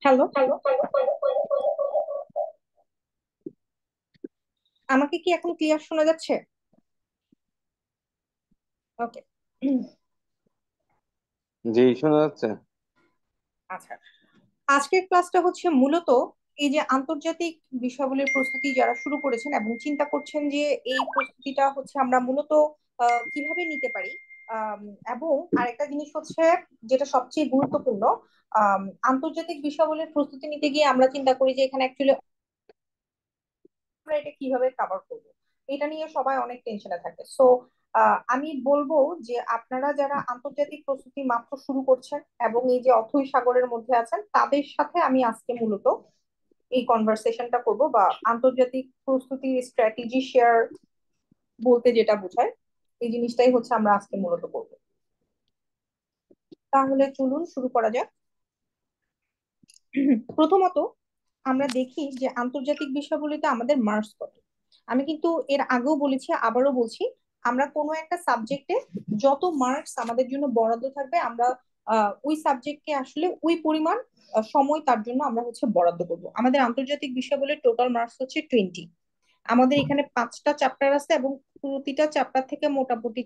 Hello. আমাকে কি এখন ক্লিয়ার শোনা যাচ্ছে? ওকে। জি, শোনা যাচ্ছে। আচ্ছা, আজকের ক্লাসটা হচ্ছে মূলত এই যে আন্তর্জাতিক বিষয়াবলীর প্রস্তুতি যারা শুরু করেছেন এবং চিন্তা করছেন যে এই প্রস্তুতিটা হচ্ছে আমরা মূলত কিভাবে নিতে পারি। আম, এবং আরেকটা জিনিস হচ্ছে যেটা সবচেয়ে গুরুত্বপূর্ণ, আন্তর্জাতিক বিষয়াবলীর প্রস্তুতি নিতে গিয়ে আমরা চিন্তা করি যে এখানে অ্যাকচুয়ালি আমরা এটা কিভাবে কভার করবো, এটা নিয়ে সবাই অনেক টেনশনে থাকে। সো আমি বলবো যে আপনারা যারা আন্তর্জাতিক প্রস্তুতি মাত্র শুরু করছেন এবং এই যে অথৈ সাগরের মধ্যে আছেন তাদের সাথে আমি আজকে মূলত এই কনভারসেশনটা করব, বা আন্তর্জাতিক প্রস্তুতির স্ট্র্যাটেজি শেয়ার বলতে যেটা বোঝায় এই জিনিসটাই হচ্ছে আমরা আজকে মূলত করব। তাহলে চলুন শুরু করা যাক। প্রথমত আমরা দেখি যে আন্তর্জাতিক বিষয়গুলিতে আমাদের মার্কস কত। আমি কিন্তু এর আগেও বলেছি, আবারও বলছি, আমরা কোনো একটা সাবজেক্টে যত মার্কস আমাদের জন্য বরাদ্দ থাকবে আমরা ওই সাবজেক্টকে আসলে ওই পরিমাণ সময় তার জন্য আমরা হচ্ছে বরাদ্দ করব। আমাদের আন্তর্জাতিক বিষয়াবলীর টোটাল মার্কস হচ্ছে 20। আমাদের এখানে 5টা চ্যাপ্টার আছে এবং প্রতিটা চ্যাপ্টার থেকে মোটামুটি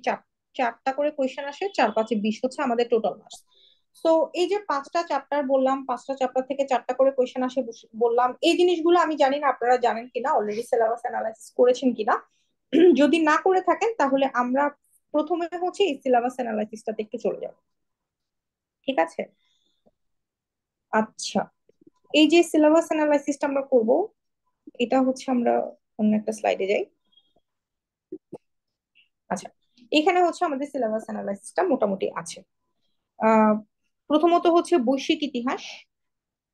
চারটা করে কোয়েশ্চেন আসে, 4 5 20 হচ্ছে আমাদের টোটাল মার্কস। তো এই যে 5টা চ্যাপ্টার বললাম, 5টা চ্যাপ্টার থেকে 4টা করে কোয়েশ্চেন আসে বললাম, এই জিনিসগুলো আমি জানি না আপনারা জানেন কিনা, অলরেডি সিলেবাস অ্যানালাইসিস করেছেন কিনা। যদি না করে থাকেন তাহলে আমরা প্রথমে হচ্ছে এই সিলেবাস অ্যানালাইসিসটাতে একটু চলে যাব। ঠিক আছে? আচ্ছা, এই যে সিলেবাস অ্যানালাইসিসটা আমরা করব, এটা হচ্ছে আমরা অন্য একটা স্লাইডে যাই। আচ্ছা, এখানে হচ্ছে আমাদের সিলেবাস অ্যানালাইসিসটা মোটামুটি আছে। আহ প্রথমত হচ্ছে বৈশ্বিক ইতিহাস,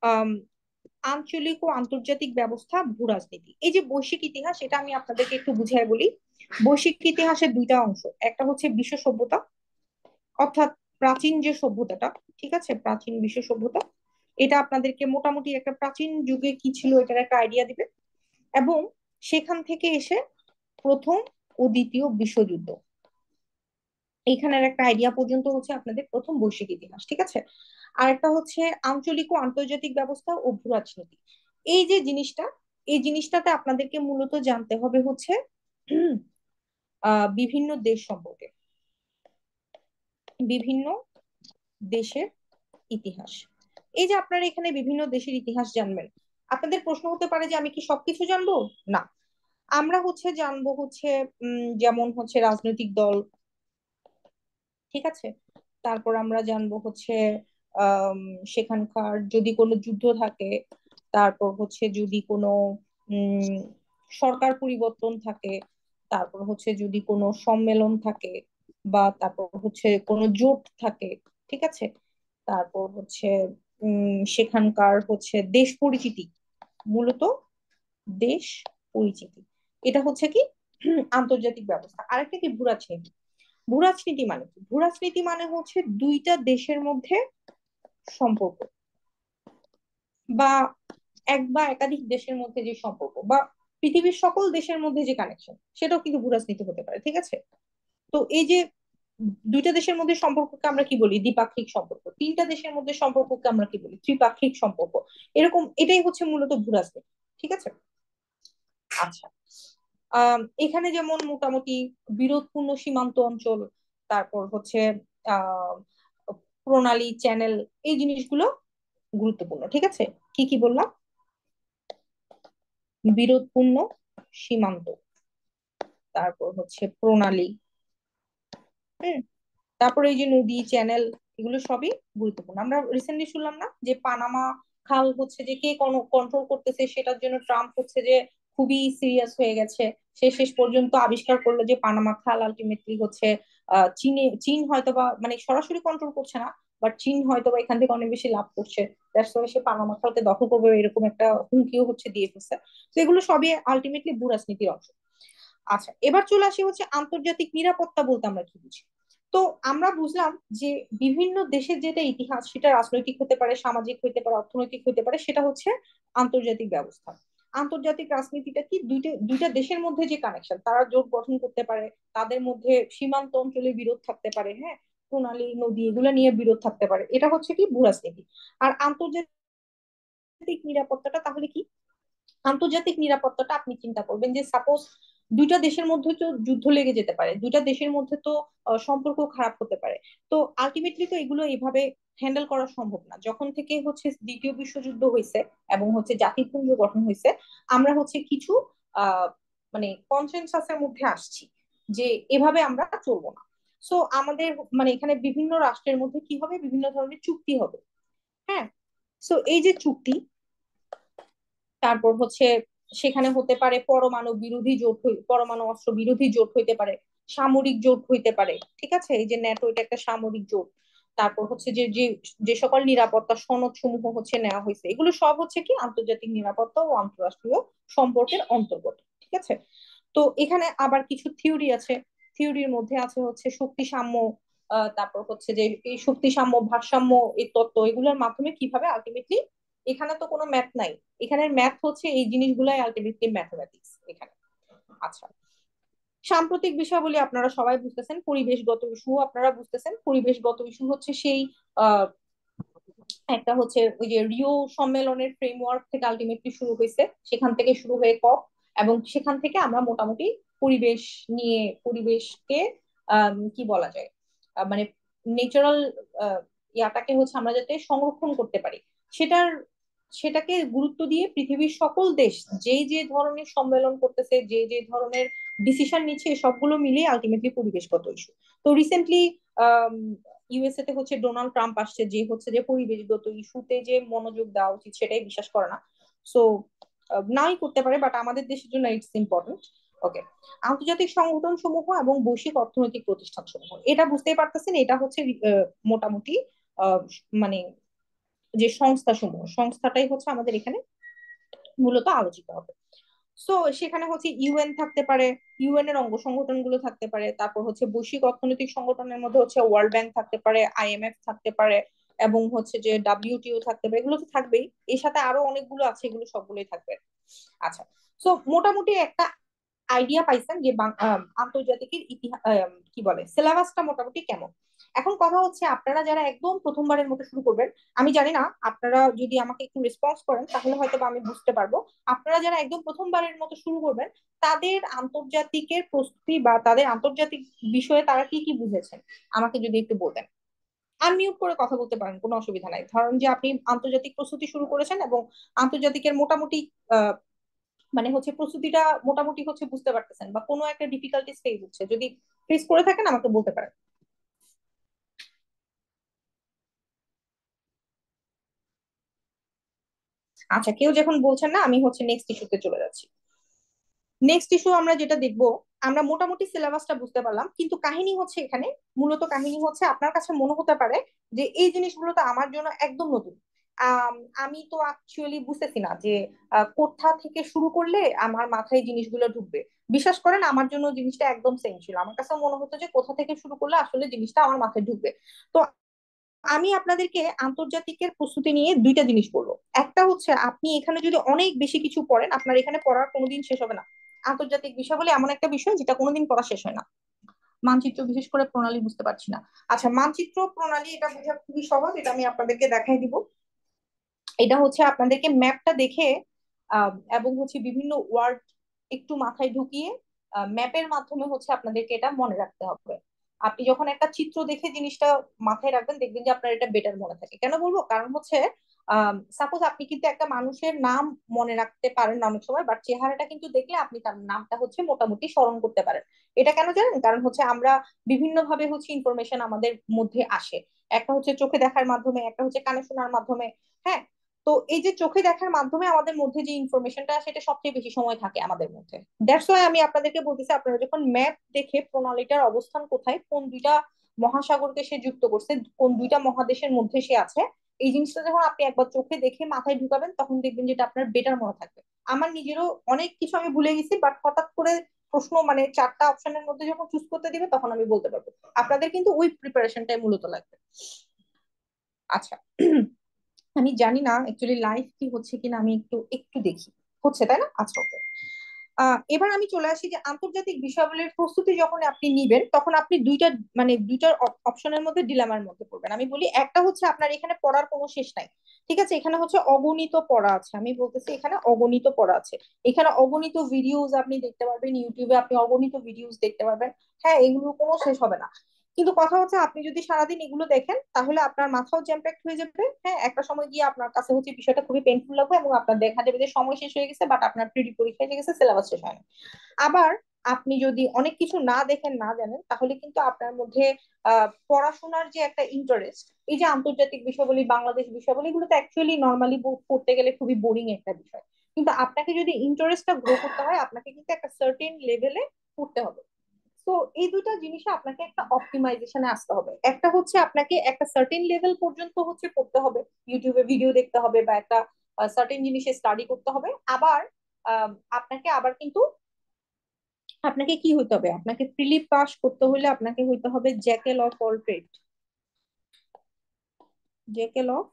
আম, আঞ্চলিক ও আন্তর্জাতিক ব্যবস্থা, ভূরাজনীতি। এই যে বৈশ্বিক ইতিহাস, এটা আমি আপনাদেরকে একটু বুঝিয়ে বলি। বৈশ্বিক ইতিহাসের দুইটা অংশ, একটা হচ্ছে বিশ্ব সভ্যতা, অর্থাৎ প্রাচীন যে সভ্যতাটা, ঠিক আছে, প্রাচীন বিশ্ব সভ্যতা, এটা আপনাদেরকে মোটামুটি একটা প্রাচীন যুগে কি ছিল এটার একটা আইডিয়া দিবে। এবং সেখান থেকে এসে প্রথম ও দ্বিতীয় বিশ্বযুদ্ধ, এইখানের একটা আইডিয়া পর্যন্ত হচ্ছে আপনাদের প্রথম বৈশ্বিক ইতিহাস। ঠিক আছে? আর একটা হচ্ছে আঞ্চলিক ও আন্তর্জাতিক ব্যবস্থা ও ভূরাজনীতি। এই যে জিনিসটা, এই জিনিসটাতে আপনাদেরকে মূলত জানতে হবে হচ্ছে বিভিন্ন দেশ সম্পর্কে, বিভিন্ন দেশের ইতিহাস। এই যে আপনারা এখানে বিভিন্ন দেশের ইতিহাস জানবেন, আপনাদের প্রশ্ন হতে পারে যে আমি কি সবকিছু জানবো? না, আমরা হচ্ছে জানবো হচ্ছে যেমন হচ্ছে রাজনৈতিক দল, ঠিক আছে, তারপর আমরা জানবো হচ্ছে আম, সেখানকার যদি কোনো যুদ্ধ থাকে, তারপর হচ্ছে যদি কোনো উম সরকার পরিবর্তন থাকে, তারপর হচ্ছে যদি কোনো সম্মেলন থাকে, বা তারপর হচ্ছে কোনো জোট থাকে, ঠিক আছে, তারপর হচ্ছে সেখানকার হচ্ছে দেশ পরিচিতি, মূলত দেশ পরিচিতি। এটা হচ্ছে কি আন্তর্জাতিক ব্যবস্থা। আরেকটা কি ভূরাজনীতি। ভূরাজনীতি মানে কি? ভূরাজনীতি মানে হচ্ছে দুইটা দেশের মধ্যে সম্পর্ক, বা এক বা একাধিক দেশের মধ্যে যে সম্পর্ক, বা পৃথিবীর সকল দেশের মধ্যে যে কানেকশন, সেটাও কিন্তু ভূরাজনীতি হতে পারে। ঠিক আছে? তো এই যে দুইটা দেশের মধ্যে সম্পর্ককে আমরা কি বলি? দ্বিপাক্ষিক সম্পর্ক। তিনটা দেশের মধ্যে সম্পর্ককে আমরা কি বলি? ত্রিপাক্ষিক সম্পর্ক। এরকম, এটাই হচ্ছে মূলত ভূরাজনীতি। ঠিক আছে? আচ্ছা, এখানে যেমন মোটামুটি বিরোধপূর্ণ সীমান্ত অঞ্চল, তারপর হচ্ছে আহ প্রণালী, চ্যানেল, এই জিনিসগুলো গুরুত্বপূর্ণ। ঠিক আছে? কি কি বললাম? বিরোধপূর্ণ সীমান্ত, তারপর হচ্ছে প্রণালী, হুম, তারপরে এই যে নদী, চ্যানেল, এগুলো সবই গুরুত্বপূর্ণ। আমরা রিসেন্টলি শুনলাম না যে পানামা খাল হচ্ছে যে কে কন্ট্রোল করতেছে, সেটার জন্য ট্রাম্প হচ্ছে যে খুবই সিরিয়াস হয়ে গেছে। সে শেষ পর্যন্ত আবিষ্কার করলো যে পানামা খাল আলটিমেটলি হচ্ছে চীন হয়তো বা মানে সরাসরি কন্ট্রোল করছে না, বাট চীন হয়তো বা এখান থেকে অনেক বেশি লাভ করছে। দ্যাটস ওয়াই সে পানামা খালকে দখল করবে, এরকম একটা হুমকিও হচ্ছে দিয়ে ফেলছে। তো এগুলো সবই আলটিমেটলি ভূ রাজনীতির অংশ। আচ্ছা, এবার চলে আসি হচ্ছে আন্তর্জাতিক নিরাপত্তা বলতে আমরা কি বুঝি। তো আমরা বুঝলাম যে বিভিন্ন দেশের যেটা ইতিহাস, সেটা রাজনৈতিক হতে পারে, সামাজিক হতে পারে, অর্থনৈতিক হতে পারে, সেটা হচ্ছে আন্তর্জাতিক ব্যবস্থা। আন্তর্জাতিক রাজনীতিটা কি? দুইটা দুইটা দেশের মধ্যে যে কানেকশন, তারা জোট গঠন করতে পারে, তাদের মধ্যে সীমান্ত অঞ্চলে বিরোধ থাকতে পারে, হ্যাঁ, প্রণালী, নদী, এগুলো নিয়ে বিরোধ থাকতে পারে, এটা হচ্ছে কি ভূরাজনীতি। আর আন্তর্জাতিক নিরাপত্তাটা তাহলে কি? আন্তর্জাতিক নিরাপত্তাটা আপনি চিন্তা করবেন যে সাপোজ দুইটা দেশের মধ্যে তো যুদ্ধ লেগে যেতে পারে, দুইটা দেশের মধ্যে তো সম্পর্ক খারাপ হতে পারে। তো আলটিমেটলি তো এগুলো এইভাবে হ্যান্ডেল করা সম্ভব না। যখন থেকে হচ্ছে দ্বিতীয় বিশ্বযুদ্ধ হয়েছে এবং হচ্ছে জাতিপুঞ্জ গঠন হয়েছে, আমরা হচ্ছে কিছু আহ মানে কনসেনসাসের মধ্যে আসছি যে এভাবে আমরা চলবো না। সো আমাদের মানে এখানে বিভিন্ন রাষ্ট্রের মধ্যে কি হবে, বিভিন্ন ধরনের চুক্তি হবে। হ্যাঁ, সো এই যে চুক্তি, তারপর হচ্ছে সেখানে হতে পারে পরমাণু বিরোধী জোট, পরমাণু অস্ত্র বিরোধী জোট হইতে পারে, সামরিক জোট হইতে পারে। ঠিক আছে, এই যে ন্যাটো এটা একটা সামরিক জোট। তারপর হচ্ছে যে যে যে সকল নিরাপত্তা সনদ সমূহ হচ্ছে নেওয়া হয়েছে, এগুলো সব হচ্ছে কি আন্তর্জাতিক নিরাপত্তা ও আন্তঃরাষ্ট্রীয় সম্পর্কের অন্তর্গত। ঠিক আছে, তো এখানে আবার কিছু থিওরি আছে। থিওরির মধ্যে আছে হচ্ছে শক্তি সাম্য, তারপর হচ্ছে যে এই শক্তি সাম্য ভারসাম্য, এই তত্ত্ব, এগুলোর মাধ্যমে কিভাবে আলটিমেটলি, এখানে তো কোনো ম্যাথ নাই, এখানের ম্যাথ হচ্ছে এই জিনিসগুলাই আলটিমেটলি ম্যাথমেটিক্স এখানে। আচ্ছা, সাম্প্রতিক বিষয়াবলী আপনারা সবাই বুঝতেছেন, পরিবেশগত ইস্যু আপনারা বুঝতেছেন। পরিবেশগত ইস্যু হচ্ছে সেই আহ একটা হচ্ছে ওই যে রিও সম্মেলনের ফ্রেমওয়ার্ক থেকে আলটিমেটলি শুরু হয়েছে, সেখান থেকে শুরু হয়ে কপ, এবং সেখান থেকে আমরা মোটামুটি পরিবেশ নিয়ে, পরিবেশকে কি বলা যায়, মানে ন্যাচারাল ইয়াটাকে হচ্ছে আমরা যাতে সংরক্ষণ করতে পারি, সেটার সেটাকে গুরুত্ব দিয়ে পৃথিবীর সকল দেশ যে যে ধরনের সম্মেলন করতেছে, যে যে ধরনের ডিসিশন নিচ্ছে, সবগুলো মিলিয়ে আলটিমেটলি পরিবেশগত ইস্যু। তো রিসেন্টলি ইউএসএ তে হচ্ছে ডোনাল্ড ট্রাম্প আসছে, যে হচ্ছে যে পরিবেশগত ইস্যুতে যে মনোযোগ দেওয়া উচিত সেটাই বিশ্বাস করে না। সো নাই করতে পারে, বাট আমাদের দেশের জন্য ইটস ইম্পর্টেন্ট। ওকে, আন্তর্জাতিক সংগঠন সমূহ এবং বৈশ্বিক অর্থনৈতিক প্রতিষ্ঠান সমূহ, এটা বুঝতেই পারতেছেন, এটা হচ্ছে মোটামুটি আহ, মানে যে সংস্থা সমূহ, সংস্থাটাই হচ্ছে আমাদের এখানে মূলত আলোচিত হবে। সো সেখানে হচ্ছে ইউএন থাকতে পারে, ইউএন এর অঙ্গ সংগঠন গুলো থাকতে পারে, তারপর হচ্ছে বৈশ্বিক অর্থনৈতিক সংগঠনের মধ্যে হচ্ছে ওয়ার্ল্ড ব্যাংক থাকতে পারে, আইএমএফ থাকতে পারে, এবং হচ্ছে যে ডাব্লিউটিও থাকতে পারে, এগুলো তো থাকবেই। এর সাথে আরো অনেকগুলো আছে, এগুলো সবগুলোই থাকবে। আচ্ছা, সো মোটামুটি একটা আইডিয়া পাইছেন যে আন্তর্জাতিকের ইতিহাস কি বলে সিলেবাসটা মোটামুটি কেমন। এখন কথা হচ্ছে আপনারা যারা একদম প্রথমবারের মতো শুরু করবেন, আমি জানি না, আপনারা যদি আমাকে একটু রেসপন্স করেন তাহলে হয়তো বা আমি বুঝতে পারবো। আপনারা যারা একদম প্রথমবারের মতো শুরু করবেন, তাদের আন্তর্জাতিকের প্রস্তুতি বা তাদের আন্তর্জাতিক বিষয়ে তারা কি কি বুঝেছেন, আমাকে যদি একটু বলতেন। আনমিউট করে কথা বলতে পারেন, কোনো অসুবিধা নাই। ধরেন যে আপনি আন্তর্জাতিক প্রস্তুতি শুরু করেছেন এবং আন্তর্জাতিকের মোটামুটি মানে হচ্ছে প্রস্তুতিটা মোটামুটি হচ্ছে বুঝতে পারতেছেন, বা কোনো একটা ডিফিকাল্টিস ফেস হচ্ছে, যদি ফেস করে থাকেন আমাকে বলতে পারেন। আচ্ছা, কেউ যখন বলছেন না, আমি হচ্ছে নেক্সট ইস্যুতে চলে যাচ্ছি। নেক্সট ইস্যু আমরা যেটা দেখবো, আমরা মোটামুটি সিলেবাসটা বুঝতে পারলাম, কিন্তু কাহিনী হচ্ছে এখানে, মূলত কাহিনী হচ্ছে আপনার কাছে মনে হতে পারে যে এই জিনিসগুলো তো আমার জন্য একদম নতুন। আম, আমি তো অ্যাকচুয়ালি বুঝতেছি না যে কোথা থেকে শুরু করলে আমার মাথায় জিনিসগুলো ঢুকবে। বিশ্বাস করেন, আমার জন্য জিনিসটা একদম সেম ছিল, আমার কাছে মনে হতো যে কোথা থেকে শুরু করলে আসলে জিনিসটা আমার মাথায় ঢুকবে। তো আমি আপনাদেরকে আন্তর্জাতিকের প্রস্তুতি নিয়ে দুইটা জিনিস বলবো। একটা হচ্ছে আপনি এখানে যদি অনেক বেশি কিছু পড়েন, আপনার এখানে পড়ার কোনোদিন শেষ হবে না। আন্তর্জাতিক বিষয় হলে এমন একটা বিষয় যেটা কোনোদিন পড়া শেষ হয় না। মানচিত্র, বিশেষ করে প্রণালী বুঝতে পারছি না। আচ্ছা, মানচিত্র প্রণালী এটা বোঝা খুবই সহজ, এটা আমি আপনাদেরকে দেখাই দিব। এটা হচ্ছে আপনাদেরকে ম্যাপটা দেখে এবং হচ্ছে বিভিন্ন ওয়ার্ড একটু মাথায় ঢুকিয়ে ম্যাপের মাধ্যমে হচ্ছে আপনাদেরকে এটা মনে রাখতে হবে। আপনি যখন একটা চিত্র দেখে জিনিসটা মাথায় রাখবেন, দেখবেন যে আপনার এটা বেটার মনে থাকে। কেন বলবো, কারণ হচ্ছে সাপোজ আপনি কিন্তু একটা মানুষের নাম মনে রাখতে পারেন না অনেক সময়, বাট চেহারাটা কিন্তু দেখলে আপনি তার নামটা হচ্ছে মোটামুটি স্মরণ করতে পারেন। এটা কেন জানেন? কারণ হচ্ছে আমরা বিভিন্ন ভাবে হচ্ছে ইনফরমেশন আমাদের মধ্যে আসে। একটা হচ্ছে চোখে দেখার মাধ্যমে, একটা হচ্ছে কানে শোনার মাধ্যমে। হ্যাঁ, তো এই যে চোখে দেখার মাধ্যমে আমাদের মধ্যে যে ইনফরমেশনটা, সেটা সবচেয়ে বেশি সময় থাকে আমাদের মধ্যে। দ্যাটস ওয়াই আমি আপনাদেরকে বলতেছি, আপনারা যখন ম্যাপ দেখে প্রণালীটার অবস্থান কোথায়, কোন দুইটা মহাসাগরকে সে যুক্ত করছে, কোন দুইটা মহাদেশের মধ্যে সে আছে, এই জিনিসটা যখন আপনি একবার চোখে দেখে মাথায় ঢুকাবেন, তখন দেখবেন যেটা আপনার বেটার মনে থাকবে। আমার নিজেরও অনেক কিছু আমি ভুলে গেছি, বাট হঠাৎ করে প্রশ্ন মানে চারটা অপশনের মধ্যে যখন চুজ করতে দিবে, তখন আমি বলতে পারবো। আপনাদের কিন্তু ওই প্রিপারেশনটাই মূলত লাগবে। আচ্ছা, আমি জানি না অ্যাকচুয়ালি লাইভ কি হচ্ছে কিনা, আমি একটু একটু দেখি। হচ্ছে তাই না? আচ্ছা, ওকে। এবার আমি চলে আসি যে আন্তর্জাতিক বিষয়াবলীর প্রস্তুতি যখন আপনি নিবেন তখন আপনি দুইটার অপশনের মধ্যে ডিলেমার মধ্যে পড়বেন। আমি বলি একটা হচ্ছে আপনার এখানে পড়ার কোনো শেষ নাই, ঠিক আছে, এখানে হচ্ছে অগণিত পড়া আছে, আমি বলতেছি এখানে অগণিত পড়া আছে, এখানে অগণিত ভিডিওস আপনি দেখতে পারবেন, ইউটিউবে আপনি অগণিত ভিডিওস দেখতে পারবেন। হ্যাঁ, এগুলো কোনো শেষ হবে না, কিন্তু কথা হচ্ছে আপনি যদি সারাদিন এগুলো দেখেন তাহলে আপনার মাথাও জ্যাম প্যাকড হয়ে যাবে। হ্যাঁ, একটা সময় গিয়ে আপনার কাছে হচ্ছে বিষয়টা খুবই পেইনফুল লাগবে এবং আপনার দেখা যাবে যে সময় শেষ হয়ে গেছে, বাট আপনার প্রিলি পরীক্ষা এসে গেছে, সিলেবাস শেষ হয় না। আবার আপনি যদি অনেক কিছু না দেখেন, না জানেন, তাহলে কিন্তু আপনার মধ্যে পড়াশোনার যে একটা ইন্টারেস্ট, এই যে আন্তর্জাতিক বিষয়াবলী, বাংলাদেশ বিষয়াবলী, এগুলো তো অ্যাকচুয়ালি নর্মালি পড়তে গেলে খুবই বোরিং একটা বিষয়, কিন্তু আপনাকে যদি ইন্টারেস্টটা গ্রো করতে হয় আপনাকে কিন্তু একটা সার্টেন লেভেলে পড়তে হবে। তো এই দুইটা জিনিসে আপনাকে একটা অপটিমাইজেশনে আসতে হবে। একটা হচ্ছে আপনাকে একটা সার্টেন লেভেল পর্যন্ত হচ্ছে পড়তে হবে, ইউটিউবে ভিডিও দেখতে হবে বা একটা সার্টেন জিনিসে স্টাডি করতে হবে। আবার আপনাকে আবার কিন্তু আপনাকে কি হইতে হবে, আপনাকে প্রিলি পাস করতে হলে আপনাকে হইতে হবে Jekyll of all trade. Jekyll of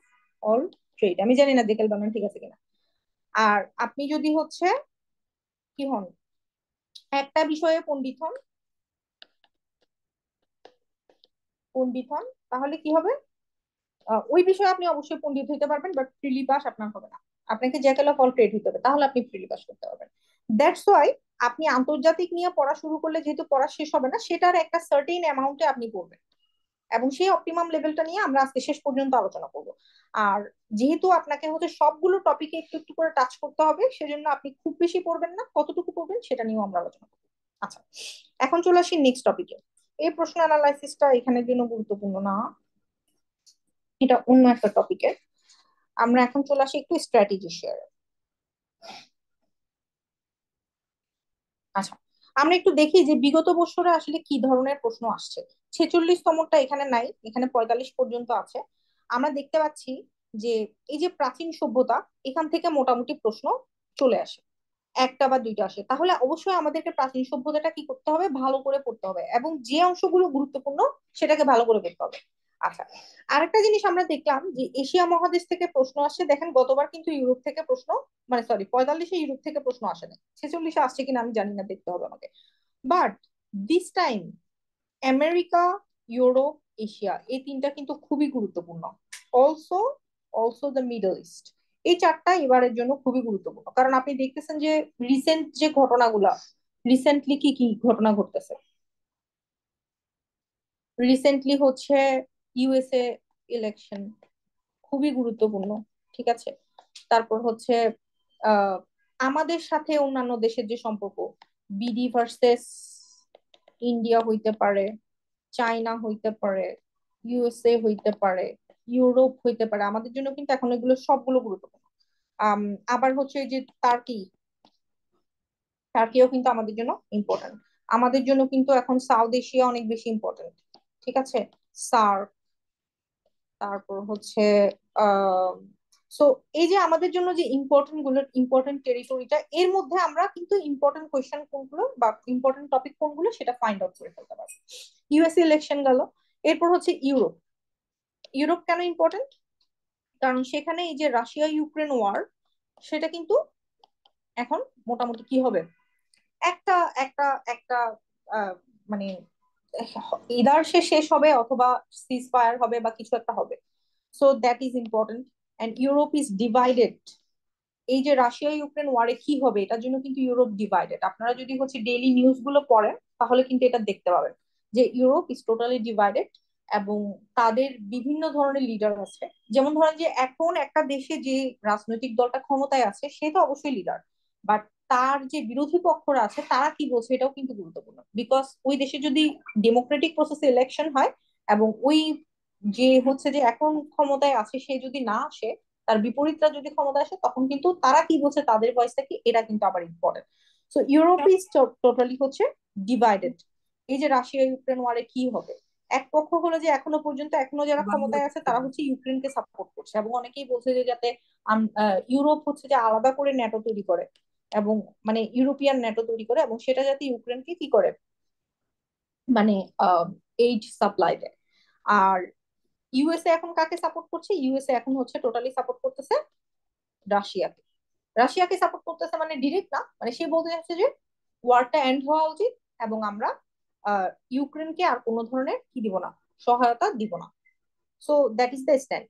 all trade, আমি জানি না জ্যাকেল বানান ঠিক আছে কিনা। আর আপনি যদি হচ্ছে কি হন, একটা বিষয়ে পণ্ডিত হন তাহলে কি হবে, ওই বিষয়ে আপনি অবশ্যই পণ্ডিত হইতে পারবেন, বাট প্রিলি পাস আপনার হবে না। আপনাকে জ্যাকেল অফ অল ট্রেড হইতে হবে, তাহলে আপনি প্রিলি পাস করতে পারবেন। দ্যাটস ওয়াই আপনি আন্তর্জাতিক নিয়ে পড়া শুরু করলে যেহেতু পড়া শেষ হবে না, সেটার একটা সার্টেন অ্যামাউন্টে আপনি পড়বেন, এবং সেই অপটিমাম লেভেলটা নিয়ে আমরা আজকে শেষ পর্যন্ত আলোচনা করব। আর যেহেতু আপনাকে হচ্ছে সবগুলো টপিকে একটু একটু করে টাচ করতে হবে, সেজন্য আপনি খুব বেশি পড়বেন না, কতটুকু পড়বেন সেটা নিয়েও আমরা আলোচনা করবো। আচ্ছা, এখন চলে আসি নেক্সট টপিকে। এই প্রশ্ন অ্যানালাইসিসটা এখানের জন্য গুরুত্বপূর্ণ না, এটা অন্য একটা টপিকে। আমরা এখন চলে আসি একটু স্ট্র্যাটেজি শেয়ার। আচ্ছা, আমরা একটু দেখি যে বিগত বছরে আসলে কি ধরনের প্রশ্ন আসছে। 46তমটা এখানে নাই, এখানে 45 পর্যন্ত আছে। আমরা দেখতে পাচ্ছি যে এই যে প্রাচীন সভ্যতা, এখান থেকে মোটামুটি প্রশ্ন চলে আসে, একটা বা দুইটা আসে। তাহলে অবশ্যই আমাদেরকে প্রাচীন সভ্যতাটা কি করতে হবে, ভালো করে পড়তে হবে, এবং যে অংশগুলো গুরুত্বপূর্ণ সেটাকে ভালো করে পড়তে হবে। আচ্ছা, আরেকটা জিনিস আমরা দেখলাম যে এশিয়া মহাদেশ থেকে প্রশ্ন আসছে। দেখেন গতবার কিন্তু ইউরোপ থেকে প্রশ্ন, মানে সরি, 45-এ ইউরোপ থেকে প্রশ্ন আসে না, 46-এ আসছে কিনা আমি জানি না, দেখতে হবে আমাকে। But this time America, Europe, Asia, এই তিনটা কিন্তু খুবই গুরুত্বপূর্ণ। Also also the middle east, এই চারটা এবারের জন্য খুবই গুরুত্বপূর্ণ, কারণ আপনি দেখতেছেন যে রিসেন্ট যে ঘটনাগুলা, রিসেন্টলি কি কি ঘটনা ঘটতেছে। রিসেন্টলি হচ্ছে ইউএসএ ইলেকশন, খুবই গুরুত্বপূর্ণ, ঠিক আছে। তারপর হচ্ছে আহ আমাদের সাথে অন্যান্য দেশের যে সম্পর্ক, বিডি ভার্সেস ইন্ডিয়া হইতে পারে, চায়না হইতে পারে, ইউএসএ হইতে পারে, ইউরোপ হইতে পারে, আমাদের জন্য কিন্তু এখন এগুলো সবগুলো গুরুত্বপূর্ণ। আম, আবার হচ্ছে এই যে টার্কি, টার্কিও কিন্তু আমাদের জন্য ইম্পর্টেন্ট। আমাদের জন্য কিন্তু এখন সাউথ এশিয়া অনেক বেশি ইম্পর্টেন্ট, ঠিক আছে। সার্ক, তারপর হচ্ছে আহ সো এই যে আমাদের জন্য যে ইম্পর্টেন্ট টেরিটরিটা, এর মধ্যে আমরা কিন্তু ইম্পর্টেন্ট কোয়েশ্চেন কোনগুলো বা ইম্পর্টেন্ট টপিক কোনগুলো সেটা ফাইন্ড আউট করে ফেলতে পারবো। ইউএসএ ইলেকশন গেল, এরপর হচ্ছে ইউরোপ। ইউরোপ কেন ইম্পর্টেন্ট, কারণ সেখানে এই যে রাশিয়া ইউক্রেন ওয়ার, সেটা কিন্তু এখন মোটামুটি কি হবে, একটা একটা একটা আহ, মানে ইদার সে শেষ হবে অথবা সিজ ফায়ার হবে বা কিছু একটা হবে। So that is important. And Europe is divided. এই যে রাশিয়া ইউক্রেন ওয়ারে কি হবে, এটার জন্য কিন্তু ইউরোপ ডিভাইডেড। আপনারা যদি হচ্ছে ডেইলি নিউজ গুলো পড়েন তাহলে কিন্তু এটা দেখতে পাবেন যে ইউরোপ ইজ টোটালি ডিভাইডেড, এবং তাদের বিভিন্ন ধরনের লিডার আছে। যেমন ধরেন যে এখন একটা দেশে যে রাজনৈতিক দলটা ক্ষমতায় আছে সে তো অবশ্যই লিডার, বাট তার যে বিরোধী পক্ষরা আছে তারা কি বলছে এটাও কিন্তু গুরুত্বপূর্ণ, বিকজ ওই দেশে যদি ডেমোক্রেটিক প্রসেসে ইলেকশন হয় এবং ওই যে হচ্ছে যে এখন ক্ষমতায় আছে সে যদি না আসে, তার বিপরীতটা যদি ক্ষমতা আসে, তখন কিন্তু তারা কি বলছে, তাদের ভয়েসটা কি, এটা কিন্তু আবার important. So Europe is totally হচ্ছে ডিভাইডেড। এই যে রাশিয়া ইউক্রেন ওয়ারে কি হবে, এক পক্ষ হলো যে এখনো পর্যন্ত এখনো যারা ক্ষমতায় আছে তারা হচ্ছে ইউক্রেনকে সাপোর্ট করছে, এবং অনেকেই বলছে যে যাতে ইউরোপ হচ্ছে যে আলাদা করে ন্যাটো তৈরি করে, এবং মানে ইউরোপিয়ান ন্যাটো তৈরি করে, এবং সেটা যাতে ইউক্রেনকে কি করে, মানে এইড সাপ্লাই দেয়। আর ইউএসএ এখন কাকে সাপোর্ট করছে, ইউএসএ এখন হচ্ছে টোটালি সাপোর্ট করতেছে রাশিয়াকে। রাশিয়াকে সাপোর্ট করতেছে মানে ডিরেক্ট না, মানে সে বলতে চাচ্ছে যে ওয়ারটা এন্ড হওয়া উচিত এবং আমরা ইউক্রেনকে আর কোনো ধরনের কি দিব না, সহায়তা দিব না। So that is the stand.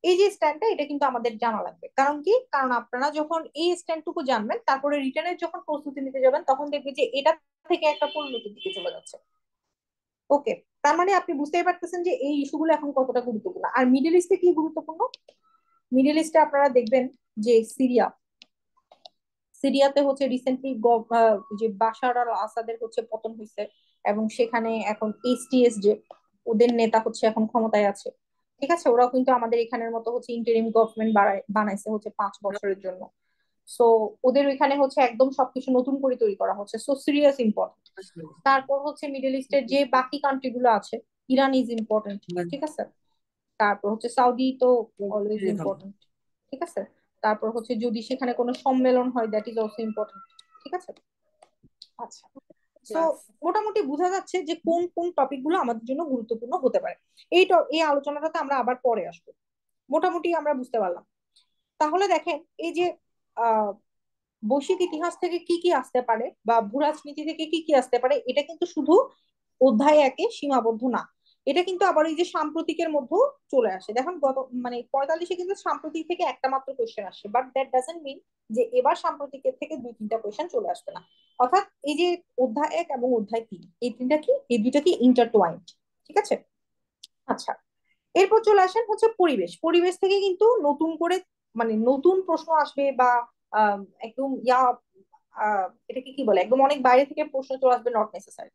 এই যে স্ট্যান্ডটা, এটা কিন্তু আমাদের জানা লাগবে। কারণ কি, কারণ আপনারা যখন এই স্ট্যান্ডটুকু জানবেন, তারপরে রিটার্নের যখন প্রস্তুতি নিতে যাবেন, তখন দেখবে যে এটা থেকে একটা পরিণতির দিকে চলে যাচ্ছে। ওকে, তার মানে আপনি বুঝতেই পারতেছেন যে এই ইস্যুগুলো এখন কতটা গুরুত্বপূর্ণ। আর মিডল ইস্টে কি গুরুত্বপূর্ণ, মিডল ইস্টে আপনারা দেখবেন যে সিরিয়া, সিরিয়াতে হচ্ছে রিসেন্টলি যে বাশার আল আসাদের হচ্ছে পতন হয়েছে, এবং সেখানে এখন এইচটিএস যে ওদের নেতা হচ্ছে এখন ক্ষমতায় আছে। ঠিক আছে, ওরাও কিন্তু আমাদের এখানের মতো হচ্ছে ইন্টারিম গভর্নমেন্ট বানাইছে হচ্ছে 5 বছরের জন্য। সো ওদের ওইখানে হচ্ছে একদম সবকিছু নতুন করে তৈরি করা হচ্ছে, সো সিরিয়াস ইম্পর্টেন্ট। তারপর হচ্ছে মিডল ইস্টের যে বাকি কান্ট্রি গুলো আছে, ইরান ইজ ইম্পর্টেন্ট। ঠিক আছে, তারপর হচ্ছে সাউদি তো অলওয়েজ ইম্পর্টেন্ট। ঠিক আছে, তারপর হচ্ছে যদি সেখানে কোনো সম্মেলন হয়, দ্যাট ইজ অলসো ইম্পর্টেন্ট। ঠিক আছে, আচ্ছা। তো মোটামুটি বোঝা যাচ্ছে যে কোন কোন টপিক গুলো আমাদের জন্য গুরুত্বপূর্ণ হতে পারে। এই আলোচনাটাতে আমরা আবার পরে আসবো। মোটামুটি আমরা বুঝতে পারলাম। তাহলে দেখেন, এই যে আহ বৈশ্বিক ইতিহাস থেকে কি কি আসতে পারে বা ভূরাজনীতি থেকে কি কি আসতে পারে, এটা কিন্তু শুধু অধ্যায় একে সীমাবদ্ধ না। এটা কিন্তু আবার এই যে সাম্প্রতিকের মধ্যেও চলে আসে। দেখুন গত মানে 45-এ কিন্তু সাম্প্রতিক থেকে একটা মাত্র কোয়েশ্চেন আসে, বাট দ্যাট ডাজন্ট মিন যে এবার সাম্প্রতিকের থেকে 2-3টা কোয়েশ্চেন চলে আসবে না। অর্থাৎ এই যে অধ্যায় 1 এবং অধ্যায় 3, এই তিনটা কি, এই দুইটা কি ইন্টারটোয়াইন্ড। ঠিক আছে, আচ্ছা। এরপর চলে আসেন হচ্ছে পরিবেশ। পরিবেশ থেকে কিন্তু নতুন করে মানে নতুন প্রশ্ন আসবে, বা একদম এটাকে কি বলে, একদম অনেক বাইরে থেকে প্রশ্ন চলে আসবে, নট নেসেসারি।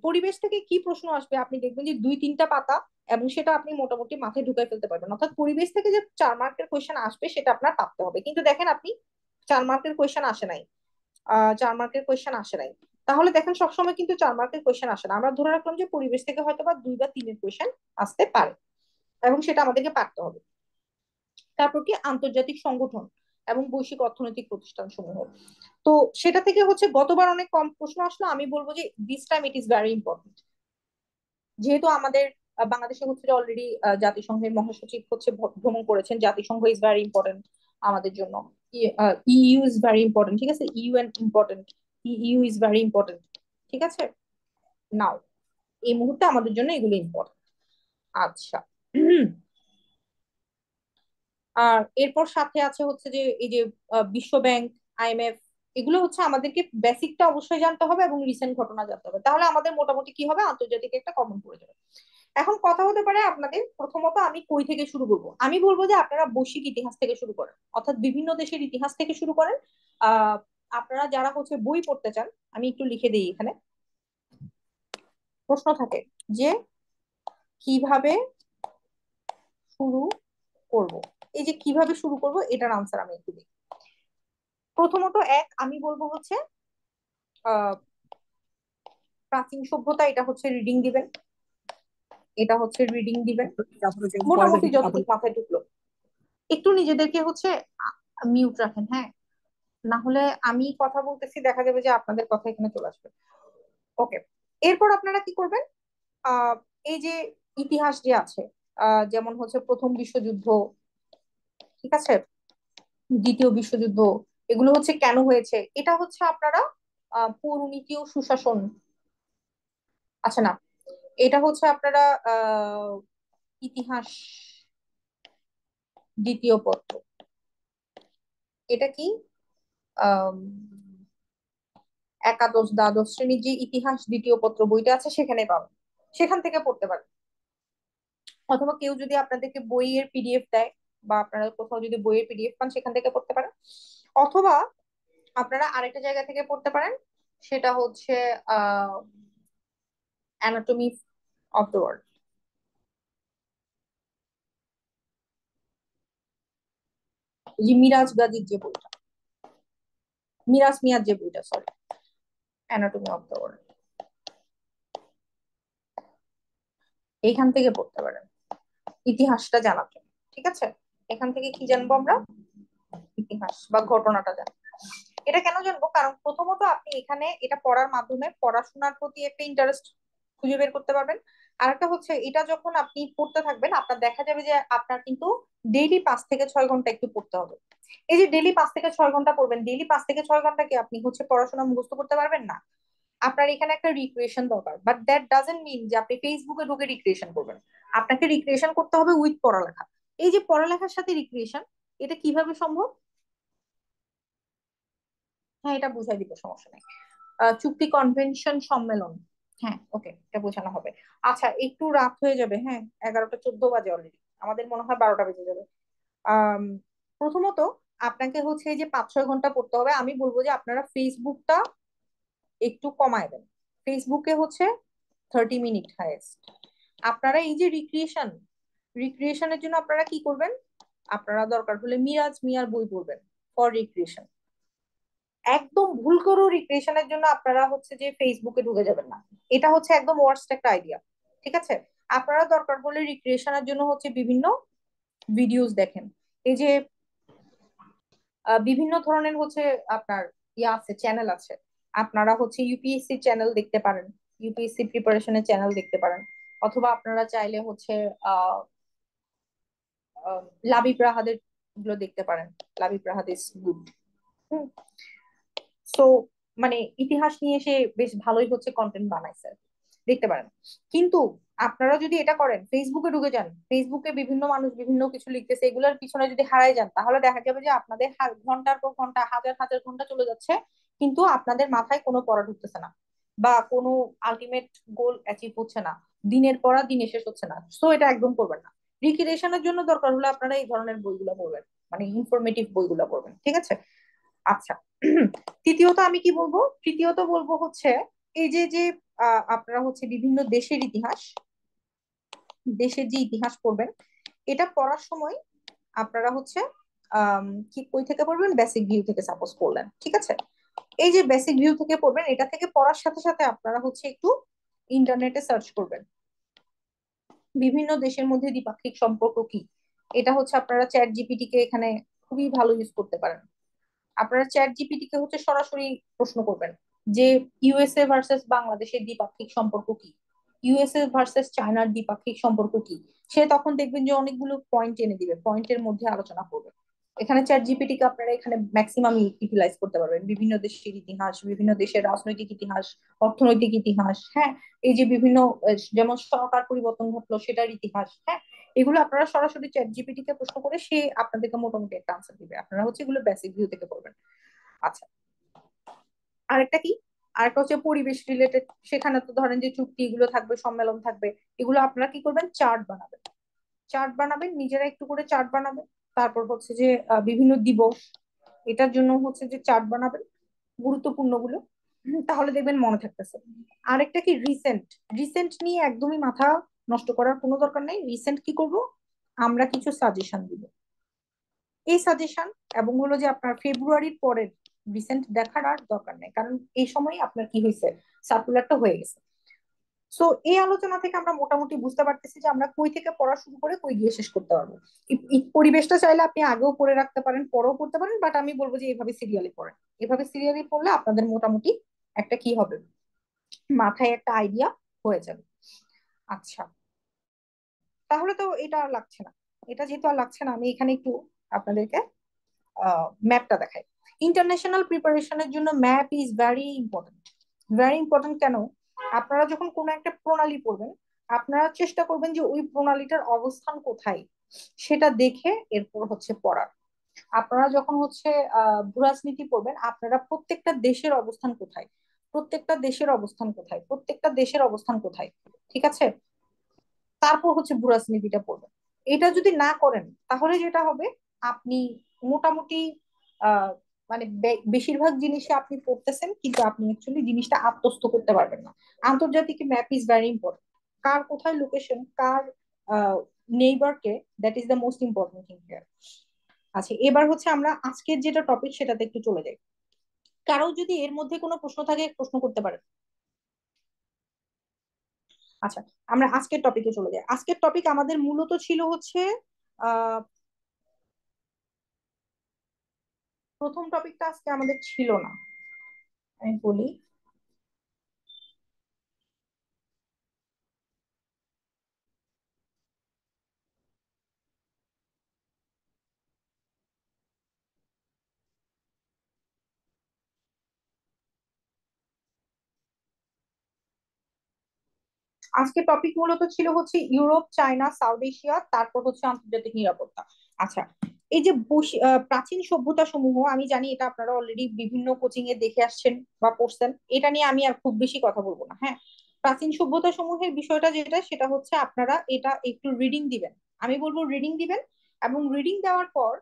পরিবেশ থেকে কি প্রশ্ন আসবে আপনি দেখবেন যে 2-3টা পাতা, এবং সেটা আপনি মোটামুটি মাথায় ঢুকাই ফেলতে পারবেন। অর্থাৎ পরিবেশ থেকে যে 4 মার্কের কোয়েশ্চেন আসবে সেটা আপনার ভাবতে হবে। কিন্তু দেখেন আপনি 4 মার্কের কোয়েশ্চেন আসে নাই, 4 মার্কের কোয়েশ্চেন আসে নাই, তাহলে দেখেন সবসময় কিন্তু 4 মার্কের কোয়েশ্চেন আসে না। আমরা ধরে রাখলাম যে পরিবেশ থেকে হয়তো বা 2 বা 3-এর কোয়েশ্চেন আসতে পারে, এবং সেটা আমাদেরকে পারতে হবে। তারপর কি আন্তর্জাতিক সংগঠন এবং বৈশ্বিক অর্থনৈতিক প্রতিষ্ঠান সমূহ, তো সেটা থেকে হচ্ছে গতবার অনেক কম প্রশ্ন আসলো। আমি বলবো যে this time it is very important. যেহেতু আমাদের বাংলাদেশে হচ্ছে অলরেডি জাতিসংঘের মহাসচিব হচ্ছে ভ্রমণ করেছেন, জাতিসংঘ ইজ ভেরি ইম্পর্টেন্ট আমাদের জন্য, ইইউ ইজ ভেরি ইম্পর্টেন্ট। ঠিক আছে, UN important, EU is very important. ঠিক আছে, নাও এই মুহূর্তে আমাদের জন্য এগুলো ইম্পর্টেন্ট। আচ্ছা, আর এরপর সাথে আছে হচ্ছে যে এই যে বিশ্ব ব্যাংক, আইএমএফ, এগুলো হচ্ছে আমাদেরকে বেসিকটা অবশ্যই জানতে হবে এবং রিসেন্ট ঘটনা জানতে হবে, তাহলে আমাদের মোটামুটি কি হবে, আন্তর্জাতিক একটা কমন পড়ে যাবে। এখন কথা হতে পারে আপনাদের, প্রথমত আমি কই থেকে শুরু করব। আমি বলবো যে আপনারা বৈশ্বিক ইতিহাস থেকে শুরু করেন, অর্থাৎ বিভিন্ন দেশের ইতিহাস থেকে শুরু করেন। আহ আপনারা যারা হচ্ছে বই পড়তে চান, আমি একটু লিখে দিই এখানে। প্রশ্ন থাকে যে কিভাবে শুরু করব, এই যে কিভাবে শুরু করব এটার আনসার আমি একটু দিই। প্রথমত আমি বলবো হচ্ছে আহ প্রাচীন সভ্যতা, এটা হচ্ছে রিডিং দিবেন, এটা হচ্ছে রিডিং দিবেন। মোটামুটি যতটুকু মাথায় ঢুকলো, একটু নিজেদেরকে হচ্ছে মিউট রাখেন, হ্যাঁ, না হলে আমি কথা বলতেছি, দেখা যাবে যে আপনাদের কথা এখানে চলে আসবে। ওকে, এরপর আপনারা কি করবেন, আহ এই যে ইতিহাস যে আছে, যেমন হচ্ছে প্রথম বিশ্বযুদ্ধ, ঠিক আছে, দ্বিতীয় বিশ্বযুদ্ধ, এগুলো হচ্ছে কেন হয়েছে, এটা হচ্ছে আপনারা পৌরনীতি ও সুশাসন, আচ্ছা না, এটা হচ্ছে আপনারা আহ ইতিহাস দ্বিতীয় পত্র, এটা কি আহ একাদশ দ্বাদশ শ্রেণীর যে ইতিহাস দ্বিতীয় পত্র বইটা আছে সেখানে পাবেন, সেখান থেকে পড়তে পারেন। অথবা কেউ যদি আপনাদেরকে বইয়ের পিডিএফ দেয়, বা আপনারা কোথাও যদি বইয়ের পিডিএফ পান, সেখান থেকে পড়তে পারেন। অথবা আপনারা আরেকটা জায়গা থেকে পড়তে পারেন, সেটা হচ্ছে আহ অ্যানাটমি অফ দ্য ওয়ার্ল্ড, যে মিরাজ গাজীর যে বইটা, মিরাজ মিয়ার যে বইটা, sorry, anatomy of the world, এইখান থেকে পড়তে পারেন ইতিহাসটা জানার জন্য। ঠিক আছে, এখান থেকে কি জানবো আমরা, ইতিহাস বা ঘটনাটা জানবো। এটা কেন জানবো, কারণ প্রথমত আপনি এখানে এটা পড়ার মাধ্যমে পড়াশোনার প্রতি একটা ইন্টারেস্ট খুঁজে বের করতে পারবেন। আর একটা হচ্ছে এটা যখন আপনি পড়তে থাকবেন আপনার দেখা যাবে যে আপনার কিন্তু ডেইলি 5 থেকে 6 ঘন্টা একটু পড়তে হবে। এই যে ডেইলি 5 থেকে 6 ঘন্টা পড়বেন, ডেইলি 5 থেকে 6 ঘন্টা কি আপনি হচ্ছে পড়াশোনা মুখস্থ করতে পারবেন না। আপনার এখানে একটা রিক্রিয়েশন দরকার, বাট দ্যাট ডাজন্ট মিন যে আপনি ফেসবুকে ঢুকে রিক্রিয়েশন করবেন। আপনাকে রিক্রিয়েশন করতে হবে উইথ পড়ালেখা। এই যে পড়ালেখার সাথে রিক্রিয়েশন, এটা কিভাবে সম্ভব? হ্যাঁ, এটা বুঝাই দিব, সমস্যা নেই। চুক্তি, কনভেনশন, সম্মেলন। হ্যাঁ, ওকে, এটা বোঝানো হবে। আচ্ছা, একটু রাত হয়ে যাবে, হ্যাঁ, 11টা 14 বাজে অলরেডি, আমাদের মনে হয় 12টা বেজে যাবে। আম, প্রথমত আপনাকে হচ্ছে এই যে 5-6 ঘন্টা পড়তে হবে, আমি বলবো যে আপনারা ফেসবুকটা একটু কমায় দেন। ফেসবুকে হচ্ছে 30 মিনিট হাইয়েস্ট। আপনারা এই যে রিক্রিয়েশনের জন্য আপনারা কি করবেন, আপনারা দরকার হলে মিরাজ মিয়ার বই পড়বেন ফর রিক্রিয়েশন। একদম ভুল করেও রিক্রিয়েশনের জন্য আপনারা হচ্ছে যে ফেসবুকে ঢুকে যাবেন না। এটা হচ্ছে একদম ওয়ার্স্ট একটা আইডিয়া। ঠিক আছে, আপনারা দরকার হলে রিক্রিয়েশনের জন্য হচ্ছে বিভিন্ন ভিডিওস দেখেন। এই যে বিভিন্ন ধরনের হচ্ছে আপনার ইয়া আছে, চ্যানেল আছে। আপনারা হচ্ছে ইউপিএসসি চ্যানেল দেখতে পারেন, ইউপিএসসি প্রিপারেশনের চ্যানেল দেখতে পারেন। অথবা আপনারা চাইলে হচ্ছে আহ আহ, লাবিব রাহাদের গুলো দেখতে পারেন। Labib Rahad is good. So মানে ইতিহাস নিয়ে সে বেশ ভালোই হচ্ছে কন্টেন্ট বানাইছে, দেখতে পারেন। কিন্তু আপনারা যদি এটা করেন, ফেসবুকে ঢুকে যান, ফেসবুকে বিভিন্ন মানুষ বিভিন্ন কিছু লিখতেছে, এগুলোর পিছনে যদি হারায় যান, তাহলে দেখা যাবে যে আপনাদের ঘন্টার পর ঘন্টা, হাজার হাজার ঘন্টা চলে যাচ্ছে, কিন্তু আপনাদের মাথায় কোনো পড়া ঢুকতেছে না, বা কোনো আলটিমেট গোল অ্যাচিভ হচ্ছে না, দিনের পড়া দিনে শেষ হচ্ছে না। সো এটা একদম করবেন না। রিক্রিয়েশনের জন্য দরকার হলে আপনারা এই ধরনের বইগুলো পড়বেন, মানে ইনফরমেটিভ বইগুলো পড়বেন, ঠিক আছে? আচ্ছা, তৃতীয়ত আমি কি বলবো, তৃতীয়ত বলবো হচ্ছে এই যে যে আপনারা হচ্ছে বিভিন্ন দেশের ইতিহাস, দেশের যে ইতিহাস পড়বেন, এটা পড়ার সময় আপনারা হচ্ছে কি কই থেকে পড়বেন, বেসিক ভিউ থেকে সাপোজ পড়লেন, ঠিক আছে? এই যে বেসিক ভিউ থেকে পড়বেন, এটা থেকে পড়ার সাথে সাথে আপনারা হচ্ছে একটু ইন্টারনেটে সার্চ করবেন বিভিন্ন দেশের মধ্যে দ্বিপাক্ষিক সম্পর্ক কি। এটা হচ্ছে আপনারা চ্যাট জিপিটি কে এখানে খুবই ভালো ইউজ করতে পারেন। আপনারা চ্যাট জিপিটি কে হচ্ছে সরাসরি প্রশ্ন করবেন যে ইউএসএ ভার্সেস বাংলাদেশের দ্বিপাক্ষিক সম্পর্ক কি, ইউএসএ ভার্সেস চায়নার দ্বিপাক্ষিক সম্পর্ক কি। সে তখন দেখবেন যে অনেকগুলো পয়েন্ট এনে দিবে, পয়েন্টের মধ্যে আলোচনা করবে। এখানে চ্যাট জিপিটি কে আপনারা এখানে ম্যাক্সিমাম ইউটিলাইজ করতে পারবেন, বিভিন্ন দেশের ইতিহাস, বিভিন্ন দেশের রাজনৈতিক ইতিহাস, অর্থনৈতিক ইতিহাস, হ্যাঁ, এই যে বিভিন্ন যেমন সরকার পরিবর্তন ঘটলো সেটার ইতিহাস, হ্যাঁ, এগুলো আপনারা সরাসরি চ্যাট জিপিটি কে প্রশ্ন করে সে আপনাদেরকে মোটামুটি একটা আনসার দিবে। আপনারা হচ্ছে এগুলো বেসিক ভিউ থেকে করবেন। আচ্ছা, আরেকটা কি, আরেকটা হচ্ছে পরিবেশ রিলেটেড। সেখানে তো ধরেন যে চুক্তি এগুলো থাকবে, সম্মেলন থাকবে, এগুলো আপনারা কি করবেন, চার্ট বানাবেন। চার্ট বানাবেন, নিজেরা একটু করে চার্ট বানাবেন। তারপর হচ্ছে যে বিভিন্ন দিবস, এটার জন্য হচ্ছে যে চার্ট বানাবেন গুরুত্বপূর্ণ গুলো। তাহলে দেখবেন মনে থাকতেছে। আরেকটা কি, রিসেন্ট। রিসেন্ট নিয়ে একদমই মাথা নষ্ট করার কোনো দরকার নেই। রিসেন্ট কি করব, আমরা কিছু সাজেশন দিব। এই সাজেশন এবং হলো যে আপনার ফেব্রুয়ারির পরের রিসেন্ট দেখার আর দরকার নেই, কারণ এই সময় আপনার কি হয়েছে, সার্কুলারটা হয়ে গেছে। সো এই আলোচনা থেকে আমরা মোটামুটি বুঝতে পারতেছি যে আমরা কই থেকে পড়া শুরু করে কই গিয়ে শেষ করতে পারবো। এই পরিবেশটা চাইলে আপনি আগেও পড়ে রাখতে পারেন, পরেও পড়তে পারেন, বাট আমি বলবো যে এভাবে সিরিয়ালি পড়েন। এভাবে সিরিয়ালি পড়লে আপনাদের মোটামুটি একটা কি হবে, মাথায় একটা আইডিয়া হয়ে যাবে। আচ্ছা, তাহলে তো এটা আর লাগছে না। এটা যেহেতু আর লাগছে না, আমি এখানে একটু আপনাদেরকে ম্যাপটা দেখাই। ইন্টারন্যাশনাল প্রিপারেশনের জন্য map is very important. Very important কেন, আপনারা যখন কোনো একটা প্রণালী পড়বেন, আপনারা চেষ্টা করবেন যে ওই প্রণালীটার অবস্থান কোথায় সেটা দেখে এরপর হচ্ছে পড়ার। আপনারা যখন হচ্ছে ভূরাজনীতি পড়বেন, আপনারা প্রত্যেকটা দেশের অবস্থান কোথায়, প্রত্যেকটা দেশের অবস্থান কোথায়, প্রত্যেকটা দেশের অবস্থান কোথায়, ঠিক আছে, তারপর হচ্ছে ভূরাজনীতিটা পড়বেন। এটা যদি না করেন তাহলে যেটা হবে, আপনি মোটামুটি আহ মানে বেশিরভাগ জিনিসে আপনি পড়তেছেন, কিন্তু আপনি অ্যাকচুয়ালি জিনিসটা আত্মস্থ করতে পারবেন না। আন্তর্জাতিক ম্যাপ ইজ ভেরি ইম্পর্টেন্ট। কার কোথায় লোকেশন, কার নেইবারকে, that is the most important thing here. আচ্ছা, এবার হচ্ছে আমরা আজকের যেটা টপিক সেটাতে একটু চলে যাই। কারো যদি এর মধ্যে কোনো প্রশ্ন থাকে প্রশ্ন করতে পারেন। আচ্ছা, আমরা আজকের টপিকে চলে যাই। আজকের টপিক আমাদের মূলত ছিল হচ্ছে আহ প্রথম টপিকটা আজকে আমাদের ছিল না, আমি বলি। আজকে টপিক মূলত ছিল হচ্ছে ইউরোপ, চায়না, সাউথ এশিয়া, তারপর হচ্ছে আন্তর্জাতিক নিরাপত্তা। আচ্ছা, এই যে প্রাচীন সভ্যতা সমূহ, আমি জানি এটা আপনারা অলরেডি বিভিন্ন কোচিং এ দেখে আসছেন বা পড়ছেন, এটা নিয়ে আমি আর খুব বেশি কথা বলবো না। হ্যাঁ, প্রাচীন সভ্যতা সমূহের বিষয়টা যেটা, সেটা হচ্ছে আপনারা এটা একটু রিডিং দিবেন। আমি বলবো রিডিং দিবেন, এবং রিডিং দেওয়ার পর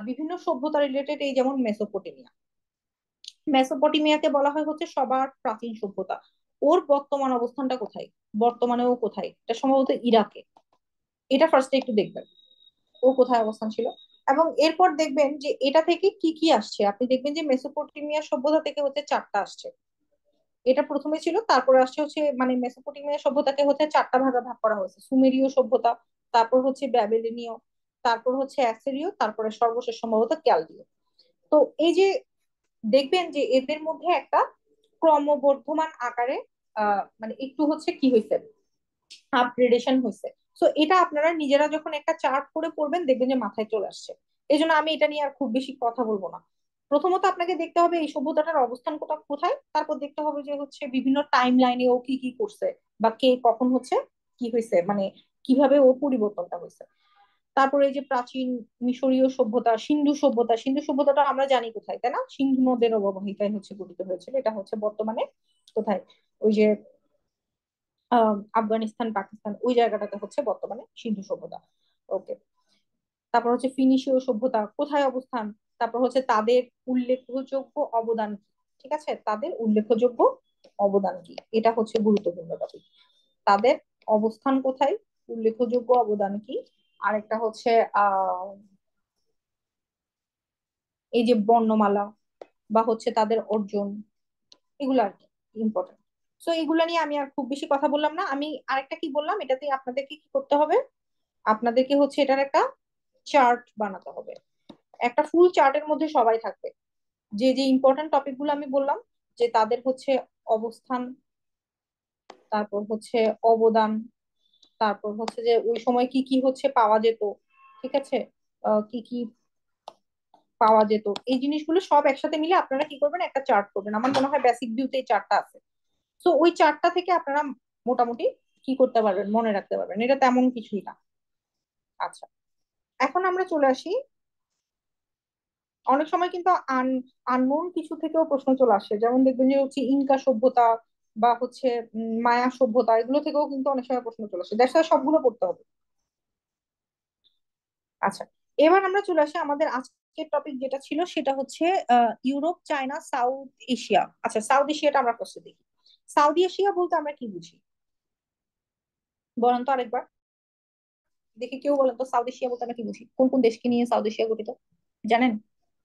বিভিন্ন সভ্যতা রিলেটেড, এই যেমন মেসোপটেমিয়া, মেসোপটেমিয়াকে বলা হয় হচ্ছে সবার প্রাচীন সভ্যতা। ওর বর্তমান অবস্থানটা কোথায়, বর্তমানে ও কোথায়, এটা সম্ভবত ইরাকে। এটা ফার্স্টে একটু দেখবেন ও কোথায় অবস্থান ছিল। এবং এরপর দেখবেন যে এটা থেকে কি কি আসছে। আপনি দেখবেন যে মেসোপটেমিয়া সভ্যতা থেকে হচ্ছে চারটা আসছে। এটা প্রথমে ছিল, তারপরে আসছে হচ্ছে মানে মেসোপটেমিয়া সভ্যতাকে হচ্ছে চারটা ভাগে ভাগ করা হয়েছে: সুমেরীয় সভ্যতা, তারপর হচ্ছে ব্যাবিলনীয়, তারপর হচ্ছে অ্যাসিরীয়, তারপরে সর্বশেষ সম্ভবত ক্যালদীয়। তো এই যে দেখবেন যে এদের মধ্যে একটা ক্রমবর্ধমান আকারে মানে একটু হচ্ছে কি হয়েছে, আপগ্রেডেশন হয়েছে। তো এটা আপনারা নিজেরা যখন একটা চার্ট করে পড়বেন, দেখবেন যে মাথায় চলে আসছে। এই জন্য আমি এটা নিয়ে আর খুব বেশি কথা বলবো না। প্রথমত আপনাকে দেখতে হবে এই সভ্যতাটার অবস্থান কোথায়, তারপর দেখতে হবে যে হচ্ছে বিভিন্ন টাইম লাইনে ও কি কি করছে, বা কে কখন হচ্ছে কি হয়েছে, মানে কিভাবে ও পরিবর্তনটা হয়েছে। তারপরে এই যে প্রাচীন মিশরীয় সভ্যতা, সিন্ধু সভ্যতাটা আমরা জানি কোথায়, তাই না? সিন্ধু নদের অববাহিকায় হচ্ছে গঠিত হয়েছিল। এটা হচ্ছে বর্তমানে কোথায়, ওই যে আফগানিস্তান, পাকিস্তান, ওই জায়গাটাতে হচ্ছে বর্তমানে সিন্ধু সভ্যতা। ওকে। তারপর হচ্ছে ফিনিশীয় সভ্যতা কোথায় অবস্থান, তারপর হচ্ছে তাদের উল্লেখযোগ্য অবদান কি। ঠিক আছে, তাদের উল্লেখযোগ্য অবদান কি, এটা হচ্ছে গুরুত্বপূর্ণ টপিক। তাদের অবস্থান কোথায়, উল্লেখযোগ্য অবদান কি। আরেকটা হচ্ছে আহ এই যে বর্ণমালা, বা হচ্ছে তাদের অর্জন, এগুলো আর কি ইম্পর্টেন্ট। সো এগুলা নিয়ে আমি আর খুব বেশি কথা বললাম না। আমি আরেকটা কি বললাম, এটাতে আপনাদেরকে কি করতে হবে, আপনাদেরকে হচ্ছে এটার একটা চার্ট বানাতে হবে। একটা ফুল চার্টের মধ্যে সবাই থাকবে, যে যে ইম্পর্টেন্ট টপিক গুলো আমি বললাম, যে তাদের হচ্ছে অবস্থান, তারপর হচ্ছে অবদান, তারপর হচ্ছে যে ওই সময় কি কি হচ্ছে পাওয়া যেত। ঠিক আছে, কি কি পাওয়া যেত, এই জিনিসগুলো সব একসাথে মিলে আপনারা কি করবেন, একটা চার্ট করবেন। আমার মনে হয় বেসিক ভিউতে এই চার্টটা আছে। তো ওই চার্টটা থেকে আপনারা মোটামুটি কি করতে পারবেন, মনে রাখতে পারবেন, এটা তেমন কিছুই না। আচ্ছা, এখন আমরা চলে আসি, অনেক সময় কিন্তু আননোন কিছু থেকেও প্রশ্ন চলে আসে, যেমন দেখবেন যে হচ্ছে ইনকা সভ্যতা, বা হচ্ছে মায়া সভ্যতা, এগুলো থেকেও কিন্তু অনেক সময় প্রশ্ন চলে আসে, দেখা যায় সবগুলো পড়তে হবে। আচ্ছা, এবার আমরা চলে আসি আমাদের আজকের টপিক যেটা ছিল, সেটা হচ্ছে ইউরোপ, চায়না, সাউথ এশিয়া। আচ্ছা, সাউথ এশিয়াটা আমরা ফার্স্টে দেখি। সাউথ এশিয়া বলতে আমরা কি বুঝি, বলেন তো আরেকবার, দেখি কেউ বলেন তো, সাউথ এশিয়া বলতে আমরা কি বুঝি, কোন কোন দেশকে নিয়ে সাউথ এশিয়া গঠিত, জানেন?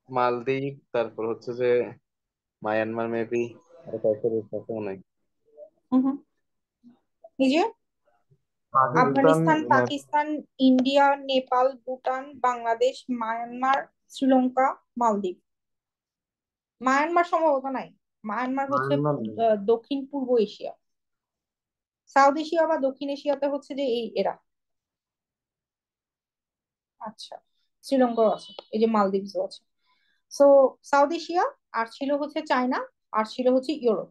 মালদ্বীপ, তারপর হচ্ছে যে মায়ানমার মেবি, আর কয়েকটা দেশ আছে মনে হয়। হুম হুম, এই যে পাকিস্তান, আফগানিস্তান, পাকিস্তান, ইন্ডিয়া, নেপাল, ভুটান, বাংলাদেশ, মায়ানমার, শ্রীলঙ্কা, মালদ্বীপ। মায়ানমার সম্ভবত নাই। মায়ানমার হচ্ছে মায়ানমার। দক্ষিণ পূর্ব এশিয়া। সাউথ এশিয়া বা দক্ষিণ এশিয়াতে হচ্ছে যে এই এরা। আচ্ছা, শ্রীলঙ্কাও আছে, এই যে মালদ্বীপসও আছে। সো সাউথ এশিয়া, আর ছিল হচ্ছে চায়না, আর ছিল হচ্ছে ইউরোপ।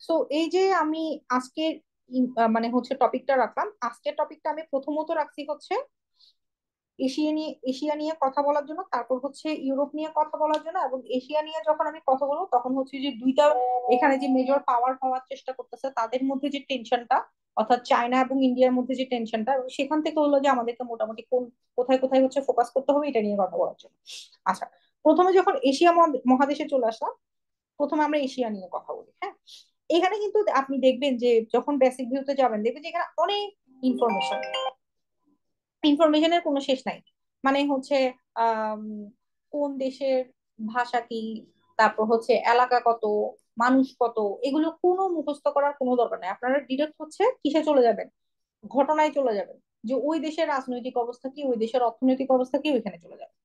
সো এই যে আমি আজকের মানে হচ্ছে টপিকটা রাখলাম, আজকের টপিকটা আমি প্রথমত রাখছি হচ্ছে এশিয়া নিয়ে কথা বলার জন্য, তারপর হচ্ছে ইউরোপ নিয়ে কথা বলার জন্য, এবং এশিয়া নিয়ে যখন আমি কথা বলবো তখন হচ্ছে যে দুইটা এখানে যে মেজর পাওয়ার হওয়ার চেষ্টা করতেছে, তাদের মধ্যে যে টেনশনটা, অর্থাৎ চায়না এবং ইন্ডিয়ার মধ্যে যে টেনশনটা, সেখান থেকে হলো যে আমাদেরকে মোটামুটি কোথায় কোথায় হচ্ছে ফোকাস করতে হবে, এটা নিয়ে কথা বলার জন্য। আচ্ছা, প্রথমে যখন এশিয়া মহাদেশে চলে আসলাম, প্রথমে আমরা এশিয়া নিয়ে কথা বলি। হ্যাঁ, এখানে কিন্তু আপনি দেখবেন যে যখন বেসিক ভিউতে যাবেন, দেখবেন যে এখানে অনেক ইনফরমেশন, ইনফরমেশনের কোনো শেষ নাই। মানে হচ্ছে আম, কোন দেশের ভাষা কি, তারপর হচ্ছে এলাকা কত, মানুষ কত, এগুলো কোনো মুখস্থ করার কোনো দরকার নাই। আপনারা ডিরেক্ট হচ্ছে কিসে চলে যাবেন, ঘটনায় চলে যাবেন, যে ওই দেশের রাজনৈতিক অবস্থা কি, ওই দেশের অর্থনৈতিক অবস্থা কি, ওইখানে চলে যাবেন।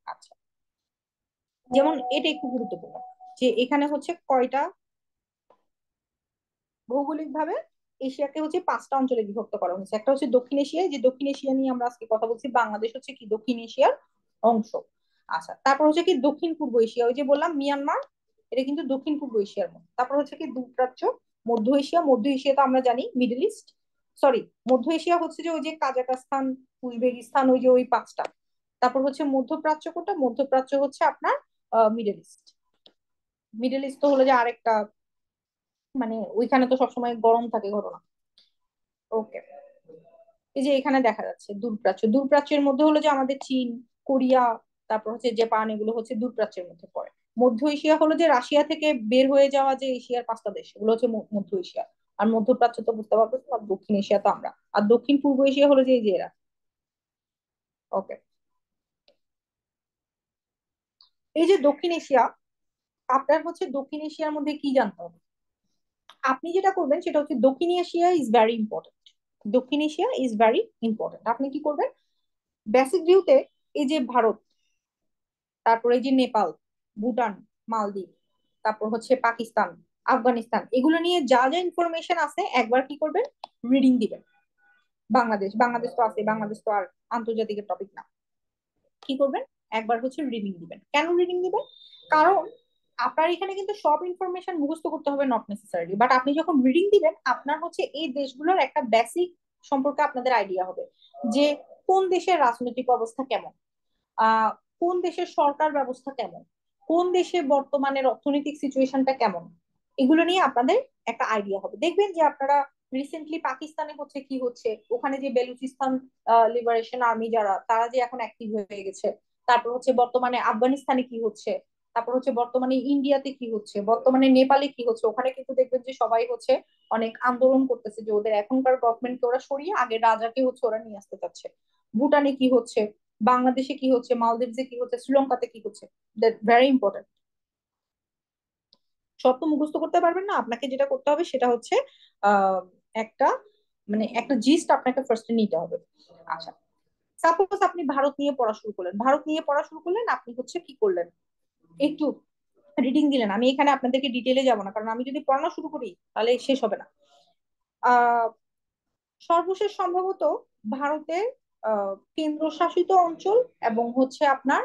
আচ্ছা, যেমন এটা একটু গুরুত্বপূর্ণ, যে এখানে হচ্ছে কয়টা, ভৌগোলিক ভাবে এশিয়াকে হচ্ছে পাঁচটা অঞ্চলে বিভক্ত করা হয়েছে। একটা হচ্ছে দক্ষিণ এশিয়া, যে দক্ষিণ এশিয়া নিয়ে আমরা আজকে কথা বলছি, বাংলাদেশ হচ্ছে কি দক্ষিণ এশিয়ার অংশ। আচ্ছা, তারপর হচ্ছে কি দক্ষিণ পূর্ব এশিয়া, ওই যে বললাম মিয়ানমার, এটা কিন্তু দক্ষিণ পূর্ব এশিয়ার মধ্যে। তারপর হচ্ছে কি দূরপ্রাচ্য, মধ্য এশিয়া, মধ্য এশিয়া তো আমরা জানি মিডল ইস্ট। সরি, মধ্য এশিয়া হচ্ছে যে ওই যে কাজাকস্তান, উজবেকিস্তান, ওই যে ওই পাঁচটা। তারপর হচ্ছে মধ্যপ্রাচ্য কোনটা? মধ্যপ্রাচ্য হচ্ছে আপনার মিডল ইস্ট। মিডল ইস্ট তো হলো যে আরেকটা, মানে ওইখানে তো সবসময় গরম থাকে ঘটনা। ওকে, এই যে এখানে দেখা যাচ্ছে দূরপ্রাচ্য। দূরপ্রাচ্যের মধ্যে হলো যে আমাদের চীন, কোরিয়া, তারপর হচ্ছে জাপান, এগুলো হচ্ছে দূরপ্রাচ্যের মধ্যে পড়ে। মধ্য এশিয়া হলো যে রাশিয়া থেকে বের হয়ে যাওয়া যে এশিয়ার পাঁচটা দেশ, এগুলো হচ্ছে মধ্য এশিয়া। আর মধ্যপ্রাচ্য তো বুঝতে পারবো, আর দক্ষিণ এশিয়া তো আমরা। আর দক্ষিণ পূর্ব এশিয়া হলো যে এই যে এরা। ওকে, এই যে দক্ষিণ এশিয়া, আপনার হচ্ছে দক্ষিণ এশিয়ার মধ্যে কি জানতে হবে? আপনি যেটা করবেন সেটা হচ্ছে দক্ষিণ এশিয়া ইজ ভেরি ইম্পর্টেন্ট। দক্ষিণ এশিয়া ইজ ভেরি ইম্পর্টেন্ট। আপনি কি করবেন? বেসিক ভিউতে এই যে ভারত, তারপরে এই যে নেপাল, ভুটান, মালদ্বীপ, তারপর হচ্ছে পাকিস্তান, আফগানিস্তান, এগুলো নিয়ে যা যা ইনফরমেশন আছে একবার কি করবেন? রিডিং দিবেন। বাংলাদেশ, বাংলাদেশ তো আছে, বাংলাদেশ তো আর আন্তর্জাতিক টপিক না। কি করবেন? একবার হচ্ছে রিডিং দিবেন। কেন রিডিং দিবেন? কারণ আপনার এখানে কিন্তু সব ইনফরমেশন মুখস্থ করতে হবে নট নেসেসারিলি, বাট আপনি যখন রিডিং দিবেন আপনার হচ্ছে এই দেশগুলোর একটা বেসিক সম্পর্কে আপনাদের আইডিয়া হবে, যে কোন দেশের রাজনৈতিক অবস্থা কেমন, আহ কোন দেশের সরকার ব্যবস্থা কেমন, কোন দেশে বর্তমানের অর্থনৈতিক সিচুয়েশনটা কেমন, এগুলো নিয়ে আপনাদের একটা আইডিয়া হবে। দেখবেন যে আপনারা রিসেন্টলি পাকিস্তানে হচ্ছে কি হচ্ছে, ওখানে যে বেলুচিস্তান লিবারেশন আর্মি যারা, তারা যে এখন অ্যাক্টিভ হয়ে গেছে। তারপর হচ্ছে বর্তমানে আফগানিস্তানে কি হচ্ছে, তারপর হচ্ছে বর্তমানে ইন্ডিয়াতে কি হচ্ছে, বর্তমানে নেপালে কি হচ্ছে। ওখানে কিন্তু দেখবেন যে সবাই হচ্ছে অনেক আন্দোলন করতেছে যে ওদের এখনকার গভর্নমেন্টকে ওরা সরিয়ে আগে রাজাকে হচ্ছে ওরা নিয়ে আসতে চাচ্ছে। ভুটানে কি হচ্ছে, বাংলাদেশে কি হচ্ছে, মালদ্বীপসে কি হচ্ছে, শ্রীলঙ্কাতে কি হচ্ছে, দ্যাট ভেরি ইম্পর্টেন্ট। সব তো মুখস্থ করতে পারবেন না, আপনাকে যেটা করতে হবে সেটা হচ্ছে আহ একটা, মানে একটা জিস্ট আপনাকে ফার্স্টে নিতে হবে। আচ্ছা, সাপোজ আপনি ভারত নিয়ে পড়া শুরু করলেন, ভারত নিয়ে পড়া শুরু করলেন, আপনি হচ্ছে কি করলেন? একটু রিডিং দিলেন। আমি এখানে আপনাদেরকে ডিটেলে যাব না, কারণ আমি যদি পড়ানো শুরু করি তাহলে শেষ হবে না। আহ সর্বশেষ সম্ভবত ভারতের কেন্দ্রশাসিত অঞ্চল এবং হচ্ছে আপনার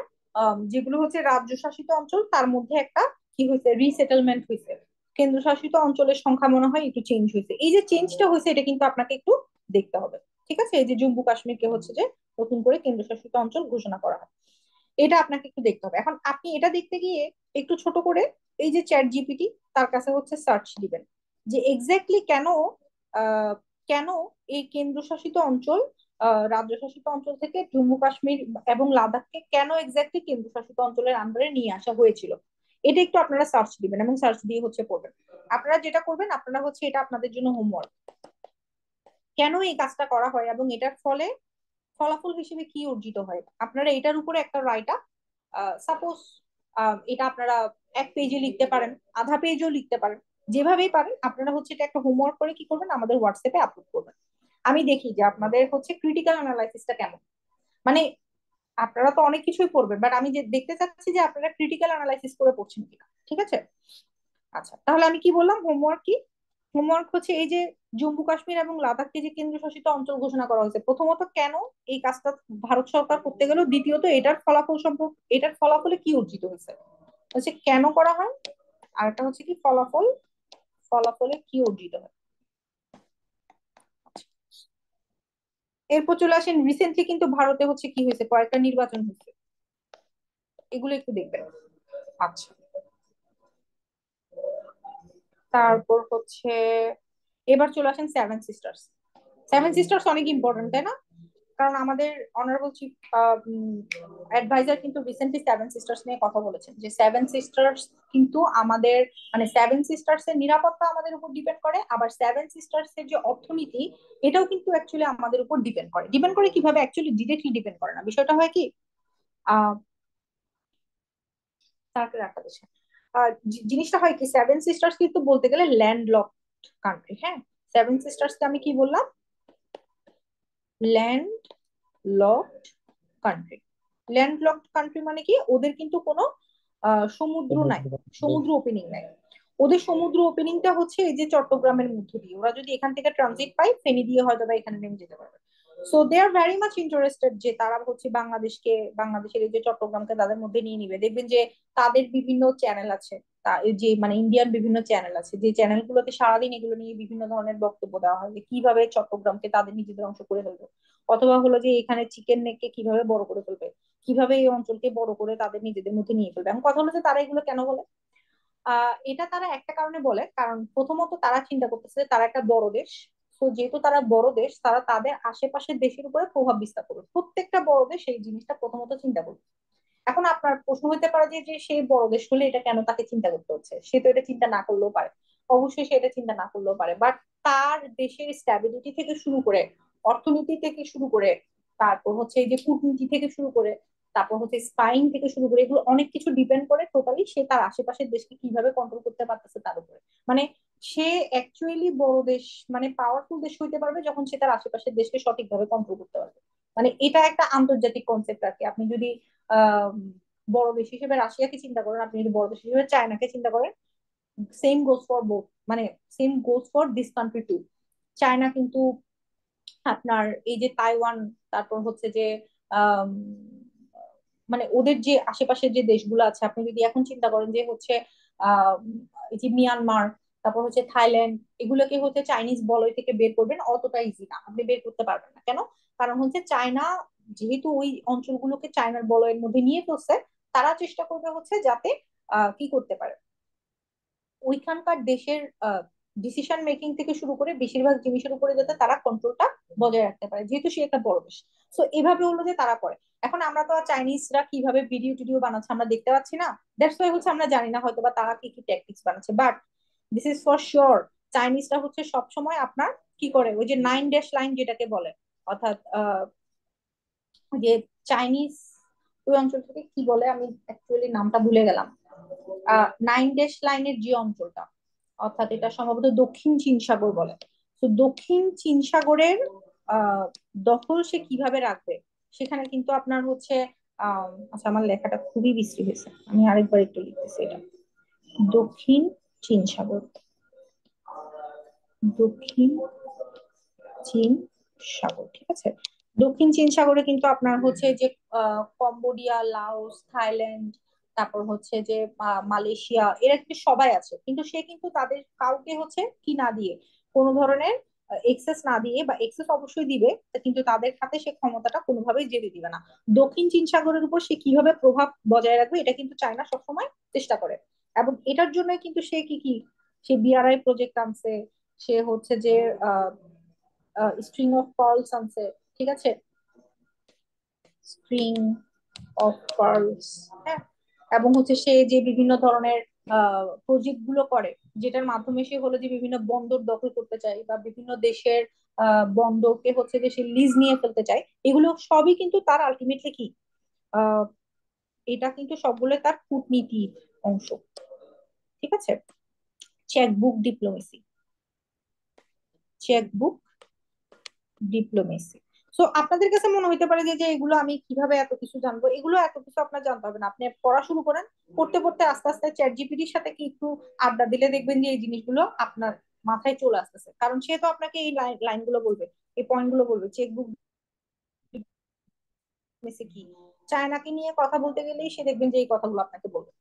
যেগুলো হচ্ছে রাজ্য শাসিত অঞ্চল, তার মধ্যে একটা কি হয়েছে? রিসেটেলমেন্ট হয়েছে। কেন্দ্রশাসিত অঞ্চলের সংখ্যা মনে হয় একটু চেঞ্জ হয়েছে। এই যে চেঞ্জটা হয়েছে এটা কিন্তু আপনাকে একটু দেখতে হবে। ঠিক আছে, এই যে জম্মু কাশ্মীরকে হচ্ছে যে নতুন করে কেন্দ্রশাসিত অঞ্চল ঘোষণা করা হয়, এটা আপনাকে একটু দেখতে হবে। এখন আপনি এটা দেখতে গিয়ে একটু ছোট করে এই যে চ্যাট জিপিটি, তার কাছে হচ্ছে সার্চ দিবেন যে এক্স্যাক্টলি কেন, আহ, কেন এই কেন্দ্রশাসিত অঞ্চল, রাজ্য শাসিত অঞ্চল থেকে জম্মু কাশ্মীর এবং লাদাখকে কেন এক্স্যাক্টলি কেন্দ্রশাসিত অঞ্চলের আন্ডারে নিয়ে আসা হয়েছিল। এটা একটু আপনারা সার্চ দিবেন এবং সার্চ দিয়ে হচ্ছে পড়বেন। আপনারা যেটা করবেন, আপনারা হচ্ছে এটা আপনাদের জন্য হোমওয়ার্ক, কেন এই কাজটা করা হয় এবং এটার ফলে ফলাফল হিসেবে কি অর্জিত হয়, আপনারা এটার উপরে একটা রাইট আপ, সাপোজ এটা আপনারা এক পেজে লিখতে পারেন, আধা পেজও লিখতে পারেন, যেভাবেই পারেন আপনারা হচ্ছে এটা একটা হোমওয়ার্ক করে কি করবেন? আমাদের হোয়াটসঅ্যাপে আপলোড করবেন। আমি দেখি যে আপনাদের হচ্ছে ক্রিটিক্যাল অ্যানালাইসিসটা কেমন। মানে আপনারা তো অনেক কিছুই পড়বেন, বাট আমি যে দেখতে চাচ্ছি যে আপনারা ক্রিটিক্যাল অ্যানালাইসিস করে পড়ছেন কিনা। ঠিক আছে? আচ্ছা, তাহলে আমি কি বললাম? হোমওয়ার্ক কি? হোমওয়ার্ক হচ্ছে এই যে জম্মু কাশ্মীর এবং লাদাখকে যে কেন্দ্রশাসিত অঞ্চল ঘোষণা করা হয়েছে, প্রথমত কেন এই কাজটা ভারত সরকার করতে গেল, দ্বিতীয়ত এটার ফলাফল সম্পর্কে, এটার ফলাফলে কি অর্জিত হয়েছে, হচ্ছে কেন করা হয়, আর একটা হচ্ছে কি ফলাফল, ফলাফলে কি অর্জিত হয়। এরপর চলে আসেন, রিসেন্টলি কিন্তু ভারতে হচ্ছে কি হয়েছে, কয়েকটা নির্বাচন হয়েছে, এগুলো একটু দেখবেন। আচ্ছা, তারপর হচ্ছে এবার চলে আসেন সেভেন সিস্টার্স। সেভেন সিস্টার্স অনেক ইম্পর্টেন্ট, তাই না? কারণ আমাদের অনারেবল চিফ অ্যাডভাইজার কিন্তু রিসেন্টলি সেভেন সিস্টার্স নিয়ে কথা বলেছেন, যে সেভেন সিস্টার্স কিন্তু আমাদের, মানে সেভেন সিস্টার্স এর নিরাপত্তা আমাদের উপর ডিপেন্ড করে, আবার সেভেন সিস্টার্স এর যে অর্থনীতি, এটাও কিন্তু অ্যাকচুয়ালি আমাদের উপর ডিপেন্ড করে। ডিপেন্ড করে কিভাবে? অ্যাকচুয়ালি ডিরেক্টলি ডিপেন্ড করে না, বিষয়টা হয় কি, আহ তাকে রাখা যাচ্ছে। জিনিসটা হয় কি, সেভেন সিস্টার্স কিন্তু বলতে গেলে ল্যান্ড লক কান্ট্রি। হ্যাঁ, সেভেন সিস্টার্স কে আমি কি বললাম? Land locked country. Land locked country মানে কি, ওদের কিন্তু কোনো সমুদ্র নাই, সমুদ্র ওপেনিং নাই। ওদের সমুদ্র ওপেনিংটা হচ্ছে এই যে চট্টগ্রামের মধ্য দিয়ে, ওরা যদি এখান থেকে ট্রানজিট পায় ফেনী দিয়ে হয়তো বা এখানে নেমে যেতে পারবে। So they are very much interested যে তারা হচ্ছে বাংলাদেশের এই যে চট্টগ্রামকে তাদের মধ্যে নিয়ে নিবে। দেখবেন যে তাদের বিভিন্ন চ্যানেল আছে, এই যে মানে ইন্ডিয়ান বিভিন্ন চ্যানেল আছে, যে চ্যানেলগুলোতে সারাদিন এগুলো নিয়ে বিভিন্ন ধরনের বক্তব্য দেওয়া হয় যে কিভাবে চট্টগ্রামকে তাদের নিজেদের অংশ করে ফেলবে, অথবা হলো যে এখানে চিকেন নেককে কিভাবে বড় করে ফেলবে, কিভাবে এই অঞ্চলকে বড় করে তাদের নিজেদের মধ্যে নিয়ে ফেলবে। এখন কথা হলো যে তারা এগুলো কেন বলে? এটা তারা একটা কারণে বলে, কারণ প্রথমত তারা চিন্তা করতেছে তারা একটা বড় দেশ। তো যেহেতু তারা বড় দেশ, তারা তাদের আশেপাশের দেশের উপরে প্রভাব বিস্তার করবে। প্রত্যেকটা বড় দেশ এই জিনিসটা প্রথমত চিন্তা করবে। এখন আপনার প্রশ্ন হতে পারে যে যে সে বড় দেশ হলে এটা কেন তাকে চিন্তা করতে হচ্ছে? সে তো এটা চিন্তা না করলেও পারে। অবশ্যই সে এটা চিন্তা না করলেও পারে, বাট তার দেশের স্ট্যাবিলিটি থেকে শুরু করে, অর্থনীতি থেকে শুরু করে, তারপর হচ্ছে এই যে কূটনীতি থেকে শুরু করে, তারপর হচ্ছে স্পাইং থেকে শুরু করে, এগুলো অনেক কিছু ডিপেন্ড করে টোটালি সে তার আশেপাশের দেশকে কিভাবে কন্ট্রোল করতে পারতেছে তার উপরে। মানে সে অ্যাকচুয়ালি বড় দেশ, মানে পাওয়ারফুল দেশ হইতে পারবে যখন সে তার আশেপাশের দেশকে সঠিকভাবে কন্ট্রোল করতে পারবে। মানে এটা একটা আন্তর্জাতিক কনসেপ্ট আর কি। আপনি যদি আহ বড় দেশ হিসেবে রাশিয়াকে চিন্তা করেন, আপনি যদি বড় দেশ হিসেবে চায়নাকে চিন্তা করেন, সেম গোজ ফর বোথ, মানে same goes for this country to. China কিন্তু আপনার এই যে তাইওয়ান, তারপর হচ্ছে যে আম, মানে ওদের যে আশেপাশের যে দেশগুলো আছে, আপনি যদি এখন চিন্তা করেন যে হচ্ছে আহ এই যে মিয়ানমার, তারপর হচ্ছে থাইল্যান্ড, এগুলোকে হচ্ছে চাইনিজ বলয় থেকে বের করবেন অতটা ইজি না, আপনি বের করতে পারবেন না। কেন? কারণ হচ্ছে চায়না যেহেতু ওই অঞ্চলগুলোকে চায়নার বলয়ের মধ্যে নিয়ে ফেলছে, তারা চেষ্টা করবে হচ্ছে যাতে কি করতে পারে, ওইখানকার দেশের ডিসিশন মেকিং থেকে শুরু করে বেশিরভাগ জিনিসের উপরে যাতে তারা কন্ট্রোলটা বজায় রাখতে পারে, যেহেতু সে একটা বড় দেশ। তো এভাবে হলো যে তারা করে। এখন আমরা তো আর চাইনিজরা কিভাবে ভিডিও টিডিও বানাচ্ছে আমরা দেখতে পাচ্ছি না, দ্যাটস ওয়াই হচ্ছে আমরা জানি না হয়তো বা তারা কি কি ট্যাকটিক্স বানাচ্ছে। But this is for sure, চাইনিজরা হচ্ছে সবসময় আপনার কি করে, ওই যে 9 ড্যাশ লাইন যেটাকে বলে, অর্থাৎ যে চাইনিজ ওই অঞ্চল থেকে কি বলে, আমি অ্যাকচুয়ালি নামটা ভুলে গেলাম। 9 ড্যাশ লাইনের যে অঞ্চলটা, অর্থাৎ এটা সম্ভবত দক্ষিণ চীন সাগর বলে। তো দক্ষিণ চীন সাগরের আহ দখল সে কিভাবে রাখবে, সেখানে কিন্তু আপনার হচ্ছে আচ্ছা আমার লেখাটা খুবই বিশ্রী হয়েছে, আমি আরেকবার একটু লিখতেছি এটা। দক্ষিণ চীন সাগর, দক্ষিণ চীন সাগর, ঠিক আছে। দক্ষিণ চীন সাগরে কিন্তু আপনার হচ্ছে যে কম্বোডিয়া, লাওস, থাইল্যান্ড, তারপর হচ্ছে যে মালয়েশিয়া, এরা কিন্তু সবাই আছে, কিন্তু সে কিন্তু তাদের কাউকে হচ্ছে কি না দিয়ে, কোনো ধরনের এক্সেস না দিয়ে, বা এক্সেস অবশ্যই দিবে, কিন্তু তাদের হাতে সে ক্ষমতাটা কোনোভাবেই যেতে দিবে না। দক্ষিণ চীন সাগরের উপর সে কিভাবে প্রভাব বজায় রাখবে এটা কিন্তু চায়না সবসময় চেষ্টা করে। এবং এটার জন্য কিন্তু সে কি কি, সে বিআরআই প্রজেক্ট আনছে, সে হচ্ছে যে স্ট্রিং অফ পার্লস আনছে, ঠিক আছে, স্ট্রিং অফ পার্লস, হ্যাঁ। এবং হচ্ছে সে যে বিভিন্ন ধরনের প্রজেক্ট গুলো করে, যেটার মাধ্যমে সে হলো যে বিভিন্ন বন্দর দখল করতে চায়, বা বিভিন্ন দেশের বন্দরকে হচ্ছে যে সে লিজ নিয়ে ফেলতে চায়, এগুলো সবই কিন্তু তার আলটিমেটলি কি, আহ এটা কিন্তু সবগুলো তার কূটনীতির অংশ, ঠিক আছে। Chequebook diplomacy, chequebook diplomacy. So আপনাদের কাছে মনে হইতে পারে যে যে এগুলো আমি কিভাবে এত কিছু জানবো, এগুলো এত কিছু আপনার জানতে হবে না, আপনি পড়া শুরু করেন, পড়তে পড়তে আস্তে আস্তে চ্যাট জিপিটির সাথে কি একটু আড্ডা দিলে দেখবেন যে এই জিনিসগুলো আপনার মাথায় চলে আসতেছে, কারণ সে তো আপনাকে এই লাইন গুলো বলবে, এই পয়েন্ট গুলো বলবে। চেকবুক ডিপ্লোমেসি কি, চায়নাকে নিয়ে কথা বলতে গেলেই সে দেখবেন যে এই কথাগুলো আপনাকে বলবে।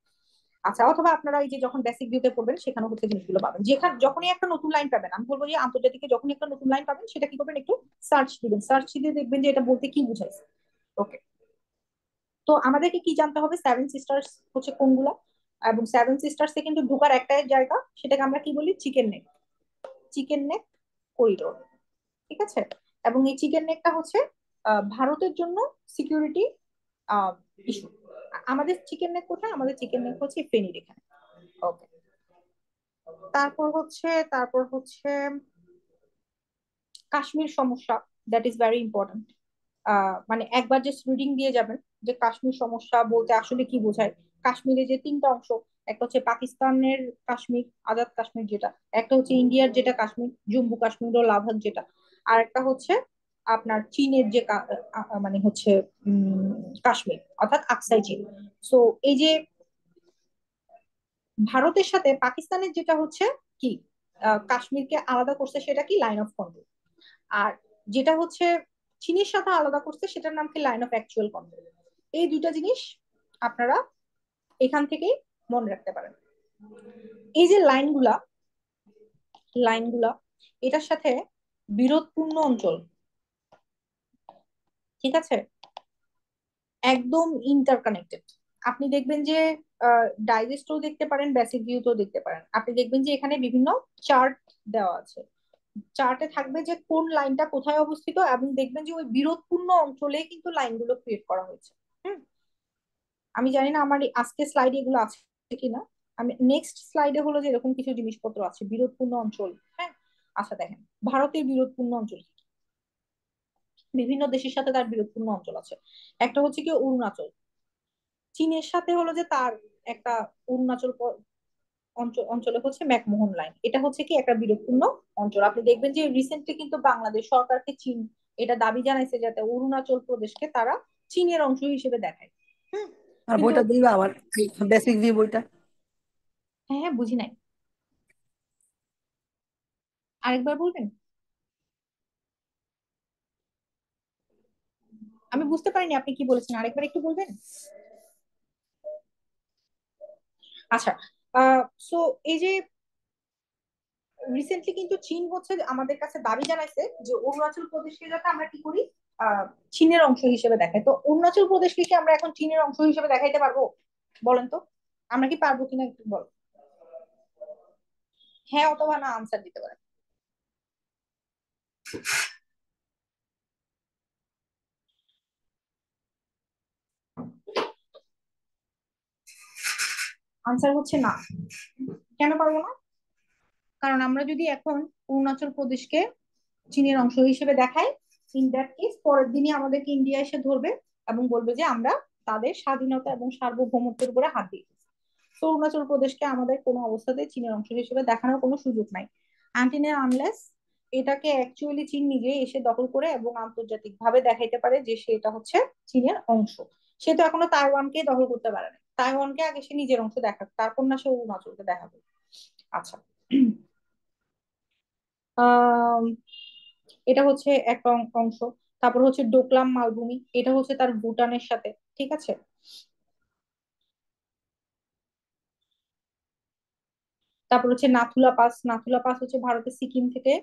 আচ্ছা, অথবা আপনারা এই যে যখন বেসিক ভিউতে পড়বেন সেখানে হচ্ছে জিনিসগুলো পাবেন, যেখানে যখনই একটা নতুন লাইন পাবেন, আমি বলবো যে আন্তর্জাতিকে যখনই একটা নতুন লাইন পাবেন সেটা কি করবেন, একটু সার্চ দিবেন, সার্চ দিয়ে দেখবেন যে এটা বলতে কি বুঝাইছে। ওকে, তো আমাদেরকে কি জানতে হবে, সেভেন সিস্টার্স হচ্ছে কোনগুলা, এবং সেভেন সিস্টার্স এ কিন্তু ঢোকার একটাই জায়গা, সেটাকে আমরা কি বলি, chicken neck, chicken neck corridor, ঠিক আছে। এবং এই চিকেন নেকটা হচ্ছে ভারতের জন্য সিকিউরিটি ইস্যু। আমাদের চিকেন নেক কোথায়, আমাদের চিকেন নেক হচ্ছে ফেনীর এখানে। ওকে, তারপর হচ্ছে কাশ্মীর সমস্যা, দ্যাট ইজ ভেরি ইম্পর্টেন্ট। মানে একবার যে রিডিং দিয়ে যাবেন যে কাশ্মীর সমস্যা বলতে আসলে কি বোঝায়। কাশ্মীরে যে তিনটা অংশ, একটা হচ্ছে পাকিস্তানের কাশ্মীর, আজাদ কাশ্মীর যেটা, একটা হচ্ছে ইন্ডিয়ার যেটা কাশ্মীর, জম্মু কাশ্মীর ও লাদাখ যেটা, আর একটা হচ্ছে আপনার চীনের যে মানে হচ্ছে কাশ্মীর, অর্থাৎ আকসাই চীন। সো এই যে ভারতের সাথে পাকিস্তানের যেটা হচ্ছে কি কাশ্মীরকে আলাদা করছে, সেটা কি লাইন অফ কন্ট্রোল। আর যেটা হচ্ছে চীনের সাথে আলাদা করছে সেটার নাম কি লাইন অফ অ্যাকচুয়াল কন্ট্রোল। এই দুইটা জিনিস আপনারা এখান থেকেই মনে রাখতে পারেন। এই যে লাইনগুলা, লাইনগুলা এটার সাথে বিরোধপূর্ণ অঞ্চল, ঠিক আছে, একদম ইন্টারকানেক্টেড। আপনি দেখবেন যে ডাইজেস্টও দেখতে পারেন, বেসিক ভিউতেও দেখতে পারেন। আপনি দেখবেন যে এখানে বিভিন্ন চার্ট দেওয়া আছে, চার্টে থাকবে যে কোন লাইনটা কোথায় অবস্থিত, এবং দেখবেন যে ওই বিরোধপূর্ণ অঞ্চলে কিন্তু লাইনগুলো ক্রিয়েট করা হয়েছে। হুম, আমি জানি না আমার আজকে স্লাইডে এগুলো আছে কিনা, আমি নেক্সট স্লাইডে হলো যে এরকম কিছু জিনিসপত্র আছে বিরোধপূর্ণ অঞ্চল। হ্যাঁ, আচ্ছা দেখেন, ভারতের বিরোধপূর্ণ অঞ্চল কি কি? বিভিন্ন দেশের সাথে তার বিরোধপূর্ণ অঞ্চল আছে। একটা হচ্ছে কি অরুণাচল, চীনের সাথে হলো যে তার একটা অরুণাচল অঞ্চলে হচ্ছে ম্যাকমোহন লাইন, এটা হচ্ছে কি একটা বিরোধপূর্ণ অঞ্চল। আপনি দেখবেন যে রিসেন্টলি কিন্তু বাংলাদেশ সরকারকে চীন এটা দাবি জানাইছে যাতে অরুণাচল প্রদেশকে তারা চীনের অংশ হিসেবে দেখায়। হুম, আর কিন্তু বইটা দিবা আমার, বেসিক ভিউ বইটা। হ্যাঁ হ্যাঁ, বুঝি নাই, আরেকবার বলবেন? আমি বুঝতে পারিনি আপনি কি বলেছেন, আরেকবার একটু বলবেন? আচ্ছা, সো এই যে রিসেন্টলি কিন্তু চীন হচ্ছে আমাদের কাছে দাবি জানাইছে যে অরুণাচল প্রদেশকে যাতে আমরা কি করি, আহ চীনের অংশ হিসেবে দেখাই। তো অরুণাচল প্রদেশকে কি আমরা এখন চীনের অংশ হিসেবে দেখাইতে পারবো? বলেন তো, আমরা কি পারবো কিনা একটু বল। হ্যাঁ অথবা না আনসার দিতে পারেন। আনসার হচ্ছে না। কেন পারবো না? কারণ আমরা যদি এখন অরুণাচল প্রদেশকে চীনের অংশ হিসেবে দেখাই, ইন দ্যাট কেস পরের দিনই আমাদেরকে ইন্ডিয়া এসে ধরবে এবং বলবে যে আমরা তাদের স্বাধীনতা এবং সার্বভৌমত্বের উপরে হাত দিয়েছি। তো অরুণাচল প্রদেশকে আমাদের কোনো অবস্থাতেই চীনের অংশ হিসেবে দেখানোর কোনো সুযোগ নাই, আনটিল আনলেস এটাকে অ্যাকচুয়ালি চীন নিজে এসে দখল করে এবং আন্তর্জাতিক ভাবে দেখাইতে পারে যে সে এটা হচ্ছে চীনের অংশ। সে তো এখনো তাইওয়ানকে দখল করতে পারে না, তাইওয়ানকে আগে সে নিজের অংশ দেখাক, তারপর না সে অরুণাচলকে দেখাবে। আচ্ছা, আহ এটা হচ্ছে একটা অংশ। তারপর হচ্ছে ডোকলাম মালভূমি, এটা হচ্ছে তার ভুটানের সাথে, ঠিক আছে। তারপর হচ্ছে নাথুলা পাস, নাথুলা পাস হচ্ছে ভারতের সিকিম থেকে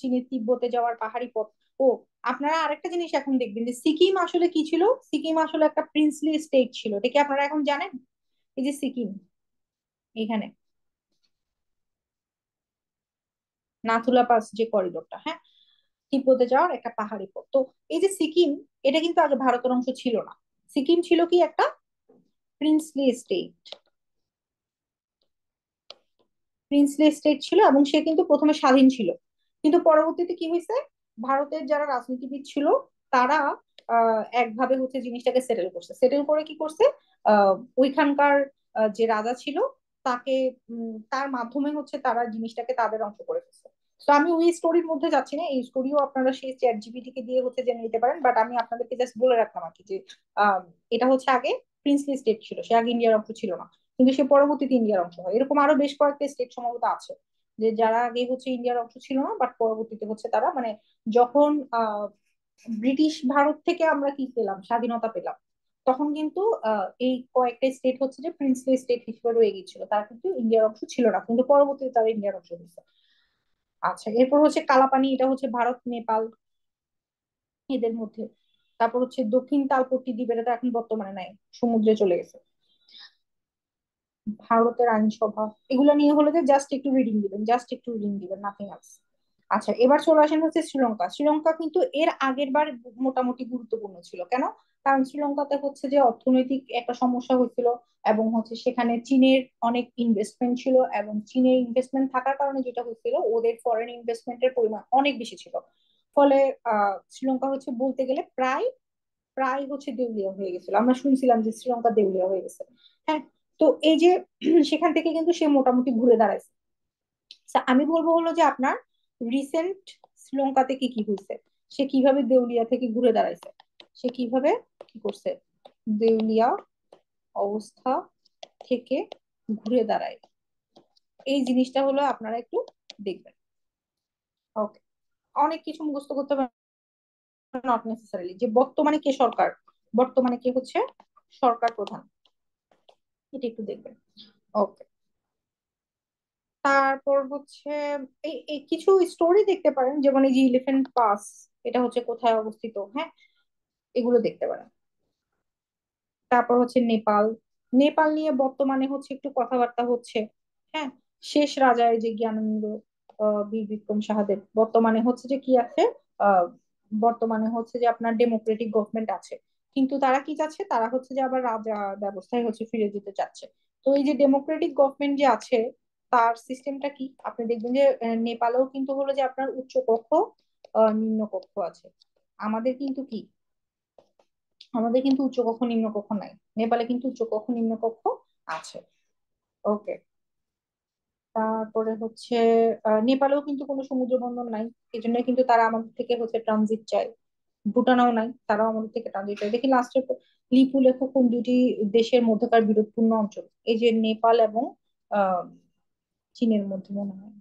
চীনের তিব্বতে যাওয়ার পাহাড়ি পথ। ও, আপনারা আরেকটা জিনিস এখন দেখবেন যে সিকিম আসলে কি ছিল, সিকিম আসলে একটা প্রিন্সলি স্টেট ছিল, এটা কি আপনারা এখন জানেন? এই যে সিকিম, এখানে নাথুলা পাস যে করিডোরটা, হ্যাঁ, তিব্বতে যাওয়ার একটা পাহাড়ি পথ। তো এই যে সিকিম, এটা কিন্তু আগে ভারতের অংশ ছিল না, সিকিম ছিল কি একটা প্রিন্সলি স্টেট, প্রিন্সলি স্টেট ছিল, এবং সে কিন্তু প্রথমে স্বাধীন ছিল। কিন্তু পরবর্তীতে কি হয়েছে, ভারতের যারা রাজনীতিবিদ ছিল তারা একভাবে হচ্ছে জিনিসটাকে সেটেল করছে, সেটেল করে কি করছে, ওইখানকার যে রাজা ছিল তাকে, তার মাধ্যমে হচ্ছে তারা জিনিসটাকে তাদের অংশ করে ফেলছে। তো আমি ওই স্টোরির মধ্যে যাচ্ছি না, এই স্টোরিও আপনারা সেই চ্যাট জিপিটি কে দিয়ে হচ্ছে জেনে নিতে পারেন, বাট আমি আপনাদেরকে জাস্ট বলে রাখলাম আর কি যে আহ, এটা হচ্ছে আগে প্রিন্সলি স্টেট ছিল, সে আগে ইন্ডিয়ার অংশ ছিল না, কিন্তু সে পরবর্তীতে ইন্ডিয়ার অংশ হয়। এরকম আরো বেশ কয়েকটা স্টেট সম্ভবত আছে যে যারা আগে হচ্ছে ইন্ডিয়ার অংশ ছিল না, বাট পরবর্তীতে হচ্ছে তারা মানে যখন ব্রিটিশ ভারত থেকে আমরা কি পেলাম, স্বাধীনতা পেলাম, তখন কিন্তু এই কয়েকটা স্টেট হচ্ছে যে প্রিন্সলি স্টেট হিসেবে রয়ে গিয়েছিল, তারা কিন্তু ইন্ডিয়ার অংশ ছিল না, কিন্তু পরবর্তীতে তারা ইন্ডিয়ার অংশ হয়েছে। আচ্ছা, এরপর হচ্ছে কালাপানি, এটা হচ্ছে ভারত নেপাল এদের মধ্যে। তারপর হচ্ছে দক্ষিণ তালপট্টি দ্বীপ, এটা তো এখন বর্তমানে নাই, সমুদ্রে চলে গেছে। ভারতের আইনসভা, এগুলো নিয়ে হলো যে জাস্ট একটু রিডিং দিবেন, জাস্ট একটু রিডিং দিবেন, নাথিং এলস। আচ্ছা, এবার চলে আসেন হচ্ছে শ্রীলঙ্কা। শ্রীলঙ্কা কিন্তু এর আগের বার মোটামুটি গুরুত্বপূর্ণ ছিল, কেন? কারণ শ্রীলঙ্কাতে হচ্ছে যে অর্থনৈতিক একটা সমস্যা হয়েছিল, এবং হচ্ছে সেখানে চীনের অনেক ইনভেস্টমেন্ট ছিল, এবং চীনের ইনভেস্টমেন্ট থাকার কারণে যেটা হয়েছিল ওদের ফরেন ইনভেস্টমেন্টের পরিমাণ অনেক বেশি ছিল। ফলে শ্রীলঙ্কা হচ্ছে বলতে গেলে প্রায় প্রায় হচ্ছে দেউলিয়া হয়ে গেছিল, আমরা শুনছিলাম যে শ্রীলঙ্কা দেউলিয়া হয়ে গেছে। হ্যাঁ, তো এই যে সেখান থেকে কিন্তু সে মোটামুটি ঘুরে দাঁড়াইছে। তা আমি বলবো হলো যে আপনার রিসেন্ট শ্রীলঙ্কাতে কি কি হয়েছে, সে কিভাবে দেউলিয়া থেকে ঘুরে দাঁড়াইছে, সে কিভাবে কি করছে, দেউলিয়া অবস্থা থেকে ঘুরে দাঁড়ায়, এই জিনিসটা হলো আপনারা একটু দেখবেন। ওকে, অনেক কিছু মুখস্থ করতে নট নেসেসারিলি, যে বর্তমানে কে সরকার, বর্তমানে কে হচ্ছে সরকার প্রধান, এটা একটু দেখবেন। ওকে। তারপর হচ্ছে এই এই কিছু স্টোরি দেখতে পারেন, যেমন এই যে ইলিফ্যান্ট পাস, এটা হচ্ছে কোথায় অবস্থিত, হ্যাঁ, এগুলো দেখতে পারেন। তারপর হচ্ছে নেপাল, নেপাল নিয়ে বর্তমানে হচ্ছে একটু কথাবার্তা হচ্ছে, হ্যাঁ। শেষ রাজার যে জ্ঞানেন্দ্র বীর বিক্রম সাহাদেব, বর্তমানে হচ্ছে যে কি আছে, আহ বর্তমানে হচ্ছে যে আপনার ডেমোক্রেটিক গভর্নমেন্ট আছে, কিন্তু তারা কি চাচ্ছে, তারা হচ্ছে যে আবার রাজা ব্যবস্থায় হচ্ছে ফিরে যেতে চাচ্ছে। তো এই যে ডেমোক্রেটিক গভর্নমেন্ট যে আছে, তার সিস্টেমটা কি, আপনি দেখবেন যে নেপালেও কিন্তু হলো যে আপনার উচ্চ কক্ষ নিম্ন কক্ষ আছে। আমাদের কিন্তু কি, আমাদের কিন্তু উচ্চকক্ষ নিম্নকক্ষ নাই, নেপালে কিন্তু উচ্চকক্ষ নিম্নকক্ষ আছে। ওকে। তারপরে হচ্ছে নেপালেও কিন্তু কোনো সমুদ্র বন্দর নাই, এই জন্য কিন্তু তারা আমাদের থেকে হচ্ছে ট্রানজিট চায়। ভুটানও নাই, তারাও আমাদের থেকে ট্রানজিট চায়। দেখি লাস্টে লিপু লেখো কোন দুটি দেশের মধ্যকার বিরোধপূর্ণ অঞ্চল, এই যে নেপাল এবং আহ চীনের মধ্যে মনে হয়,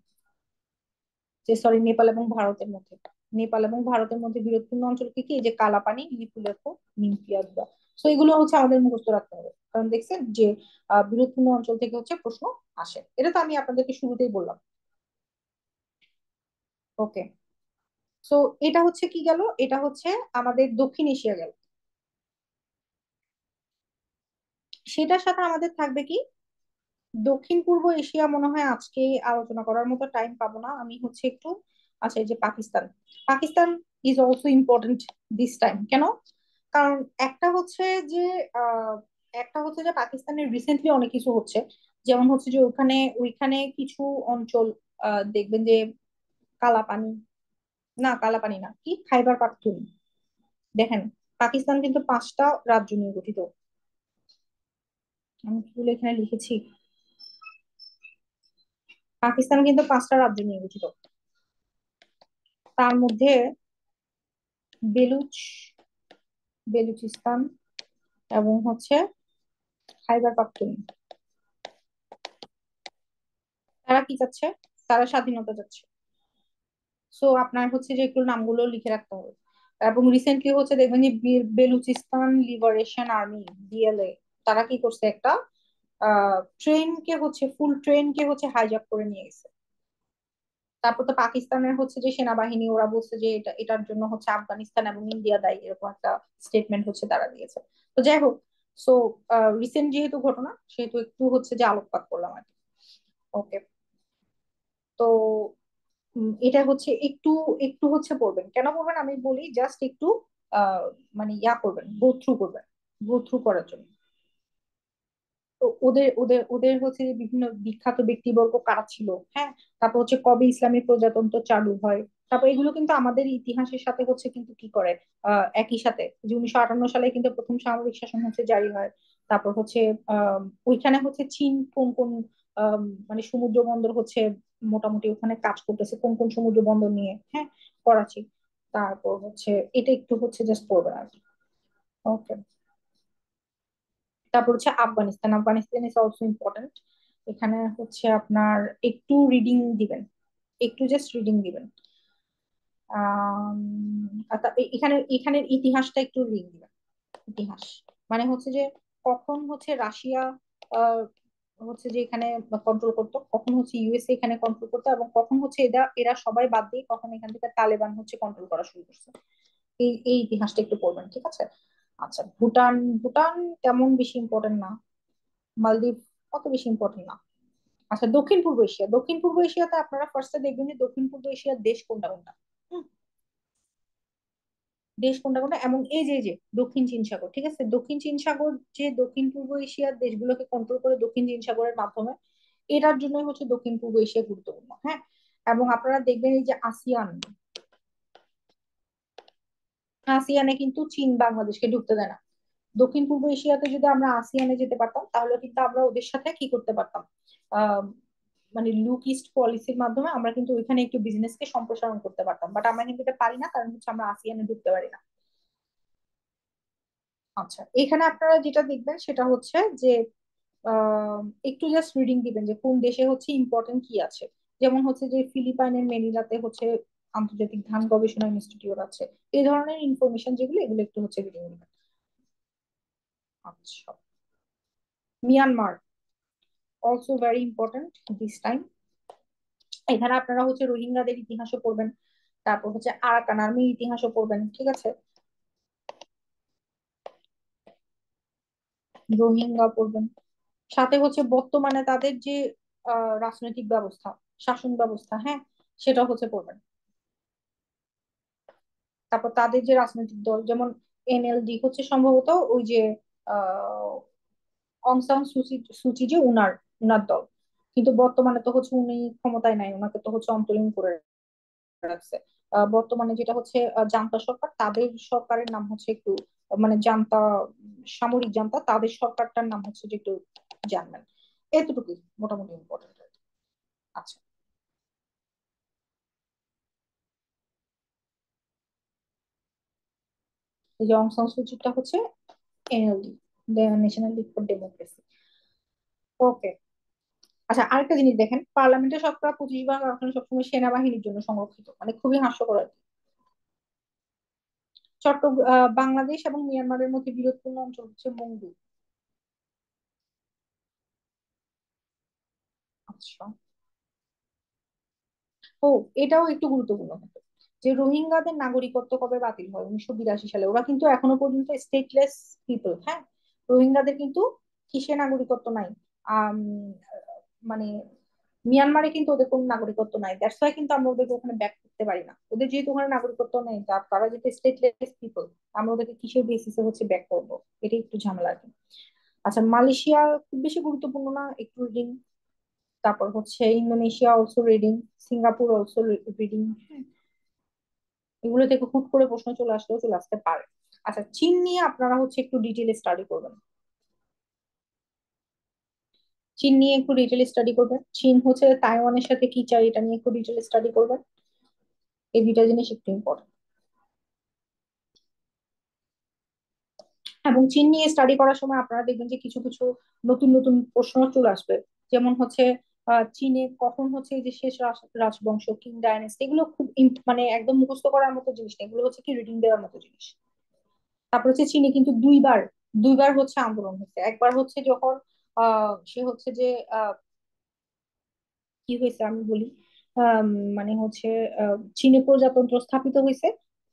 যে সরি নেপাল এবং ভারতের মধ্যে, নেপাল এবং ভারতের মধ্যে বিরোধপূর্ণ অঞ্চল কি কি, এই যে কালাপানি, লিপুলেখো, নিমপিয়াদা। তো এগুলো হচ্ছে আমাদের মুখস্থ রাখতে হবে, কারণ দেখছেন যে বিরোধপূর্ণ অঞ্চল থেকে হচ্ছে প্রশ্ন আসে, এটা তো আমি আপনাদেরকে শুরুতেই বললাম। ওকে। সো এটা হচ্ছে কি গেল, এটা হচ্ছে আমাদের দক্ষিণ এশিয়া গেল। সেটার সাথে আমাদের থাকবে কি দক্ষিণ পূর্ব এশিয়া, মনে হয় আজকে আলোচনা করার মতো টাইম পাবো না, আমি হচ্ছে একটু, আচ্ছা এই যে Pakistan, Pakistan is also important this time. কেন? কারণ একটা হচ্ছে যে আহ একটা হচ্ছে যে পাকিস্তানের রিসেন্টলি অনেক কিছু হচ্ছে, যেমন হচ্ছে যে ওখানে ওইখানে কিছু অঞ্চল দেখবেন যে কালাপানি, না কালাপানি না, কি খাইবার পাখতুন, দেখেন পাকিস্তান কিন্তু 5টা রাজ্য নিয়ে গঠিত। আমি কি বলে এখানে লিখেছি, পাকিস্তান কিন্তু 5টা রাজ্য নিয়ে গঠিত, তার মধ্যে বেলুচ, বেলুচিস্তান এবং হচ্ছে খাইবার পাখতুন, তারা কি চাচ্ছে, তারা স্বাধীনতা চাচ্ছে। সো আপনার হচ্ছে যে একটু নামগুলো লিখে রাখতে হবে। এবং রিসেন্টলি হচ্ছে দেখবেন যে বেলুচিস্তান লিবারেশন আর্মি, বিএলএ, তারা কি করছে, একটা ট্রেনকে হচ্ছে ফুল ট্রেনকে হচ্ছে হাইজ্যাক করে নিয়ে গেছে। তারপর তো পাকিস্তানের হচ্ছে যে সেনাবাহিনী, ওরা বলছে যে এটার জন্য হচ্ছে আফগানিস্তান এবং ইন্ডিয়া দায়ী, এরকম একটা স্টেটমেন্ট হচ্ছে তারা দিয়েছে। তো যাই হোক, সো রিসেন্ট যেহেতু ঘটনা, সেহেতু একটু হচ্ছে যে আলোকপাত করলাম আর কি। ওকে। তো এটা হচ্ছে একটু একটু হচ্ছে পড়বেন, কেন পড়বেন আমি বলি, জাস্ট একটু আহ মানে ইয়া করবেন, গো থ্রু করবেন, গো থ্রু করার জন্য। তো ওদের ওদের ওদের হচ্ছে যে বিভিন্ন বিখ্যাত ব্যক্তিবর্গ কারা ছিল, হ্যাঁ। তারপর হচ্ছে কবে ইসলামী প্রজাতন্ত্র চালু হয়। তারপর এগুলো কিন্তু আমাদের ইতিহাসের সাথে হচ্ছে কিন্তু কি করে, একই সাথে, যে 1958 সালে কিন্তু প্রথম সামরিক শাসন হচ্ছে জারি হয়। তারপর হচ্ছে আহ ওইখানে হচ্ছে চীন কোন কোন মানে সমুদ্র বন্দর হচ্ছে মোটামুটি ওখানে কাজ করতেছে, কোন কোন সমুদ্র বন্দর নিয়ে, হ্যাঁ, করাচি। তারপর হচ্ছে এটা একটু হচ্ছে জাস্ট পড়বেন আর কি। ওকে। তারপর হচ্ছে Afghanistan, Afghanistan is also important. এখানে হচ্ছে আপনার একটু রিডিং দিবেন, একটু জাস্ট রিডিং দিবেন। এখানে এখানের ইতিহাসটা একটু রিডিং দিবেন। ইতিহাস মানে হচ্ছে যে কখন হচ্ছে রাশিয়া আহ, হচ্ছে যে এখানে কন্ট্রোল করতো, কখন হচ্ছে ইউএসএ এখানে কন্ট্রোল করতো, এবং কখন হচ্ছে এরা এরা সবাই বাদ দিয়ে কখন এখান থেকে তালেবান হচ্ছে কন্ট্রোল করা শুরু করছে। এই এই ইতিহাসটা একটু পড়বেন, ঠিক আছে? আচ্ছা, ভুটান, ভুটান তেমন বেশি ইম্পর্টেন্ট না। মালদ্বীপ অত বেশি ইম্পর্টেন্ট না। আচ্ছা, দক্ষিণ পূর্ব এশিয়া, দক্ষিণ পূর্ব এশিয়াতে আপনারা ফার্স্টে দেখবেন যে দক্ষিণ পূর্ব এশিয়ার দেশ কোনটা কোনটা, হুম, দেশ কোনটা কোনটা, এবং এই যে দক্ষিণ চীন সাগর, ঠিক আছে, দক্ষিণ চীন সাগর, যে দক্ষিণ পূর্ব এশিয়ার দেশগুলোকে কন্ট্রোল করে দক্ষিণ চীন সাগরের মাধ্যমে, এটার জন্যই হচ্ছে দক্ষিণ পূর্ব এশিয়া গুরুত্বপূর্ণ, হ্যাঁ। এবং আপনারা দেখবেন এই যে আসিয়ান, আসিয়ানে কিন্তু চীন বাংলাদেশকে ঢুকতে দেয় না। দক্ষিণ পূর্ব এশিয়াতে যদি আমরা আসিয়ানে যেতে পারতাম, তাহলে কিন্তু আমরা ওদের সাথে কি করতে পারতাম, আহ মানে লুক ইস্ট পলিসির মাধ্যমে আমরা কিন্তু ওইখানে একটু বিজনেসকে সম্প্রসারণ করতে পারতাম, বাট আমরা কিন্তু এটা পারি না, কারণ হচ্ছে আমরা আসিয়ানে ঢুকতে পারি না। আচ্ছা, এখানে আপনারা যেটা দেখবেন সেটা হচ্ছে যে আহ একটু জাস্ট রিডিং দিবেন যে কোন দেশে হচ্ছে ইম্পর্টেন্ট কি আছে। যেমন হচ্ছে যে ফিলিপাইনের মেনিলাতে হচ্ছে আন্তর্জাতিক ধান গবেষণা ইনস্টিটিউট আছে। এই ধরনের ইনফরমেশন যেগুলো, এগুলো একটু হচ্ছে রিডিং নেবেন। আচ্ছা, Myanmar also very important this time. এখানে আপনারা হচ্ছে রোহিঙ্গাদের ইতিহাসও পড়বেন, তারপর হচ্ছে আরাকান আর্মির ইতিহাসও পড়বেন, ঠিক আছে? রোহিঙ্গা পড়বেন, সাথে হচ্ছে বর্তমানে তাদের যে রাজনৈতিক ব্যবস্থা, শাসন ব্যবস্থা, হ্যাঁ, সেটা হচ্ছে পড়বেন। তারপর তাদের যে রাজনৈতিক দল, যেমন এনএলডি হচ্ছে সম্ভবত ওই যে আহ অং সান সুচি যে উনার উনার দল, কিন্তু বর্তমানে তো হচ্ছে উনি ক্ষমতায় নাই, ওনাকে তো হচ্ছে অন্তরীণ করে রাখছে। বর্তমানে যেটা হচ্ছে জান্তা সরকার, তাদের সরকারের নাম হচ্ছে একটু মানে জান্তা, সামরিক জান্তা, তাদের সরকারটার নাম হচ্ছে যে একটু জানবেন। এতটুকুই মোটামুটি ইম্পর্টেন্ট। আচ্ছা, এই যে অং সান সুচিটা হচ্ছে NLD, national league for democracy. Okay. আচ্ছা, আরেকটা জিনিস দেখেন, পার্লামেন্টের শতকরা 25 ভাগ আসন সবসময় সেনাবাহিনীর জন্য সংরক্ষিত, মানে খুবই হাস্যকর আর কি। বাংলাদেশ এবং মিয়ানমারের মধ্যে বিরোধপূর্ণ অঞ্চল হচ্ছে মংডু। আচ্ছা, ও, এটাও একটু গুরুত্বপূর্ণ কিন্তু, যে রোহিঙ্গাদের নাগরিকত্ব কবে বাতিল হয়, 1982 সালে। ওরা কিন্তু এখনো পর্যন্ত স্টেটলেস পিপল, হ্যাঁ। রোহিঙ্গাদের কিন্তু কিসের নাগরিকত্ব নাই, আম, মানে মিয়ানমারে কিন্তু ওদের কোনো নাগরিকত্ব নাই, দ্যাটস ওয়াই কিন্তু আমরা ওদেরকে ওখানে ব্যাক করতে পারি না। ওদের যেহেতু ওখানে নাগরিকত্ব নেই, তারা যেহেতু স্টেটলেস পিপল, আমরা ওদেরকে কিসের বেসিসে হচ্ছে ব্যাক করবো, এটা একটু ঝামেলা আর কি। আচ্ছা, মালয়েশিয়া খুব বেশি গুরুত্বপূর্ণ না, একটু রিডিং। তারপর হচ্ছে Indonesia also reading, Singapore also reading. এগুলো থেকে হুট করে প্রশ্ন চলে আসলেও চলে আসতে পারে। আচ্ছা, চীন নিয়ে আপনারা হচ্ছে একটু ডিটেলে স্টাডি করবেন। চীন নিয়ে একটু ডিটেলে স্টাডি করবেন, চীন হচ্ছে তাইওয়ানের সাথে কি চাই, এটা নিয়ে একটু ডিটেলে স্টাডি করবেন। এই দুইটা জিনিস একটু ইম্পর্টেন্ট। এবং চীন নিয়ে স্টাডি করার সময় আপনারা দেখবেন যে কিছু কিছু নতুন নতুন প্রশ্ন চলে আসবে। যেমন হচ্ছে চীনে কখন হচ্ছে এই যে শেষ রাজবংশ, কিং ডাইনেস্টি, এগুলো খুব মানে একদম মুখস্থ করার মতো জিনিস না, এগুলো হচ্ছে কি রিডিং দেওয়ার মতো জিনিস। তারপর হচ্ছে চীনে কিন্তু দুইবার দুইবার হচ্ছে আন্দোলন হয়েছে। একবার হচ্ছে যখন সে হচ্ছে যে আহ, কি হয়েছে আমি বলি, আম, মানে হচ্ছে চীনে প্রজাতন্ত্র স্থাপিত হয়েছে,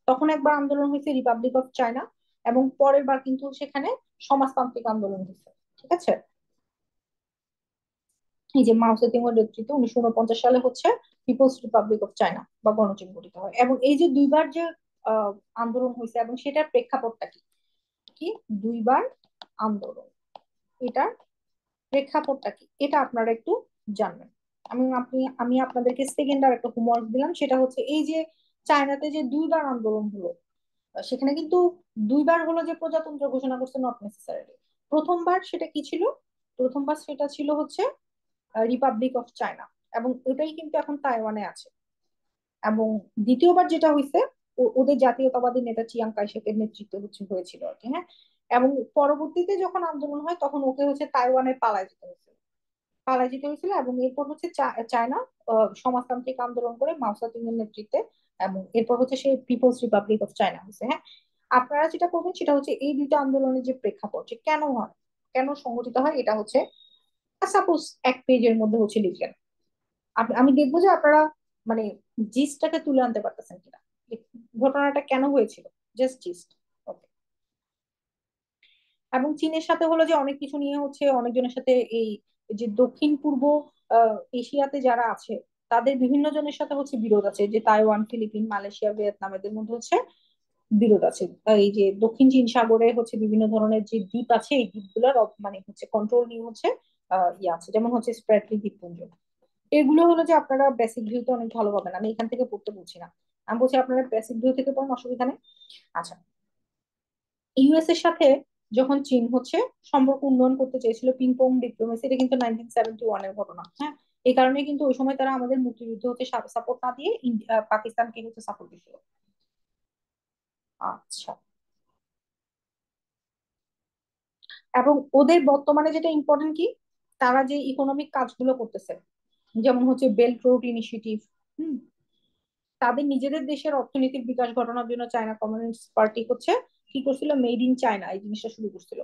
তখন একবার আন্দোলন হয়েছে, রিপাবলিক অফ চায়না। এবং পরের বার কিন্তু সেখানে সমাজতান্ত্রিক আন্দোলন হয়েছে, ঠিক আছে? এই যে মাও সেতুং এর নেতৃত্বে 1949 সালে হচ্ছে পিপলস রিপাবলিক অফ চায়না বা গণচীন গঠিত হয়। এবং এই যে দুইবার যে আহ, আন্দোলন হয়েছে, এবং সেটার প্রেক্ষাপটটা কি, কি দুইবার আন্দোলন, এটার প্রেক্ষাপটটা কি, এটা আপনারা একটু জানবেন। আমি আপনাদেরকে সেকেন্ড আর একটা হোমওয়ার্ক দিলাম, সেটা হচ্ছে এই যে চায়নাতে যে দুইবার আন্দোলন হলো, সেখানে কিন্তু দুইবার হলো যে প্রজাতন্ত্র ঘোষণা করছে, নট নেসেসারিলি। প্রথমবার সেটা কি ছিল? প্রথমবার সেটা ছিল হচ্ছে রিপাবলিক অফ চায়না, এবং ওটাই কিন্তু এখন তাইওয়ানে আছে। এবং দ্বিতীয়বার যেটা হয়েছে, ওদের জাতীয়তাবাদী নেতা চিয়াং কাইশেকের নেতৃত্বে হচ্ছে হয়েছিল আর কি, হ্যাঁ। এবং পরবর্তীতে যখন আন্দোলন হয়, তখন ওকে হচ্ছে তাইওয়ানে পালায় যেতে হয়েছিল। এবং এরপর হচ্ছে চায়না সমাজতান্ত্রিক আন্দোলন করে মাও সেতুং এর নেতৃত্বে, এবং এরপর হচ্ছে সে পিপলস রিপাবলিক অফ চায়না হয়েছে, হ্যাঁ। আপনারা যেটা করবেন সেটা হচ্ছে এই দুইটা আন্দোলনের যে প্রেক্ষাপট, যে কেন হয়, কেন সংঘটিত হয়, এটা হচ্ছে সাপোজ এক পেজের মধ্যে হচ্ছে লিখলেন। আমি দেখবো যে আপনারা মানে জিসটাকে তুলে আনতে পারতেছেন কিনা, এই ঘটনাটা কেন হয়েছিল, জাস্ট জিস্ট। ওকে। এবং চীনের সাথে হলো যে অনেক কিছু নিয়ে হচ্ছে অনেকজনের সাথে এই যে দক্ষিণ পূর্ব এশিয়াতে যারা আছে, তাদের বিভিন্ন জনের সাথে হচ্ছে বিরোধ আছে, যে তাইওয়ান, ফিলিপিন, মালয়েশিয়া, ভিয়েতনাম, এদের মধ্যে হচ্ছে বিরোধ আছে। এই যে দক্ষিণ চীন সাগরে হচ্ছে বিভিন্ন ধরনের যে দ্বীপ আছে, এই দ্বীপগুলোর মানে হচ্ছে কন্ট্রোল নিয়ে হচ্ছে ইয়ে আছে, যেমন হচ্ছে স্প্রেডলি দ্বীপপুঞ্জ। এগুলো হলো যে আপনারা বেসিক ভিউতে অনেক ভালো পাবেন, আমি এখান থেকে পড়তে বলছি না, আমি বলছি আপনারা বেসিক ভিউ থেকে পড়ুন, অসুবিধা নেই। আচ্ছা, ইউএস এর সাথে যখন চীন হচ্ছে সম্পর্ক উন্নয়ন করতে চেয়েছিল, পিং পং ডিপ্লোমেসি, এটা কিন্তু 1971-এর ঘটনা, হ্যাঁ। এই কারণে কিন্তু ওই সময় তারা আমাদের মুক্তিযুদ্ধে হচ্ছে সাপোর্ট না দিয়ে পাকিস্তানকে হচ্ছে সাপোর্ট দিছিল। আচ্ছা, এবং ওদের বর্তমানে যেটা ইম্পর্টেন্ট কি, তারা যে ইকোনমিক কাজগুলো করতেছে, যেমন হচ্ছে বেল্ট রোড ইনিশিয়েটিভ, হুম, তাদের নিজেদের দেশের অর্থনৈতিক বিকাশ ঘটানোর জন্য চায়না কমিউনিস্ট পার্টি হচ্ছে কি করছিল, মেড ইন চায়না এই জিনিসটা শুরু করছিল।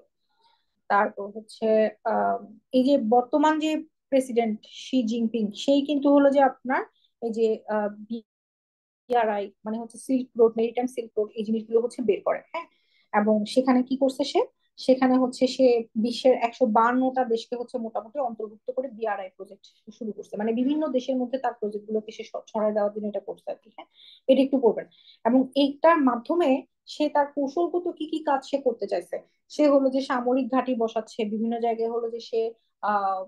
তারপর হচ্ছে আহ এই যে বর্তমান যে প্রেসিডেন্ট শি জিনপিং, সেই কিন্তু হলো যে আপনার এই যে বিআরআই মানে হচ্ছে silk road, maritime silk road এই জিনিসগুলো হচ্ছে বের করে, হ্যাঁ। এবং সেখানে কি করছে সে, সেখানে হচ্ছে সে বিশ্বের 152টা দেশকে হচ্ছে মোটামুটি অন্তর্ভুক্ত করে বিআরআই প্রজেক্ট শুরু করছে, মানে বিভিন্ন দেশের মধ্যে তার প্রজেক্ট গুলোকে সে ছড়ায় দেওয়ার জন্য এটা করছে আর কি, হ্যাঁ। এটা একটু করবেন। এবং এইটার মাধ্যমে সে তার কৌশলগত কি কি কাজ সে করতে চাইছে, সে হলো যে সামরিক ঘাঁটি বসাচ্ছে বিভিন্ন জায়গায়, হলো যে সে আহ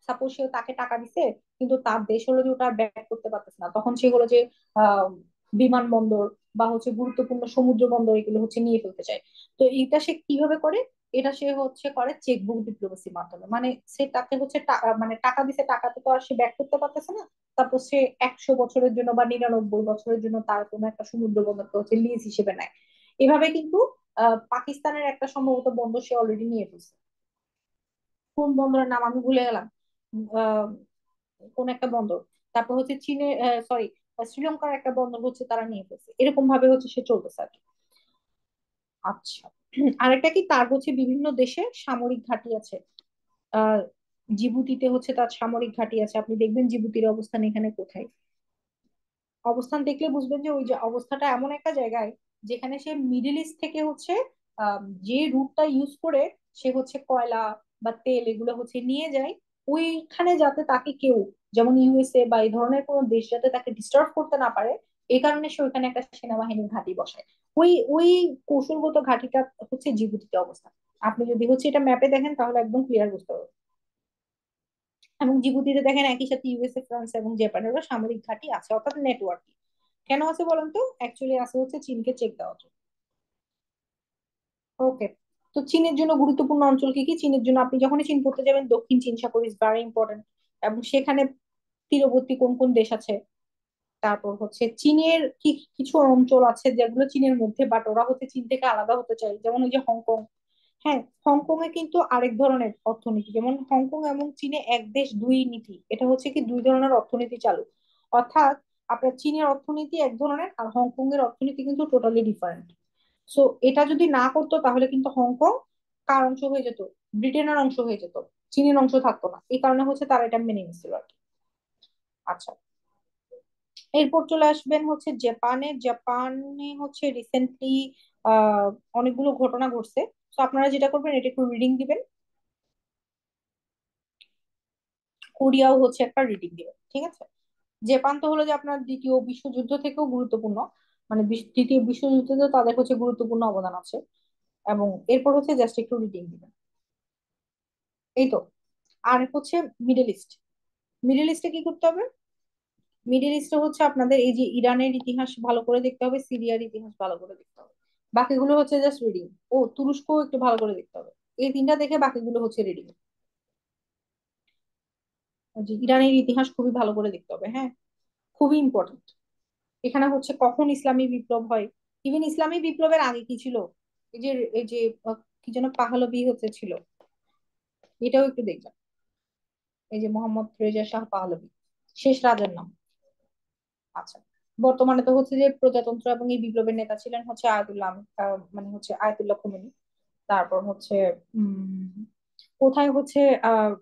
সাপোজ সে তাকে টাকা দিছে কিন্তু তার দেশ হলো যে ওটা ব্যাক করতে পারতেছে না, তখন সে হলো যে আহ বিমানবন্দর বা হচ্ছে গুরুত্বপূর্ণ সমুদ্র বন্দর এগুলো হচ্ছে নিয়ে ফেলতে চায়। তো এটা সে কিভাবে করে, এটা সে হচ্ছে করে চেকবুক ডিপ্লোমেসির মাধ্যমে, মানে সে তাকে হচ্ছে মানে টাকা দিছে, টাকাতে তো আর সে ব্যাক করতে পারতেছে না, তারপর সে 100 বছরের জন্য বা 99 বছরের জন্য তার কোনো একটা সমুদ্র বন্দরকে হচ্ছে লিজ হিসেবে নেয়। এভাবে কিন্তু পাকিস্তানের একটা সম্ভবত বন্দর সে অলরেডি নিয়ে ফেলছে, কোন বন্দরের নাম আমি ভুলে গেলাম, আহ, কোন একটা বন্দর। তারপর হচ্ছে চীনের, সরি, শ্রীলঙ্কার একটা বন্দর হচ্ছে তারা নিয়ে ফেলছে, এরকম ভাবে হচ্ছে সে চলতেছে আর কি। আচ্ছা, আরেকটা কি, তার হচ্ছে বিভিন্ন দেশে সামরিক ঘাঁটি আছে। আহ জিবুতিতে হচ্ছে তার সামরিক ঘাঁটি আছে, আপনি দেখবেন জিবুতির অবস্থান এখানে কোথায়, অবস্থান দেখলে বুঝবেন যে ওই যে অবস্থাটা এমন একটা জায়গায় যেখানে সে মিডল ইস্ট থেকে হচ্ছে যে রুটটা ইউজ করে সে হচ্ছে কয়লা বা তেল এগুলো হচ্ছে নিয়ে যায়, ওইখানে যাতে তাকে কেউ, যেমন ইউএসএ বা এই ধরনের কোনো দেশ যাতে তাকে ডিস্টার্ব করতে না পারে, এই কারণে সে ওইখানে একটা সেনাবাহিনীর ঘাঁটি বসায়। ওই ওই কৌশলগত ঘাঁটিটা হচ্ছে জিবুতিতে অবস্থান। আপনি যদি হচ্ছে এটা ম্যাপে দেখেন তাহলে একদম ক্লিয়ার বুঝতে পারবেন। এবং জিবুতিতে দেখেন একই সাথে ইউএসএ, ফ্রান্স এবং জাপানেরও সামরিক ঘাঁটি আছে, অর্থাৎ নেটওয়ার্ক। কেন আছে বলেন তো, অ্যাকচুয়ালি আছে হচ্ছে চীনকে চেক দেওয়ার জন্য। ওকে, তো চীনের জন্য গুরুত্বপূর্ণ অঞ্চল কি কি, চীনের জন্য আপনি যখনই চীন পড়তে যাবেন দক্ষিণ চীন সাগর ইজ ভেরি ইম্পর্টেন্ট, এবং সেখানে তীরবর্তী কোন কোন দেশ আছে। তারপর হচ্ছে চীনের কি কিছু অঞ্চল আছে যেগুলো চীনের মধ্যে, বাট ওরা হচ্ছে চীন থেকে আলাদা হতে চায়, যেমন ওই যে হংকং। হ্যাঁ, হংকং এ কিন্তু আরেক ধরনের অর্থনীতি, যেমন হংকং এবং চীনে এক দেশ দুই নীতি, এটা হচ্ছে কি দুই ধরনের অর্থনীতি চালু। অর্থাৎ আপনার চীনের অর্থনীতি এক ধরনের আর হংকং এর অর্থনীতি কিন্তু টোটালি ডিফারেন্ট। সো এটা যদি না করতো তাহলে কিন্তু হংকং কার অংশ হয়ে যেত, ব্রিটেনের অংশ হয়ে যেত, চীনের অংশ থাকতো না, এই কারণে হচ্ছে তারা এটা মেনে নিচ্ছিল আর কি। আচ্ছা, এরপর চলে আসবেন হচ্ছে জাপানে। জাপানে হচ্ছে রিসেন্টলি আহ অনেকগুলো ঘটনা ঘটছে। তো আপনারা যেটা করবেন এটা একটু রিডিং দিবেন, কোরিয়াও হচ্ছে একটা রিডিং দিবেন, ঠিক আছে। জাপান তো হলো যে আপনার দ্বিতীয় বিশ্বযুদ্ধ থেকেও গুরুত্বপূর্ণ, মানে দ্বিতীয় বিশ্বযুদ্ধে তাদের হচ্ছে গুরুত্বপূর্ণ অবদান আছে। এবং এরপর হচ্ছে জাস্ট একটু রিডিং দিবেন, এই তো। আর হচ্ছে মিডল ইস্ট, মিডল ইস্টে কি করতে হবে, মিডল ইস্টে হচ্ছে আপনাদের এই যে ইরানের ইতিহাস ভালো করে দেখতে হবে, সিরিয়ার ইতিহাস ভালো করে দেখতে হবে, বাকিগুলো হচ্ছে জাস্ট রিডিং। ও তুরস্ক একটু ভালো করে দেখতে হবে, এই তিনটা দেখে বাকিগুলো হচ্ছে রিডিং। যে ইরানের ইতিহাস খুবই ভালো করে দেখতে হবে, হ্যাঁ, খুবই ইম্পর্টেন্ট। এখানে হচ্ছে কখন ইসলামী বিপ্লব হয়, ইভেন ইসলামী বিপ্লবের আগে কি ছিল, এই যে কি যেন পাহলবি হচ্ছে ছিল, এটাও একটু দেখবেন। এই যে মোহাম্মদ রেজা শাহ পাহলবি, শেষ রাজার নাম। আচ্ছা, বর্তমানে তো হচ্ছে যে প্রজাতন্ত্র এবং এই বিপ্লবের নেতা ছিলেন হচ্ছে আয়াতুল্লাহ মানে হচ্ছে আয়াতুল্লাহ khomeini। তারপর হচ্ছে উম কোথায় হচ্ছে আহ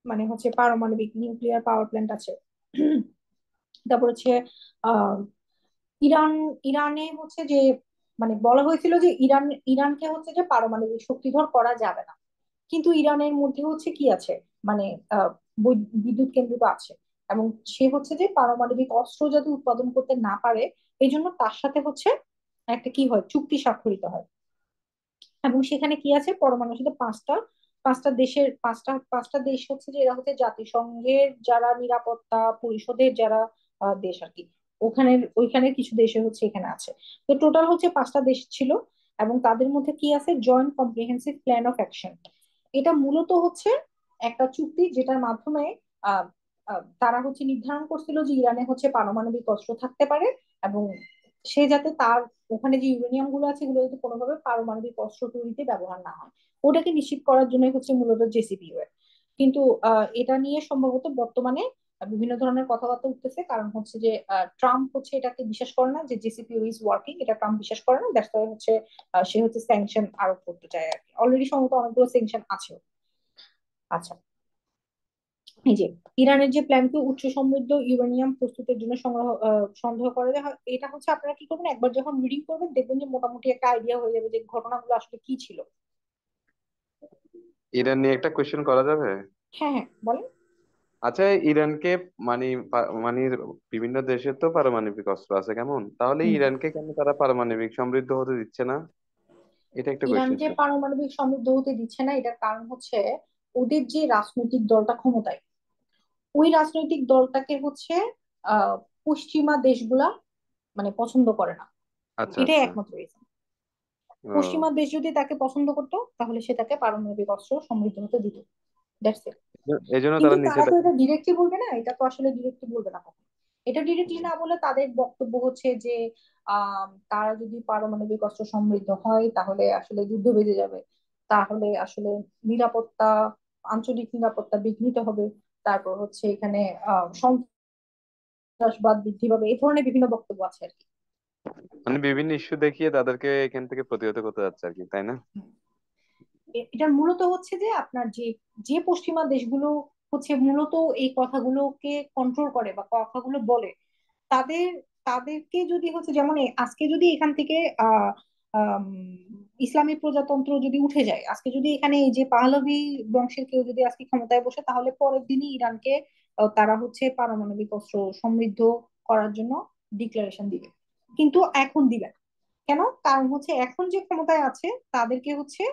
মানে হচ্ছে পারমাণবিক নিউক্লিয়ার পাওয়ার প্ল্যান্ট আছে। তারপর হচ্ছে আহ ইরান, ইরানে হচ্ছে যে মানে বলা হয়েছিল যে ইরানকে হচ্ছে যে পারমাণবিক শক্তিধর করা যাবে না, কিন্তু ইরানের মধ্যে হচ্ছে কি আছে, মানে আহ বিদ্যুৎ কেন্দ্র তো আছে, এবং সে হচ্ছে যে পারমাণবিক অস্ত্র যাতে উৎপাদন করতে না পারে এই জন্য তার সাথে হচ্ছে একটা কি হয়, চুক্তি স্বাক্ষরিত হয়। এবং সেখানে কি আছে, পরমাণুর সাথে পাঁচটা পাঁচটা দেশের পাঁচটা পাঁচটা দেশ হচ্ছে যে এরা হচ্ছে জাতিসংঘের যারা নিরাপত্তা পরিষদের যারা দেশ আর কি, ওইখানে কিছু দেশে হচ্ছে এখানে আছে। তো টোটাল হচ্ছে পাঁচটা দেশ ছিল, এবং তাদের মধ্যে কি আছে, joint comprehensive plan of action. এটা মূলত হচ্ছে একটা চুক্তি যেটার মাধ্যমে আহ তারা হচ্ছে নির্ধারণ করছিল যে ইরানে হচ্ছে পারমাণবিক অস্ত্র থাকতে পারে, এবং সে যাতে তার ওখানে যে ইউরেনিয়াম গুলো আছে এগুলো যাতে কোনোভাবে পারমাণবিক অস্ত্র তৈরিতে ব্যবহার না হয়, ওটাকে নিশ্চিত করার জন্য হচ্ছে মূলত জেসিপিওএ। কিন্তু এটা নিয়ে সম্ভবত বর্তমানে বিভিন্ন ধরনের কথাবার্তা উঠতেছে, কারণ হচ্ছে যে ট্রাম্প হচ্ছে এটাকে বিশ্বাস করে না যে জেসিপিও ইজ ওয়ার্কিং, এটা ট্রাম্প বিশ্বাস করে না, দ্যাটস ওয়াই হচ্ছে সে হচ্ছে স্যাংশন আরোপ করতে চায় আর কি। অলরেডি সম্ভবত অনেকগুলো স্যাংশন আছে। আচ্ছা, এই যে ইরানের যে প্ল্যানকে উচ্চ সমৃদ্ধ ইউরেনিয়াম প্রস্তুতের জন্য সন্দেহ করা যায়, এটা হচ্ছে আপনারা কি করবেন, একবার যখন রিডিং করবেন দেখবেন যে মোটামুটি একটা আইডিয়া হয়ে যাবে যে ঘটনাগুলো আসলে কি ছিল। ইরান নিয়ে একটা কোয়েশ্চেন করা যাবে? হ্যাঁ হ্যাঁ, বলেন। আচ্ছা, ইরানকে মানে মানে বিভিন্ন দেশের তো পারমাণবিক অস্ত্র আছে, কেমন তাহলে হুম। ইরানকে কেন তারা পারমাণবিক সমৃদ্ধ হতে দিচ্ছে না? এটা একটা ইরান কোয়েশ্চেন যে ছিল। পারমাণবিক সমৃদ্ধ হতে দিচ্ছে না, এটার কারণ হচ্ছে ওদের যে রাজনৈতিক দলটা ক্ষমতায়, ওই রাজনৈতিক দলটাকে হচ্ছে আহ পশ্চিমা দেশগুলা মানে পছন্দ করে না। আচ্ছা এটাই আচ্ছা। একমাত্র reason। ও, পশ্চিমা দেশ যদি তাকে পছন্দ করতো তাহলে সে তাকে পারমাণবিক অস্ত্র সমৃদ্ধ হতে দিত, দ্যাটস ইট। এই জন্য কিন্তু তারা তারা তো নিষেধাজ্ঞা। এটা ডিরেক্টলি বলবে না, এটা তো আসলে ডিরেক্টলি বলবে না কখনো। এটা ডিরেক্টলি না বলে তাদের বক্তব্য হচ্ছে যে তারা যদি পারমাণবিক অস্ত্র সমৃদ্ধ হয় তাহলে আসলে যুদ্ধ বেজে যাবে, তাহলে আসলে নিরাপত্তা, আঞ্চলিক নিরাপত্তা বিঘ্নিত হবে, তারপর হচ্ছে এখানে সন্ত্রাসবাদ বৃদ্ধি পাবে, এই ধরনের বিভিন্ন বক্তব্য আছে আর কি। মানে বিভিন্ন ইস্যু দেখিয়ে তাদেরকে এখান থেকে প্রতিহত করতে যাচ্ছে আর কি, তাই না? এটার মূলত হচ্ছে যে আপনার যে যে পশ্চিমা দেশগুলো হচ্ছে মূলত এই কথাগুলোকে কন্ট্রোল করে বা কথাগুলো বলে, তাদের তাদেরকে যদি হচ্ছে যেমন আজকে যদি এখান থেকে আহ আম, ইসলামী প্রজাতন্ত্র যদি উঠে যায়, আজকে যদি এখানে এই যে পাহলভি বংশের কেউ যদি আজকে ক্ষমতায় বসে, তাহলে পরের দিনই ইরানকে তারা হচ্ছে পারমাণবিক অস্ত্র সমৃদ্ধ করার জন্য ডিক্লারেশন দিবে। কিন্তু এখন দিবে না। কেন? কারণ হচ্ছে এখন যে ক্ষমতায় আছে তাদেরকে হচ্ছে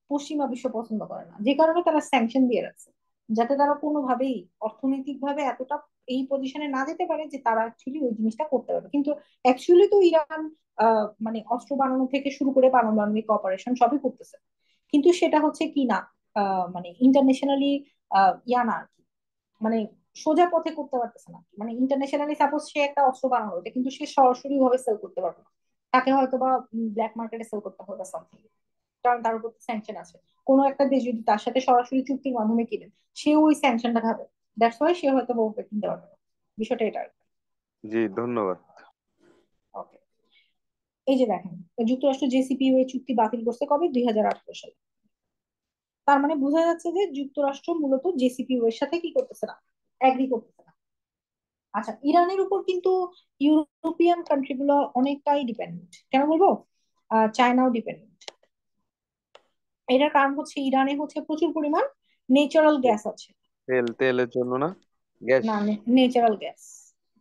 পশ্চিমা বিশ্ব পছন্দ করে না, যে কারণে তারা স্যাংশন দিয়ে রাখছে, যাতে তারা কোনোভাবেই অর্থনৈতিক ভাবে এতটা এই পজিশনে না যেতে পারে যে তারা অ্যাকচুয়ালি ওই জিনিসটা করতে পারবে। কিন্তু অ্যাকচুয়ালি তো ইরান মানে অস্ত্র বানানো থেকে শুরু করে পারমাণবিক অপারেশন সবই করতেছে, কিন্তু সেটা হচ্ছে কি না মানে ইন্টারন্যাশনালি ইয়া না আর কি, মানে সোজা পথে করতে পারতেছে না। মানে ইন্টারন্যাশনালি সাপোজ সে একটা অস্ত্র বানালো, এটা কিন্তু সে সরাসরি ভাবে সেল করতে পারবে না, তাকে হয়তো বা ব্ল্যাক মার্কেটে সেল করতে হবে সামথিং, কারণ তার উপর স্যাংশন আছে। কোনো একটা দেশ যদি তার সাথে সরাসরি চুক্তির মাধ্যমে কিনেন, সে ওই স্যাংশনটা খাবে, দ্যাটস ওয়াই সে হয়তো বা ওকে কিনতে পারবে না। বিষয়টা এটা। জি, ধন্যবাদ। ওকে, এই যে দেখেন, যুক্তরাষ্ট্র জেসিপিওএ চুক্তি বাতিল করছে কবে? 2018 সালে। তার মানে বোঝা যাচ্ছে যে যুক্তরাষ্ট্র মূলত জেসিপিও এর সাথে কি করতেছে না, এগ্রি করতেছে না। আচ্ছা, ইরানের উপর কিন্তু ইউরোপিয়ান কান্ট্রি গুলো অনেকটাই ডিপেন্ডেন্ট, কেন বলবো, চায়নাও ডিপেন্ডেন্ট। এটার কারণ হচ্ছে ইরানে হচ্ছে প্রচুর পরিমাণ ন্যাচারাল গ্যাস আছে। তেলের জন্য না? গ্যাস? না, ন্যাচারাল গ্যাস,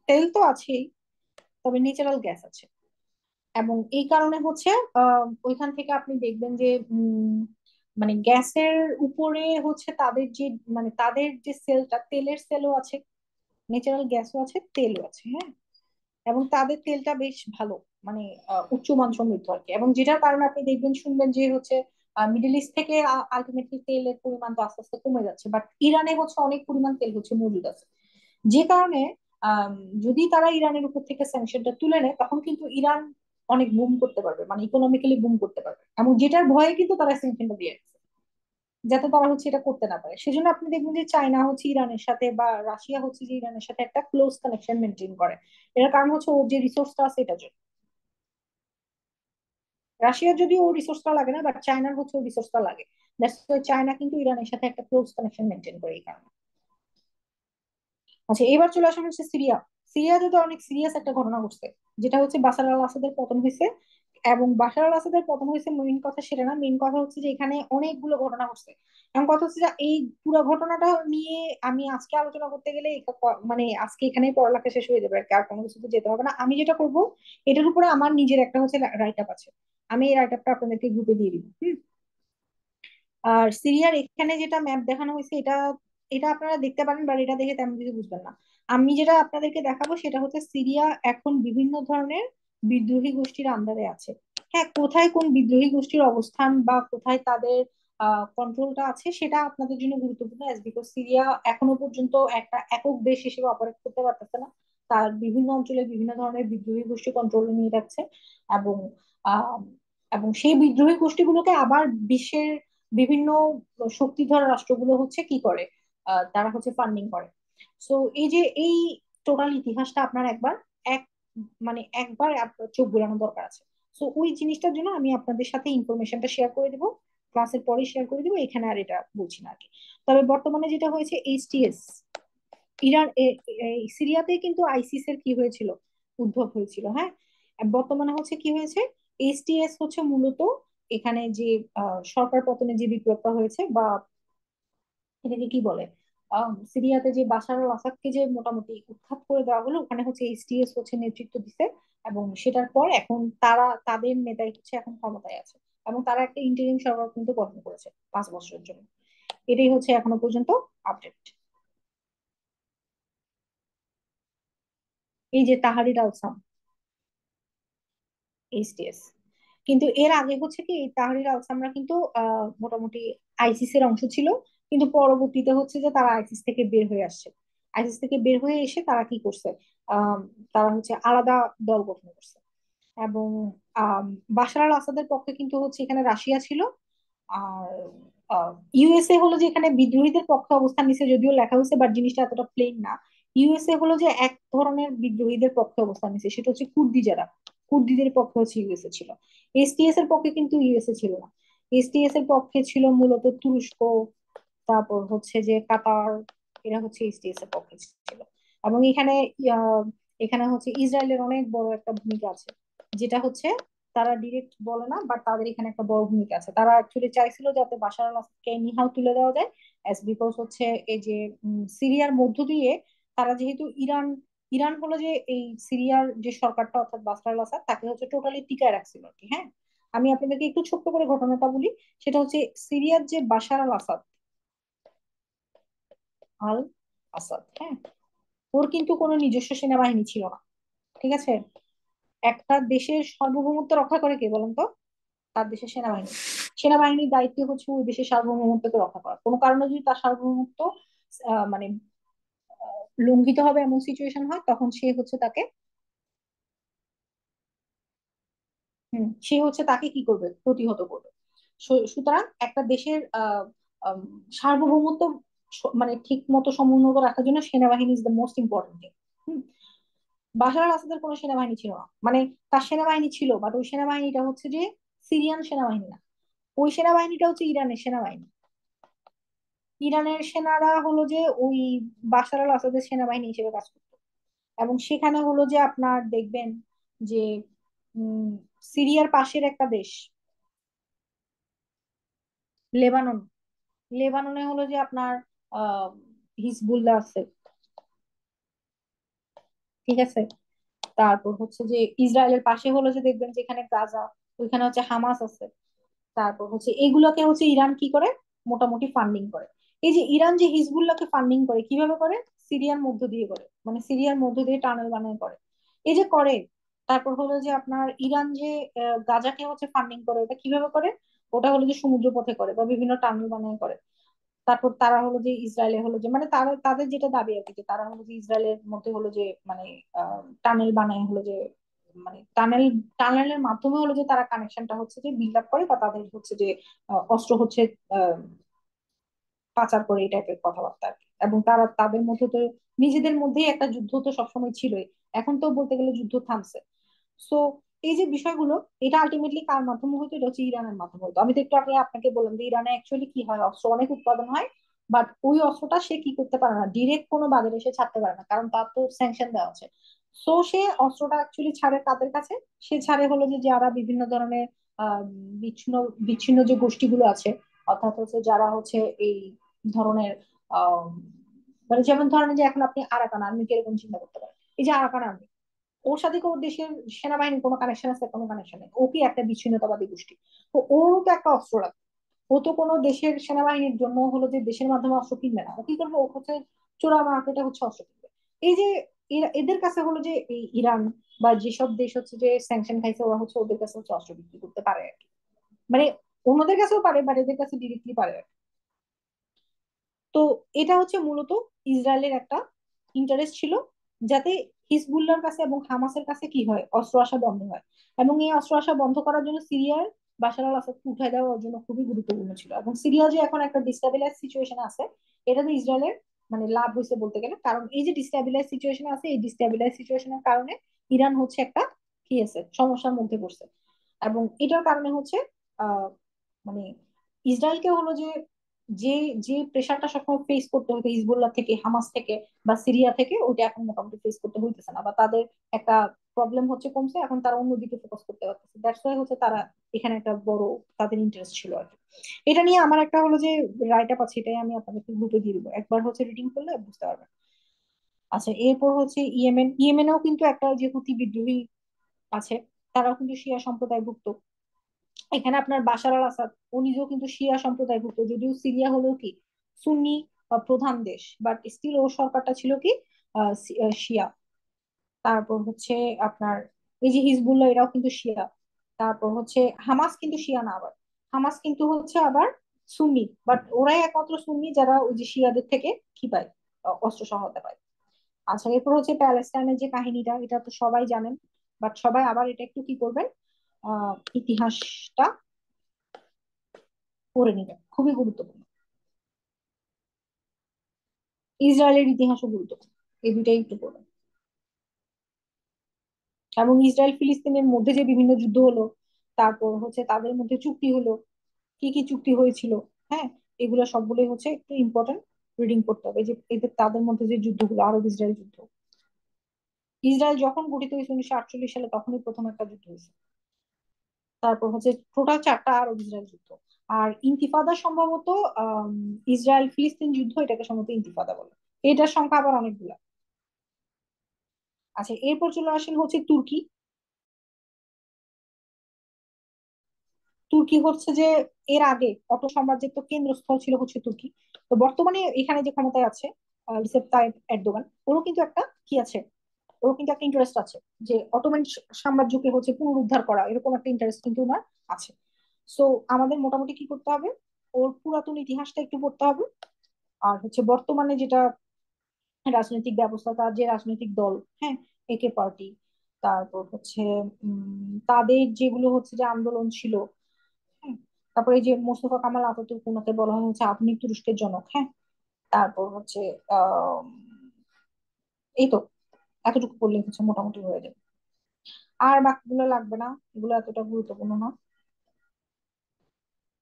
তেল তো আছেই, তবে ন্যাচারাল গ্যাস আছে। এবং এই কারণে হচ্ছে ওইখান থেকে আপনি দেখবেন যে মানে গ্যাসের উপরে হচ্ছে তাদের যে মানে তাদের যে সেলটা, তেলের সেলও আছে, ন্যাচারাল গ্যাসও আছে, তেলও আছে, হ্যাঁ। এবং তাদের তেলটা বেশ ভালো, মানে উচ্চমান সমৃদ্ধ আর কি। এবং যেটার কারণে আপনি দেখবেন শুনবেন যে হচ্ছে মিডল ইস্ট থেকে আলটিমেটলি তেলের পরিমাণ তো আস্তে আস্তে কমে যাচ্ছে, বাট ইরানে হচ্ছে অনেক পরিমাণ তেল হচ্ছে মজুদ আছে। যে কারণে আম, যদি তারা ইরানের উপর থেকে স্যাংশনটা তুলে নেয়, তখন কিন্তু ইরান অনেক বুম করতে পারবে, মানে ইকোনমিক্যালি বুম করতে পারবে, এবং যেটার ভয়ে কিন্তু তারা স্যাংশনটা দিয়ে রাখছে, যাতে তারা হচ্ছে এটা করতে না পারে। সেজন্য আপনি দেখবেন যে চায়না হচ্ছে ইরানের সাথে বা রাশিয়া হচ্ছে যে ইরানের সাথে একটা ক্লোজ কানেকশন মেনটেন করে। এর কারণ হচ্ছে ওর যে রিসোর্সটা আছে এটার জন্য। রাশিয়ার যদি ও রিসোর্সটা লাগে না, বাট চায়নার হচ্ছে ও রিসোর্সটা লাগে। দ্যাটস ওয়াই চায়না কিন্তু ইরানের সাথে একটা ক্লোজ কানেকশন মেনটেন করে এই কারণে। আচ্ছা, এবার চলে আসা হচ্ছে সিরিয়া। সিরিয়াতে তো অনেক সিরিয়াস একটা ঘটনা ঘটছে, যেটা হচ্ছে বাশার আল আসাদের পতন হয়েছে। এবং বাশার আল আসাদের পতন হয়েছে মেইন কথা সেটা না, মেইন কথা হচ্ছে যে এখানে অনেকগুলো ঘটনা ঘটছে। এবং কথা হচ্ছে যে এই পুরো ঘটনাটা নিয়ে আমি আজকে আলোচনা করতে গেলে মানে আজকে এখানেই পড়ালেখা শেষ হয়ে যাবে আর কি, আর কোনো কিছুতে যেতে হবে না। আমি যেটা করব, এটার উপরে আমার নিজের একটা হচ্ছে রাইট আপ আছে, আমি এই রাইট আপটা আপনাদেরকে গ্রুপে দিয়ে দিব। আর সিরিয়ার এখানে যেটা ম্যাপ দেখানো হয়েছে, এটা এটা আপনারা দেখতে পারেন, বা এটা দেখে তেমন কিছু বুঝবেন না। আমি যেটা আপনাদেরকে দেখাবো সেটা হচ্ছে সিরিয়া এখন বিভিন্ন ধরনের বিদ্রোহী গোষ্ঠীর আন্ডারে আছে। হ্যাঁ, কোথায় কোন বিদ্রোহী গোষ্ঠীর অবস্থান বা কোথায় তাদের কন্ট্রোলটা আছে সেটা আপনাদের জন্য গুরুত্বপূর্ণ, বিকজ সিরিয়া এখনো পর্যন্ত একটা একক দেশ হিসেবে অপারেট করতে পারতেছে না। তার বিভিন্ন অঞ্চলে বিভিন্ন ধরনের বিদ্রোহী গোষ্ঠী কন্ট্রোল নিয়ে রাখছে। এবং আহ এবং সেই বিদ্রোহী গোষ্ঠীগুলোকে আবার বিশ্বের বিভিন্ন শক্তিধর রাষ্ট্রগুলো হচ্ছে কি করে, তারা হচ্ছে ফান্ডিং করে। সো এই যে এই টোটাল ইতিহাসটা আপনার একবার এক একবার আপনার চোখ বোলানো দরকার আছে। সো ওই জিনিসটার জন্য আমি আপনাদের সাথে ইনফরমেশনটা শেয়ার করে দিব, ক্লাসের পরে শেয়ার করে দিব, এখানে আর এটা বলছি না আর কি। তবে বর্তমানে যেটা হয়েছে এইচটিএস, ইরান সিরিয়াতে কিন্তু আইসিস এর কি হয়েছিল, উদ্ভব হয়েছিল, হ্যাঁ। আর বর্তমানে হচ্ছে কি হয়েছে, এইচটিএস হচ্ছে মূলত এখানে যে সরকার পতনে যে বিপ্লবটা হয়েছে, বা এটাকে কি বলে, সিরিয়াতে যে বাশার আল আসাদকে যে মোটামুটি উৎখাত করে দেওয়া হলো, ওখানে হচ্ছে এইচটিএস হচ্ছে নেতৃত্ব দিছে। এবং সেটার পর এখন তাদের নেতাই হচ্ছে এখন ক্ষমতায় আছে। এবং তারা একটা ইন্টারিম সরকার কিন্তু গঠন করেছে 5 বছরের জন্য। এটাই হচ্ছে এখনো পর্যন্ত আপডেট। এই যে তাহারির আল শাম, এইচটিএস। কিন্তু এর আগে হচ্ছে কি, এই তাহরির আল সামরা কিন্তু মোটামুটি আইসিস এর অংশ ছিল। কিন্তু পরবর্তীতে হচ্ছে যে তারা আইসিস থেকে বের হয়ে আসছে। আইসিস থেকে বের হয়ে এসে তারা কি করছে, আহ তারা হচ্ছে আলাদা দল গঠন করছে। এবং আহ বাশার আল আসাদের পক্ষে কিন্তু হচ্ছে এখানে রাশিয়া ছিল। আর ইউএসএ হলো যে এখানে বিদ্রোহীদের পক্ষে অবস্থান নিছে, যদিও লেখা হয়েছে, বাট জিনিসটা এতটা প্লেন না। ইউএসএ হলো যে এক ধরনের বিদ্রোহীদের পক্ষে অবস্থান নিছে, সেটা হচ্ছে কুর্দি, যারা কুর্দিদের পক্ষে হচ্ছে ইউএসএ ছিল। এসটিএস এর পক্ষে কিন্তু ইউএসএ ছিল না। এসটিএস এর পক্ষে ছিল মূলত তুরস্ক, তারপর হচ্ছে যে কাতার, এরা হচ্ছে এসটিএস এর পক্ষে ছিল। এবং এখানে আহ, এখানে হচ্ছে ইসরায়েলের অনেক বড় একটা ভূমিকা আছে, যেটা হচ্ছে তারা ডিরেক্ট বলে না, বাট তাদের এখানে একটা বড় ভূমিকা আছে। তারা অ্যাকচুয়ালি চাইছিল যাতে বাশার আল আসাদকে নিহাল তুলে দেওয়া যায়, অ্যাজ বিকজ হচ্ছে এই যে সিরিয়ার মধ্য দিয়ে তারা যেহেতু ইরান, ইরান হলো যে এই সিরিয়ার যে সরকারটা অর্থাৎ বাশার আল আসাদ তাকে হচ্ছে টোটালি টিকায় রাখছিল আর কি, হ্যাঁ। আমি আপনাদেরকে একটু ছোট্ট করে ঘটনাটা বলি। সেটা হচ্ছে সিরিয়ার যে বাশার আল আসাদ, আল আসাদ, হ্যাঁ, ওর কিন্তু কোনো নিজস্ব সেনাবাহিনী ছিল না, ঠিক আছে। একটা দেশের সার্বভৌমত্ব রক্ষা করে কে বলেন তো? তার দেশের সেনাবাহিনী। সেনাবাহিনীর দায়িত্ব হচ্ছে ওই দেশের সার্বভৌমত্বকে রক্ষা করা। কোনো কারণে যদি তার সার্বভৌমত্ব মানে লঙ্ঘিত হবে এমন সিচুয়েশন হয়, তখন সে হচ্ছে তাকে সে হচ্ছে তাকে কি করবে, প্রতিহত করবে। সুতরাং একটা দেশের সার্বভৌমত্ব ঠিক মতো সমুন্নত রাখার জন্য সেনাবাহিনী is the most important thing. Bashar al আসাদের কোনো সেনাবাহিনী ছিল না, তার সেনাবাহিনী ছিল, বাট ওই সেনাবাহিনীটা হচ্ছে যে সিরিয়ান সেনাবাহিনী না। ওই সেনাবাহিনীটা হচ্ছে ইরানের সেনাবাহিনী। ইরানের সেনারা হলো যে ওই বাশার আল আসাদের সেনাবাহিনী হিসেবে কাজ করতো। এবং সেখানে হলো যে আপনার দেখবেন যে উম সিরিয়ার পাশের একটা দেশ লেবানন, লেবাননে হলো যে আপনার আহ হিজবুল্লাহ আছে, ঠিক আছে। তারপর হচ্ছে যে ইসরায়েলের পাশে হলো যে দেখবেন যেখানে গাজা, ওইখানে হচ্ছে হামাস আছে। তারপর হচ্ছে এগুলোকে হচ্ছে ইরান কি করে, মোটামুটি ফান্ডিং করে। এই যে ইরান যে হিজবুল্লাহকে ফান্ডিং করে কিভাবে করে, সিরিয়ার মধ্য দিয়ে করে, সিরিয়ার মধ্য দিয়ে টানেল বানায় করে, এই যে করে। তারপর হলো যে আপনার ইরান যে গাজাকে হচ্ছে ফান্ডিং করে, ওটা কিভাবে করে, ওটা হলো যে সমুদ্র পথে করে বা বিভিন্ন টানেল বানায় করে। তারপর তারা হলো যে ইসরায়েলে হলো যে তারা তাদের যেটা দাবি আর কি, যে তারা হলো যে ইসরায়েলের মধ্যে হলো যে টানেল বানায় হলো যে টানেলের মাধ্যমে হলো যে তারা কানেকশনটা হচ্ছে যে বিল্ড আপ করে, বা তাদের হচ্ছে যে অস্ত্র হচ্ছে আহ, পাচার করে, এই টাইপের কথাবার্তা আর কি। এবং তারা তাদের মধ্যে তো নিজেদের মধ্যেই একটা যুদ্ধ তো সবসময় ছিলই। এখন তো বলতে গেলে যুদ্ধ থামছে। সো এই যে বিষয়গুলো, এটা আলটিমেটলি কার মাধ্যমে হতো, এটা হচ্ছে ইরানের মাধ্যমে হতো। আমি তো একটু আগে আপনাকে বললাম যে ইরানে অ্যাকচুয়ালি কি হয়, অস্ত্র অনেক উৎপাদন হয়, বাট ওই অস্ত্রটা সে কি করতে পারে না, ডিরেক্ট কোনো বাজারে সে ছাড়তে পারে না, কারণ তার তো স্যাংশন দেওয়া আছে। সো সে অস্ত্রটা অ্যাকচুয়ালি ছাড়ে কাদের কাছে, সে ছাড়ে হলো যে যারা বিভিন্ন ধরনের আহ বিচ্ছিন্ন বিচ্ছিন্ন যে গোষ্ঠীগুলো আছে, অর্থাৎ হচ্ছে যারা হচ্ছে এই ধরনের আহ যেমন ধরেন যে এখন আপনি আরাকান আর্মি কিরকম চিন্তা করতে পারেন। এই যে আরাকান আর্মি, ওর সাথে কি ওর দেশের সেনাবাহিনীর কোনো কানেকশন আছে? কোনো কানেকশন নেই। ও কি একটা বিচ্ছিন্নতাবাদী গোষ্ঠী? তো ওরও তো একটা অস্ত্র লাগবে। ও তো কোনো দেশের সেনাবাহিনীর জন্য হলো যে দেশের মাধ্যমে অস্ত্র কিনবে না, ও কি করবে, ও হচ্ছে চোরা মার্কেটে হচ্ছে অস্ত্র কিনবে। এই যে এদের কাছে হলো যে এই ইরান বা যেসব দেশ হচ্ছে যে স্যাংশন খাইছে, ওরা হচ্ছে ওদের কাছে হচ্ছে অস্ত্র বিক্রি করতে পারে আর কি। মানে অন্যদের কাছেও পারে, বাট এদের কাছে ডিরেক্টলি পারে আর কি। তো এটা হচ্ছে মূলত ইসরায়েলের একটা ইন্টারেস্ট ছিল, যাতে হিজবুল্লাহর কাছে এবং হামাসের কাছে কি হয়, অস্ত্র আসা বন্ধ হয়। এবং এই অস্ত্র আসা বন্ধ করার জন্য সিরিয়ার বাশার আল আসাদকে উঠাই দেওয়া ওর জন্য খুবই গুরুত্বপূর্ণ ছিল। এবং সিরিয়া যে এখন একটা ডিস্টাবিলাইজ সিচুয়েশন আছে, এটাতে ইসরায়েলের মানে লাভ হয়েছে বলতে গেলে, কারণ এই যে ডিস্টেবিলাইজ সিচুয়েশন আছে, এই ডিস্টেবিলাইজ সিচুয়েশনের কারণে ইরান হচ্ছে একটা কি আছে সমস্যার মধ্যে পড়ছে। এবং এটার কারণে হচ্ছে আহ মানে ইসরায়েলকে হলো যে যে যে প্রেশারটা সবসময় ফেস করতে হতো হিজবুল্লাহ থেকে, হামাস থেকে বা সিরিয়া থেকে, ওইটা এখন মোটামুটি ফেস করতে হইতেছে না, বা তাদের একটা প্রবলেম হচ্ছে কমছে, এখন তারা অন্যদিকে ফোকাস করতে পারতেছে। দ্যাটস ওয়াই হচ্ছে তারা এখানে একটা বড় তাদের ইন্টারেস্ট ছিল আর কি। এটা নিয়ে আমার একটা হলো যে রাইট আপ আছে, এটাই আমি আপনাদেরকে গ্রুপে দিয়ে দিবো, একবার হচ্ছে রিডিং করলে বুঝতে পারবেন। আচ্ছা, এরপর হচ্ছে ইয়েমেন। ইয়েমেনেও কিন্তু একটা যে হুতি বিদ্রোহী আছে, তারাও কিন্তু শিয়া সম্প্রদায়ভুক্ত। এখানে আপনার বাশার আল আসাদ, ও নিজেও কিন্তু শিয়া সম্প্রদায়ভুক্ত, যদিও সিরিয়া হলো কি সুন্নি প্রধান দেশ, বাট স্টিল ও সরকারটা ছিল কি শিয়া। তারপর হচ্ছে আপনার এই যে হিজবুল্লাহ, এরাও কিন্তু শিয়া। তারপর হচ্ছে হামাস কিন্তু শিয়া না, আবার হামাস কিন্তু হচ্ছে আবার সুন্নি, বাট ওরাই একমাত্র সুন্নি যারা ওই যে শিয়াদের থেকে কি পায়, অস্ত্র সহায়তা পায়। আচ্ছা, এরপর হচ্ছে প্যালেস্টাইনের যে কাহিনীটা, এটা তো সবাই জানেন, বাট সবাই আবার এটা একটু কি করবেন, ইতিহাসটা পড়ে নেবেন, খুবই গুরুত্বপূর্ণ। ইসরায়েলের ইতিহাসও গুরুত্বপূর্ণ, এই দুইটাই একটু পড়বেন। এবং ইসরায়েল ফিলিস্তিনের মধ্যে যে বিভিন্ন যুদ্ধ হলো, তারপর হচ্ছে তাদের মধ্যে চুক্তি হলো, কি কি চুক্তি হয়েছিল, হ্যাঁ, এগুলো সবগুলোই হচ্ছে একটু ইম্পর্টেন্ট রিডিং করতে হবে। এই যে এদের তাদের মধ্যে যে যুদ্ধগুলো, আরব ইসরায়েল যুদ্ধ, ইসরায়েল যখন গঠিত হয়েছে 1948 সালে, তখনই প্রথম একটা যুদ্ধ হয়েছে। তারপর হচ্ছে টোটাল 4টা আরব ইসরায়েল যুদ্ধ। আর ইন্তিফাদা সম্ভবত আহ ইসরায়েল ফিলিস্তিন যুদ্ধ, এটাকে সম্ভবত ইন্তিফাদা বলে। এটার সংখ্যা আবার অনেকগুলা। আচ্ছা, এরপর চলে আসেন হচ্ছে তুর্কি। তুর্কি হচ্ছে যে এর আগে অটো সাম্রাজ্যের তো কেন্দ্রস্থল ছিল হচ্ছে তুর্কি। তো বর্তমানে এখানে যে ক্ষমতায় আছে রিসেপ তাইপ এরদোগান, ওরও কিন্তু একটা কি আছে, ওরও কিন্তু একটা ইন্টারেস্ট আছে যে অটোমান সাম্রাজ্যকে হচ্ছে পুনরুদ্ধার করা, এরকম একটা ইন্টারেস্ট কিন্তু ওনার আছে। সো আমাদের মোটামুটি কি করতে হবে, ওর পুরাতন ইতিহাসটা একটু পড়তে হবে। আর হচ্ছে বর্তমানে যেটা রাজনৈতিক ব্যবস্থা, তার যে রাজনৈতিক দল, হ্যাঁ, একে পার্টি, তারপর হচ্ছে তাদের যেগুলো হচ্ছে যে আন্দোলন ছিল, হ্যাঁ, তারপরে এই যে মোস্তফা কামাল আতাতুর্ক, ওনাকে বলা হয় হচ্ছে আধুনিক তুরস্কের জনক, হ্যাঁ। তারপর হচ্ছে আহ এই তো এতটুকু পড়লে হচ্ছে মোটামুটি হয়ে যাবে, আর বাকিগুলো লাগবে না, এগুলো এতটা গুরুত্বপূর্ণ না।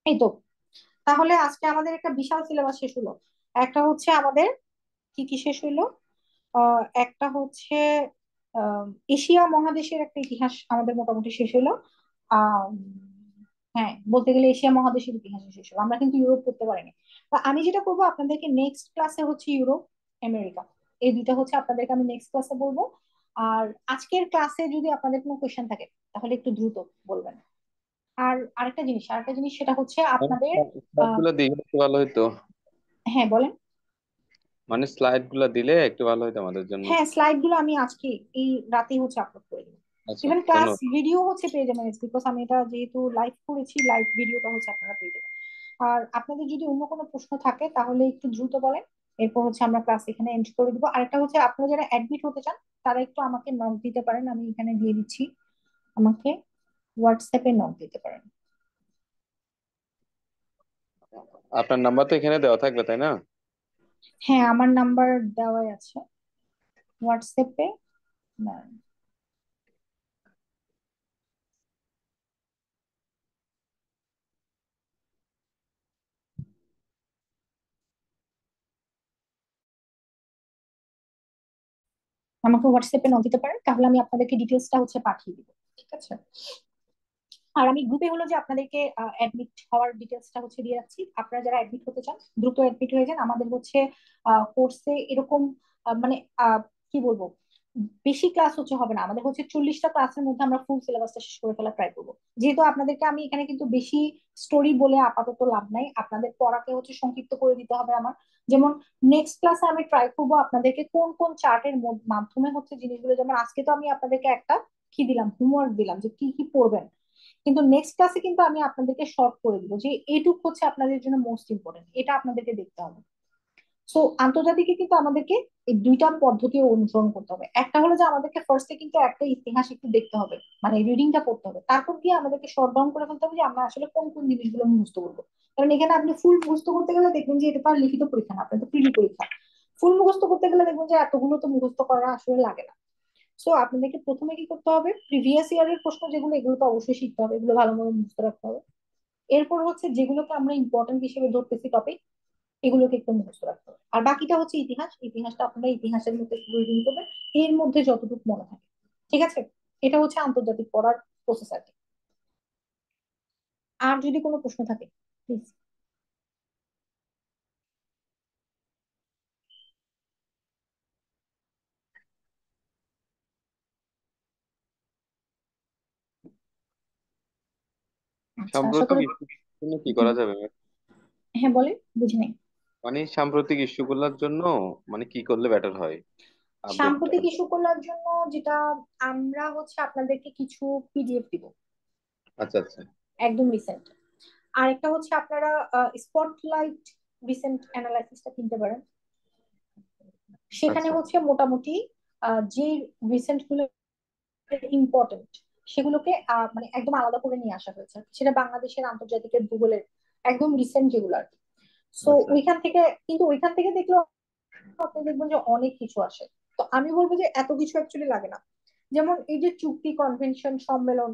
এই তো, তাহলে আজকে আমাদের একটা বিশাল সিলেবাস শেষ হলো। একটা হচ্ছে আমাদের কি কি শেষ হইলো, একটা হচ্ছে আহ এশিয়া মহাদেশের একটা ইতিহাস আমাদের মোটামুটি শেষ হলো। আহ হ্যাঁ, বলতে গেলে এশিয়া মহাদেশের ইতিহাস শেষ হলো, আমরা কিন্তু ইউরোপ করতে পারিনি। তা আমি যেটা করবো, আপনাদেরকে নেক্সট ক্লাসে হচ্ছে ইউরোপ, আমেরিকা, এই দুইটা হচ্ছে আপনাদেরকে আমি নেক্সট ক্লাসে বলবো। আর আজকের ক্লাসে যদি আপনাদের কোনো কোয়েশ্চেন থাকে, তাহলে একটু দ্রুত বলবেন। আর আরেকটা জিনিস সেটা হচ্ছে আপনাদের স্লাইড আহ গুলো দিলে একটু ভালো হতো। হ্যাঁ বলেন। মানে স্লাইড গুলো দিলে একটু ভালো হতো আমাদের জন্য। হ্যাঁ, স্লাইড গুলো আমি আজকে এই রাতেই হচ্ছে আপলোড করে দেবো। আচ্ছা, ইভেন ক্লাস ধন্যবাদ। ভিডিও হচ্ছে পেয়ে যাবেন, বিকজ আমি এটা যেহেতু লাইভ করেছি, লাইভ ভিডিওটা হচ্ছে আপনারা পেয়ে যাবেন। আর আপনাদের যদি অন্য কোনো প্রশ্ন থাকে তাহলে একটু দ্রুত বলেন, এরপর হচ্ছে আমরা ক্লাস এখানে এন্ড করে দিব। আরেকটা হচ্ছে আপনারা যারা অ্যাডমিট হতে চান, তারা একটু আমাকে নক দিতে পারেন, আমি এখানে দিয়ে দিচ্ছি, আমাকে হোয়াটসঅ্যাপে নক দিতে পারেন। আপনার নাম্বার তো এখানে দেওয়া থাকবে, তাই না? হ্যাঁ, আমার নাম্বার দেওয়াই আছে হোয়াটসঅ্যাপে। আমাকে হোয়াটসঅ্যাপে নক দিতে পারেন, তাহলে আমি আপনাদেরকে ডিটেলসটা হচ্ছে পাঠিয়ে দিব। ঠিক আছে। আর আমি গ্রুপে হলো যে আপনাদেরকে অ্যাডমিট হওয়ার ডিটেলসটা হচ্ছে দিয়ে রাখছি। আপনারা যারা অ্যাডমিট হতে চান দ্রুত অ্যাডমিট হয়ে যান। আমাদের হচ্ছে কোর্সে এরকম মানে কি বলবো, বেশি ক্লাস হচ্ছে হবে না, আমাদের হচ্ছে 40টা ক্লাসের মধ্যে আমরা ফুল সিলেবাসটা শেষ করে ফেলা ট্রাই করবো। যেহেতু আপনাদেরকে আমি এখানে কিন্তু বেশি স্টোরি বলে আপাতত লাভ নাই, আপনাদের পড়াকে হচ্ছে সংক্ষিপ্ত করে দিতে হবে আমার। যেমন নেক্সট ক্লাসে আমি ট্রাই করবো আপনাদেরকে কোন কোন চার্টের মাধ্যমে হচ্ছে জিনিসগুলো, যেমন আজকে তো আমি আপনাদেরকে একটা কি দিলাম, হোমওয়ার্ক দিলাম যে কি কি পড়বেন, কিন্তু নেক্সট ক্লাসে কিন্তু আমি আপনাদেরকে শর্ট করে দিব যে এইটুক হচ্ছে আপনাদের জন্য মোস্ট ইম্পর্টেন্ট, এটা আপনাদেরকে দেখতে হবে। সো আন্তর্জাতিকে কিন্তু আমাদেরকে এই দুইটা পদ্ধতি অনুসরণ করতে হবে। একটা হলো যে আমাদেরকে ফার্স্টে কিন্তু একটা ইতিহাস একটু দেখতে হবে, মানে রিডিংটা পড়তে হবে, তারপর গিয়ে আমাদেরকে শর্ট ডাউন করে ফেলতে হবে যে আমরা আসলে কোন কোন জিনিসগুলো মুখস্থ করবো। কারণ এখানে আপনি ফুল মুখস্থ করতে গেলে দেখবেন যে এটা তো আর লিখিত পরীক্ষা না, আপনার তো প্রিলি পরীক্ষা। ফুল মুখস্থ করতে গেলে দেখবেন যে এতগুলো তো মুখস্থ করা আসলে লাগে না। সো আপনাদেরকে প্রথমে কি করতে হবে, প্রিভিয়াস ইয়ারের প্রশ্ন যেগুলো এগুলো তো অবশ্যই শিখতে হবে, এগুলো ভালো মতো মুখস্থ রাখতে হবে। এরপর হচ্ছে যেগুলোকে আমরা ইম্পর্টেন্ট হিসেবে ধরতেছি টপিক, এগুলোকে একটু মুখস্থ রাখতে হবে। আর বাকিটা হচ্ছে ইতিহাস, ইতিহাসটা আপনারা ইতিহাসের মধ্যে রিডিং করবেন, এর মধ্যে যতটুকু মনে থাকে। ঠিক আছে, এটা হচ্ছে আন্তর্জাতিক পড়ার প্রসেস আর কি। আর যদি কোনো প্রশ্ন থাকে প্লিজ। আচ্ছা, আশা সাম্প্রতিক করি। ইস্যুর জন্য কি হুম, করা যাবে ম্যাম? হ্যাঁ বলে, বুঝি নাই। মানে সাম্প্রতিক ইস্যুগুলোর জন্য মানে কি করলে বেটার হয় আপডেটটা? সাম্প্রতিক ইস্যু করার জন্য যেটা, আমরা হচ্ছে আপনাদেরকে কিছু পিডিএফ দিব, আচ্ছা আচ্ছা। একদম রিসেন্ট। আর একটা হচ্ছে আপনারা স্পটলাইট রিসেন্ট অ্যানালাইসিসটা কিনতে পারেন। সেখানে আচ্ছা হচ্ছে মোটামুটি যে রিসেন্ট গুলো ইম্পর্টেন্ট সেগুলোকে মানে একদম আলাদা করে নিয়ে আসা হয়েছে, সেটা বাংলাদেশের আন্তর্জাতিকের ভূগোলের একদম রিসেন্ট যেগুলো আর কি। সো আচ্ছা। ওইখান থেকে, কিন্তু ওইখান থেকে দেখলেও আপনি দেখবেন যে অনেক কিছু আসে। তো আমি বলবো যে এত কিছু অ্যাকচুয়ালি লাগে না। যেমন এই যে চুক্তি, কনভেনশন, সম্মেলন,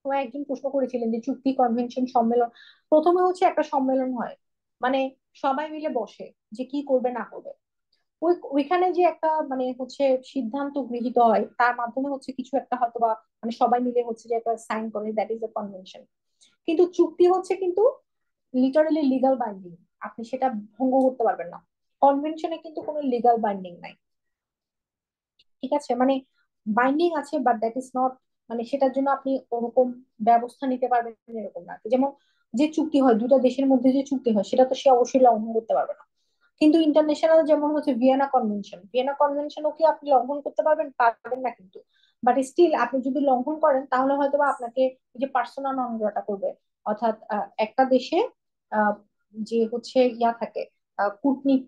তো একজন প্রশ্ন করেছিলেন যে চুক্তি, কনভেনশন, সম্মেলন, প্রথমে হচ্ছে একটা সম্মেলন হয়, মানে সবাই মিলে বসে যে কি করবে না করবে, ওইখানে যে একটা মানে হচ্ছে সিদ্ধান্ত গৃহীত হয়, তার মাধ্যমে হচ্ছে কিছু একটা হয়তো বা মানে সবাই মিলে হচ্ছে যে একটা সাইন করে, দ্যাট ইজ এ কনভেনশন। কিন্তু চুক্তি হচ্ছে কিন্তু লিটারালি লিগাল বাইন্ডিং, আপনি সেটা ভঙ্গ করতে পারবেন না। কনভেনশনে কিন্তু কোনো লিগাল বাইন্ডিং নাই। ঠিক আছে, মানে বাইন্ডিং আছে বাট দ্যাট ইজ নট, মানে সেটার জন্য আপনি ওরকম ব্যবস্থা নিতে পারবেন এরকম না। যেমন যে চুক্তি হয় দুটো দেশের মধ্যে, যে চুক্তি হয় সেটা তো সে অবশ্যই লঙ্ঘন করতে পারবে না। কিন্তু ইন্টারন্যাশনাল যেমন হচ্ছে ভিয়েনা কনভেনশন, ভিয়েনা কনভেনশনও কি আপনি লঙ্ঘন করতে পারবেন? পারবেন না কিন্তু। বাট স্টিল আপনি যদি লঙ্ঘন করেন তাহলে হয়তো বা আপনাকে এই যে পার্সোনা নন গ্রাটা করবে। অর্থাৎ একটা দেশে আহ, যে হচ্ছে ইয়া থাকে, কূটনীত,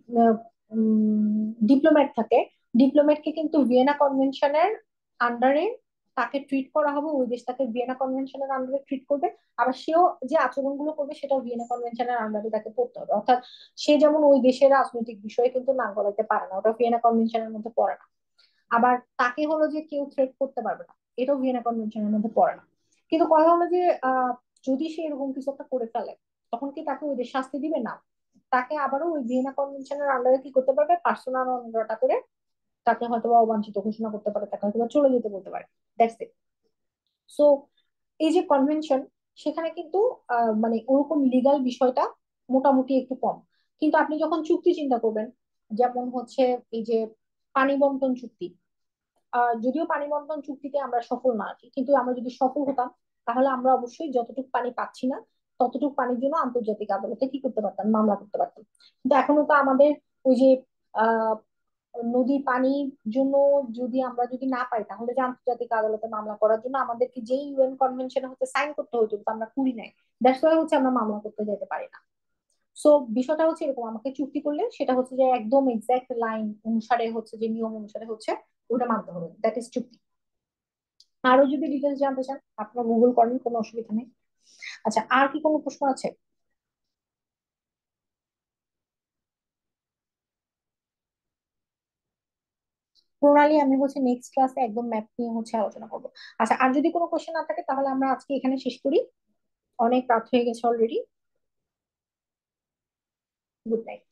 ডিপ্লোম্যাট থাকে, ডিপ্লোম্যাটকে কিন্তু ভিয়েনা কনভেনশনের আন্ডারে তাকে ট্রিট করা হবে, ওই দেশ তাকে ভিয়েনা কনভেনশনের আন্ডারে ট্রিট করবে। আবার সেও যে আচরণগুলো করবে সেটাও ভিয়েনা কনভেনশনের আন্ডারে তাকে পড়তে হবে। অর্থাৎ সে যেমন ওই দেশের রাজনৈতিক বিষয়ে কিন্তু নাক গলাইতে পারে না, ওটা ভিয়েনা কনভেনশনের মধ্যে পড়ে না। আবার তাকে হলো যে কেউ থ্রেট করতে পারবে না, এটাও ভিয়েনা কনভেনশনের মধ্যে পড়ে না। কিন্তু কথা হলো যে যদি সে এরকম কিছু একটা করে ফেলে, তখন কি তাকে ওই দেশ শাস্তি দিবে? না, তাকে আবারও ওই ভিয়েনা কনভেনশনের আন্ডারে কি করতে পারবে, পার্সোনাল নন করে তাকে হয়তো বা অবাঞ্ছিত ঘোষণা করতে পারে, তাকে হয়তো বা চলে যেতে বলতে পারে। That's it. সো এই যে কনভেনশন, সেখানে কিন্তু মানে ওরকম লিগাল বিষয়টা মোটামুটি একটু কম। কিন্তু আপনি যখন চুক্তি চিন্তা করবেন, যেমন হচ্ছে এই যে পানি বন্টন চুক্তি, যদিও পানি বন্টন চুক্তিতে আমরা সফল না আছি, কিন্তু আমরা যদি সফল হতাম তাহলে আমরা অবশ্যই যতটুকু পানি পাচ্ছি না ততটুকু পানির জন্য আন্তর্জাতিক আদালতে কি করতে পারতাম, মামলা করতে পারতাম। কিন্তু এখনো তো আমাদের ওই যে আহ নদীর পানির জন্য যদি আমরা না পাই, তাহলে যে আন্তর্জাতিক আদালতে মামলা করার জন্য আমাদেরকে যেই ইউএন কনভেনশনে হচ্ছে সাইন করতে হতো, কিন্তু আমরা করি নাই। দ্যাটস ওয়াই হচ্ছে আমরা মামলা করতে যেতে পারি না। সো বিষয়টা হচ্ছে এরকম, আমাকে চুক্তি করলে সেটা হচ্ছে যে একদম এক্সাক্ট লাইন অনুসারে হচ্ছে, যে নিয়ম অনুসারে হচ্ছে ওটা মানতে হবে, দ্যাট ইজ চুক্তি। আরো যদি ডিটেলস জানতে চান আপনারা গুগল করেন, কোনো অসুবিধা নেই। আচ্ছা, আর কি কোনো প্রশ্ন আছে? প্রণালী আমি হচ্ছে নেক্সট ক্লাসে একদম ম্যাপ নিয়ে হচ্ছে আলোচনা করবো। আচ্ছা, আর যদি কোনো কোশ্চেন না থাকে তাহলে আমরা আজকে এখানে শেষ করি, অনেক রাত হয়ে গেছে অলরেডি। Good night.